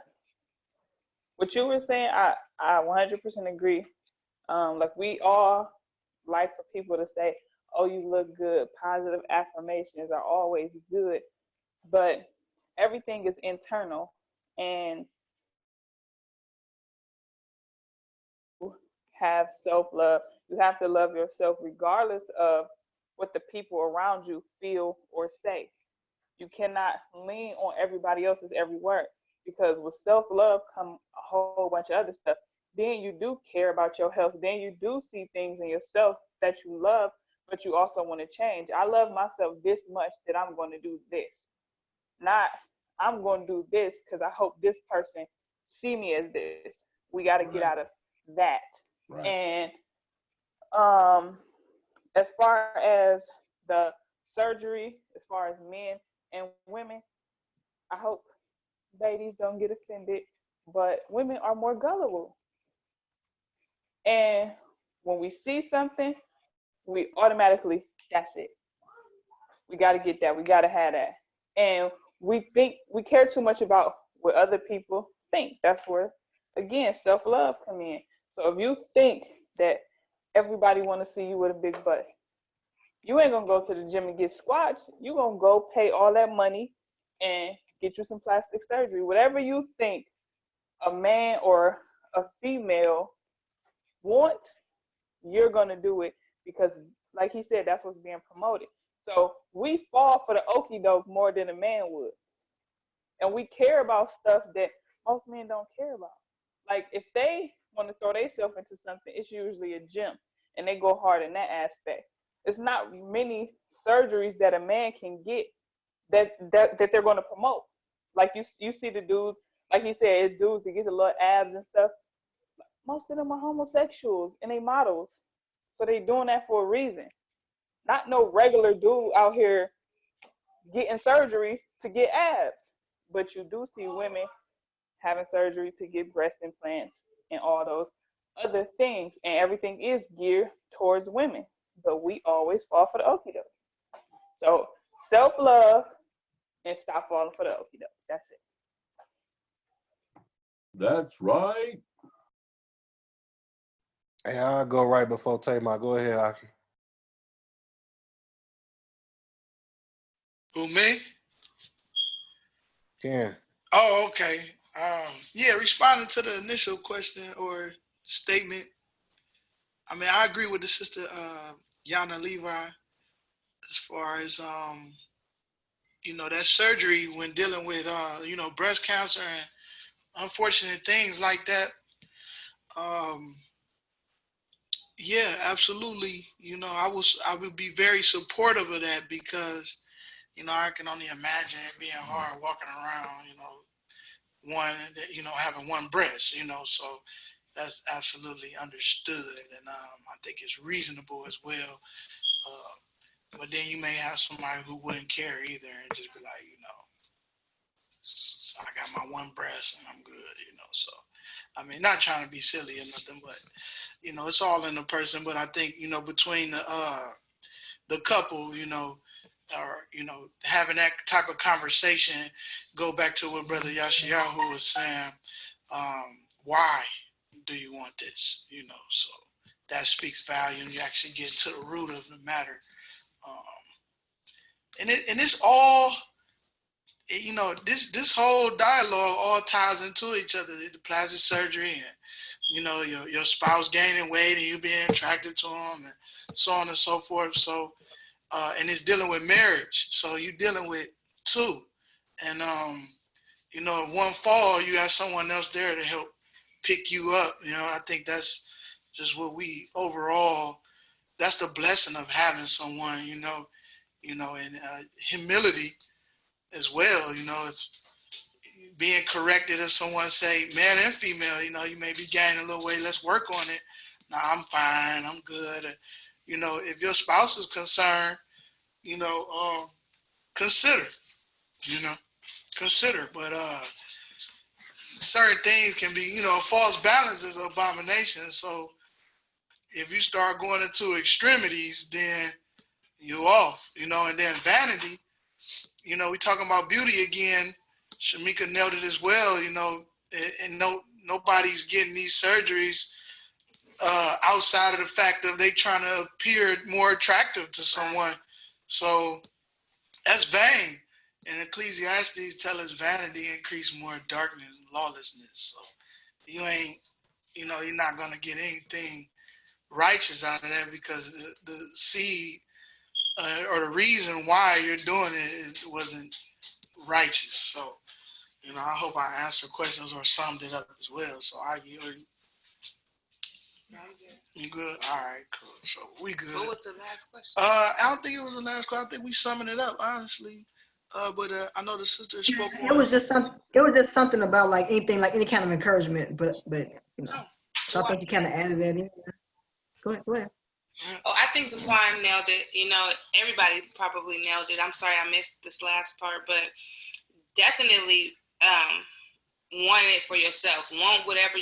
Speaker 6: what you were saying, I 100% agree. Like, we all like for people to say, oh, you look good. Positive affirmations are always good, but everything is internal, and have self-love. You have to love yourself regardless of what the people around you feel or say. You cannot lean on everybody else's every word, because with self-love come a whole bunch of other stuff. Then you do care about your health. Then you do see things in yourself that you love, but you also want to change. I love myself this much that I'm going to do this. Not, I'm going to do this because I hope this person see me as this. We got to get out of that.
Speaker 3: Right.
Speaker 6: And as far as the surgery, as far as men and women, I hope ladies don't get offended, but women are more gullible. And when we see something, we automatically, that's it. We got to get that. We got to have that. And we care too much about what other people think. That's where, again, self-love come in. So if you think that everybody want to see you with a big butt, you ain't going to go to the gym and get squats. You're going to go pay all that money and get you some plastic surgery. Whatever you think a man or a female want, you're going to do it because, like he said, that's what's being promoted. So we fall for the okie doke more than a man would. And we care about stuff that most men don't care about. Like, if they want to throw themselves into something, it's usually a gym, and they go hard in that aspect. It's not many surgeries that a man can get that they're going to promote. Like, you see the dudes, like he said, it's dudes that get the little abs and stuff. Most of them are homosexuals and they models. So they doing that for a reason. Not no regular dude out here getting surgery to get abs. But you do see women having surgery to get breast implants and all those other things. And everything is geared towards women. But we always fall for the okie doke. So self-love and stop falling for the okie doke. That's it.
Speaker 3: That's right.
Speaker 5: Hey, I'll go right before Tamar. Go ahead, Aki.
Speaker 9: Who, me?
Speaker 5: Yeah.
Speaker 9: Oh, okay. Yeah, responding to the initial question or statement, I mean, I agree with the sister Yana Levi as far as that surgery when dealing with breast cancer and unfortunate things like that. Yeah, absolutely. I would be very supportive of that because I can only imagine it being hard walking around, having one breast, so that's absolutely understood. And I think it's reasonable as well. But then you may have somebody who wouldn't care either and just be like, so I got my one breast and I'm good, so. I mean, not trying to be silly or nothing, but, it's all in the person. But I think, between the couple, or, having that type of conversation, go back to what Brother Yashiyahu was saying, why do you want this? So that speaks volume. You actually get to the root of the matter. And it's all, this whole dialogue all ties into each other, the plastic surgery and your spouse gaining weight and you being attracted to them and so on and so forth. So, and it's dealing with marriage. So you're dealing with two. And, if one fall, you have someone else there to help pick you up. I think that's just what that's the blessing of having someone, and humility as well. It's being corrected if someone say, man and female, you may be gaining a little weight, let's work on it. No, I'm fine, I'm good. If your spouse is concerned, consider, consider. But certain things can be, a false balance is an abomination. So if you start going into extremities, then you're off, and then vanity, we talking about beauty again. Shamika nailed it as well, and nobody's getting these surgeries outside of the fact of they trying to appear more attractive to someone. So that's vain. And Ecclesiastes tell us vanity increase more darkness and lawlessness. So you ain't, you're not going to get anything righteous out of that, because the seed or the reason why you're doing it wasn't righteous. So, I hope I answered questions or summed it up as well. So you good? All right, cool. So we good.
Speaker 7: What was the last question?
Speaker 9: I don't think it was the last question. I think we summing it up, honestly. But I know the sister spoke
Speaker 1: It was just something about like anything, like any kind of encouragement. But so I think you kind of added that in. Go ahead.
Speaker 7: Oh, I think Zaquan nailed it. Everybody probably nailed it. I'm sorry I missed this last part, but definitely want it for yourself. Want whatever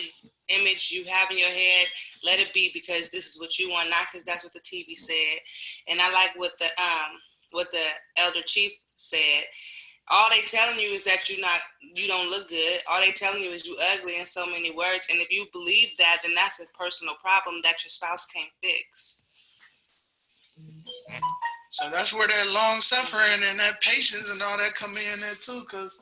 Speaker 7: image you have in your head. Let it be because this is what you want, not because that's what the TV said. And I like what the elder chief said. All they telling you is that you don't look good. All they telling you is you ugly in so many words. And if you believe that, then that's a personal problem that your spouse can't fix.
Speaker 9: So that's where that long suffering and that patience and all that come in there too, because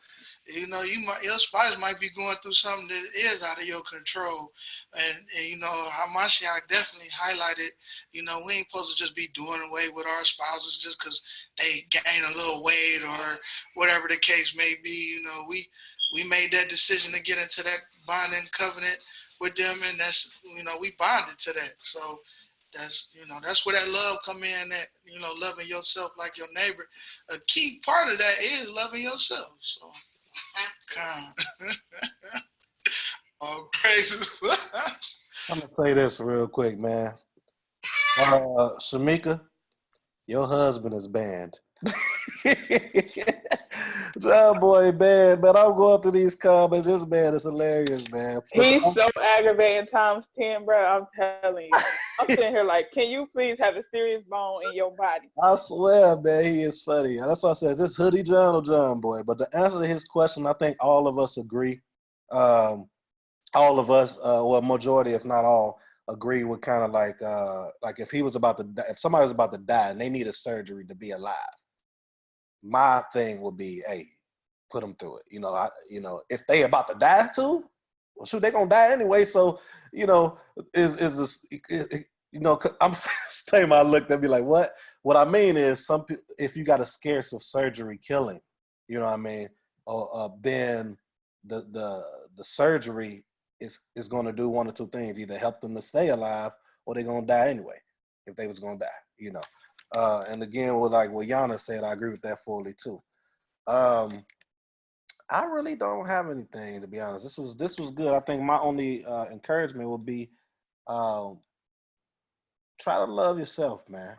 Speaker 9: your spouse might be going through something that is out of your control, and Hamashiach definitely highlighted. We ain't supposed to just be doing away with our spouses just because they gain a little weight or whatever the case may be. We made that decision to get into that bonding covenant with them, and that's we bonded to that. So that's where that love come in. That loving yourself like your neighbor. A key part of that is loving yourself. So. Oh, praises.
Speaker 5: I'm gonna say this real quick, man. Shamika, your husband is banned. John boy banned, man. I'm going through these comments. This man is hilarious, man.
Speaker 6: He's so aggravating times 10, bro. I'm telling you. I'm sitting here like, can you please have a serious bone in your body?
Speaker 5: I swear, man, he is funny. That's why I said, is this Hoodie John or John Boy? But the answer to his question, I think all of us agree. All of us, well, majority, if not all, agree with kind of like if he was about to die, if somebody was about to die and they need a surgery to be alive, my thing would be, hey, put them through it. If they about to die too, well, shoot, they gonna die anyway. So, is this, I'm saying, I looked at me like, what? What I mean is, some people, if you got a scarce of surgery killing, you know what I mean, then the surgery is going to do one or two things: either help them to stay alive, or they're gonna die anyway. If they was gonna die, And again, with like what Yana said, I agree with that fully too. I really don't have anything, to be honest. This was good. I think my only encouragement would be try to love yourself, man.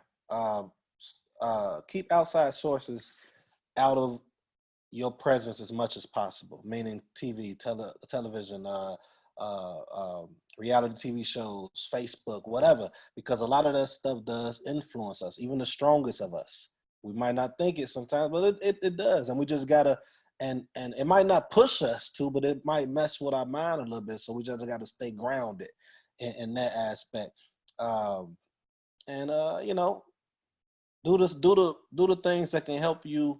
Speaker 5: Keep outside sources out of your presence as much as possible, meaning TV, television, reality TV shows, Facebook, whatever, because a lot of that stuff does influence us, even the strongest of us. We might not think it sometimes, but it does. And we just gotta, and it might not push us to, but it might mess with our mind a little bit. So we just gotta stay grounded in that aspect. Do the things that can help you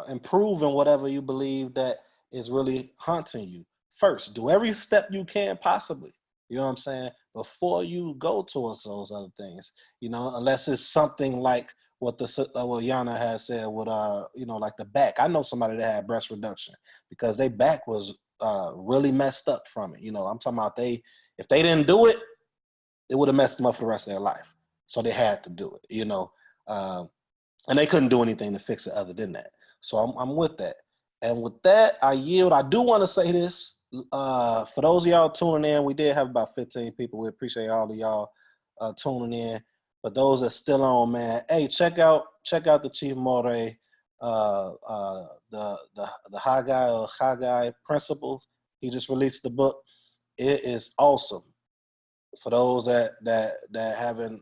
Speaker 5: improve in whatever you believe that is really haunting you. first. Do every step you can possibly. You know what I'm saying? Before you go towards those other things, you know, unless it's something like what what Yana has said with you know, like the back. I know somebody that had breast reduction because their back was really messed up from it. You know, I'm talking about if they didn't do it, it would have messed them up for the rest of their life. So they had to do it, you know, and they couldn't do anything to fix it other than that. So I'm with that. And with that, I yield. I do want to say this. For those of y'all tuning in, we did have about 15 people. We appreciate all of y'all tuning in. But those that still on, man, hey, check out the Chief More, the Khaggai Principles. He just released the book. It is awesome. For those that haven't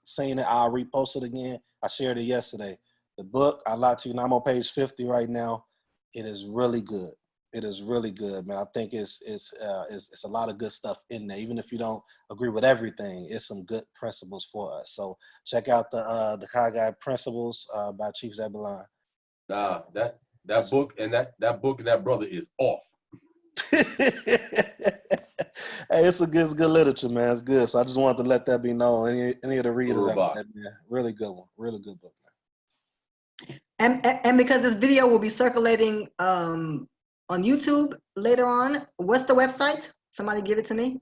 Speaker 5: seen it, I'll repost it again. I shared it yesterday. The book, I lied to you, now I'm on page 50 right now. It is really good. It is really good, man. I think it's a lot of good stuff in there. Even if you don't agree with everything, it's some good principles for us. So check out the Khaggai Principles by Chief Zebulon.
Speaker 3: Nah, that book and that brother is off.
Speaker 5: Hey, it's good literature, man. It's good. So I just wanted to let that be known. Any of the readers out there, man. Really good one. Really good book, man.
Speaker 1: And because this video will be circulating on YouTube later on, what's the website? Somebody give it to me.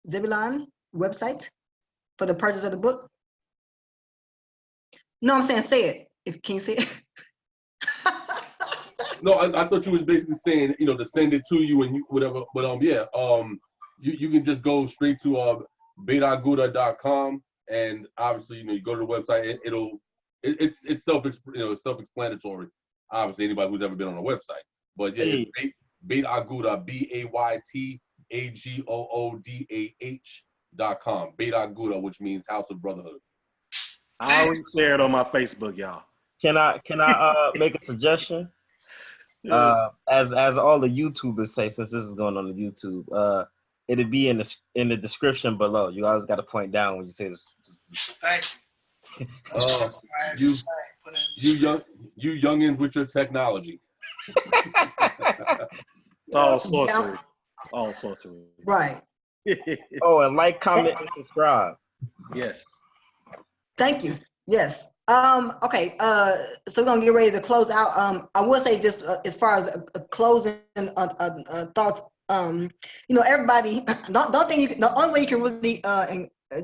Speaker 1: Zebulon website for the purchase of the book. No, I'm saying say it. Can you say it?
Speaker 3: No, I thought you was basically saying, you know, to send it to you and you whatever. But yeah, you can just go straight to betaguda.com, and obviously, you know, you go to the website, it's self-explanatory. Obviously, anybody who's ever been on a website. But yeah, it's Betaguda, BAYTAGOODAH.com. Betaguda, which means House of Brotherhood.
Speaker 2: I already shared on my Facebook, y'all.
Speaker 4: Can I make a suggestion? As all the YouTubers say, since this is going on the YouTube, it'll be in the description below. You always got to point down when you say this.
Speaker 9: Thank
Speaker 3: you. You youngins with your technology.
Speaker 2: It's all sorcery. All sorcery.
Speaker 1: Right.
Speaker 4: Oh, and like, comment, and subscribe.
Speaker 2: Yes.
Speaker 1: Thank you. Yes. Okay. So we're gonna get ready to close out. I will say just as far as closing thoughts. You know, everybody don't think you can, the only way you can really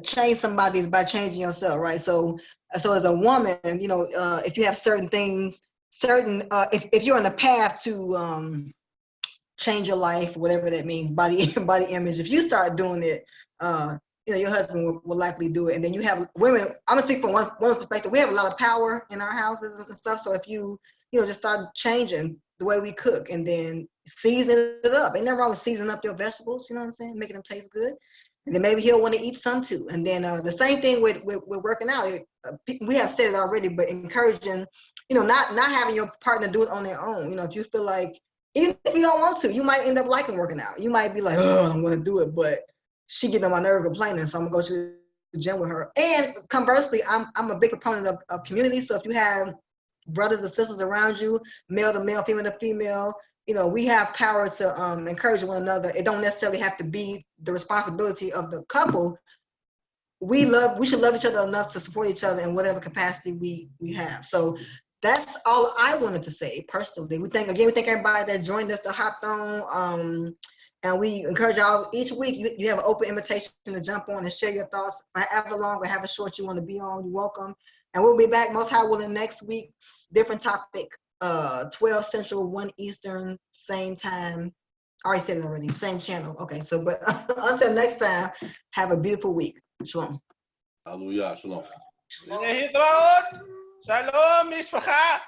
Speaker 1: change somebody is by changing yourself, right? So as a woman, you know, if you have certain things, if you're on the path to change your life, whatever that means, body image, if you start doing it, you know, your husband will likely do it. And then you have women, I'm gonna speak from one perspective, we have a lot of power in our houses and stuff. So if you know, just start changing the way we cook and then season it up. Ain't nothing wrong with seasoning up your vegetables, you know what I'm saying? Making them taste good. And then maybe he'll want to eat some too. And then the same thing with working out. We have said it already, but encouraging, you know, not having your partner do it on their own. You know, if you feel like, even if you don't want to, you might end up liking working out. You might be like, oh, I'm gonna do it, but she getting on my nerves complaining, so I'm gonna go to the gym with her. And conversely, I'm a big proponent of community. So if you have brothers and sisters around you, male to male, female to female, you know, we have power to encourage one another. It don't necessarily have to be the responsibility of the couple. We should love each other enough to support each other in whatever capacity we have. So that's all I wanted to say personally. We thank everybody that joined us, that hopped on. And we encourage y'all each week, you have an open invitation to jump on and share your thoughts. However long or however short you want to be on, you're welcome. And we'll be back most high willing next week's different topic, 12 Central, 1 Eastern, same time. I already said it already, same channel. Okay, so but until next time, have a beautiful week. Shalom.
Speaker 3: Hallelujah. Shalom.
Speaker 2: Shalom, mispacha.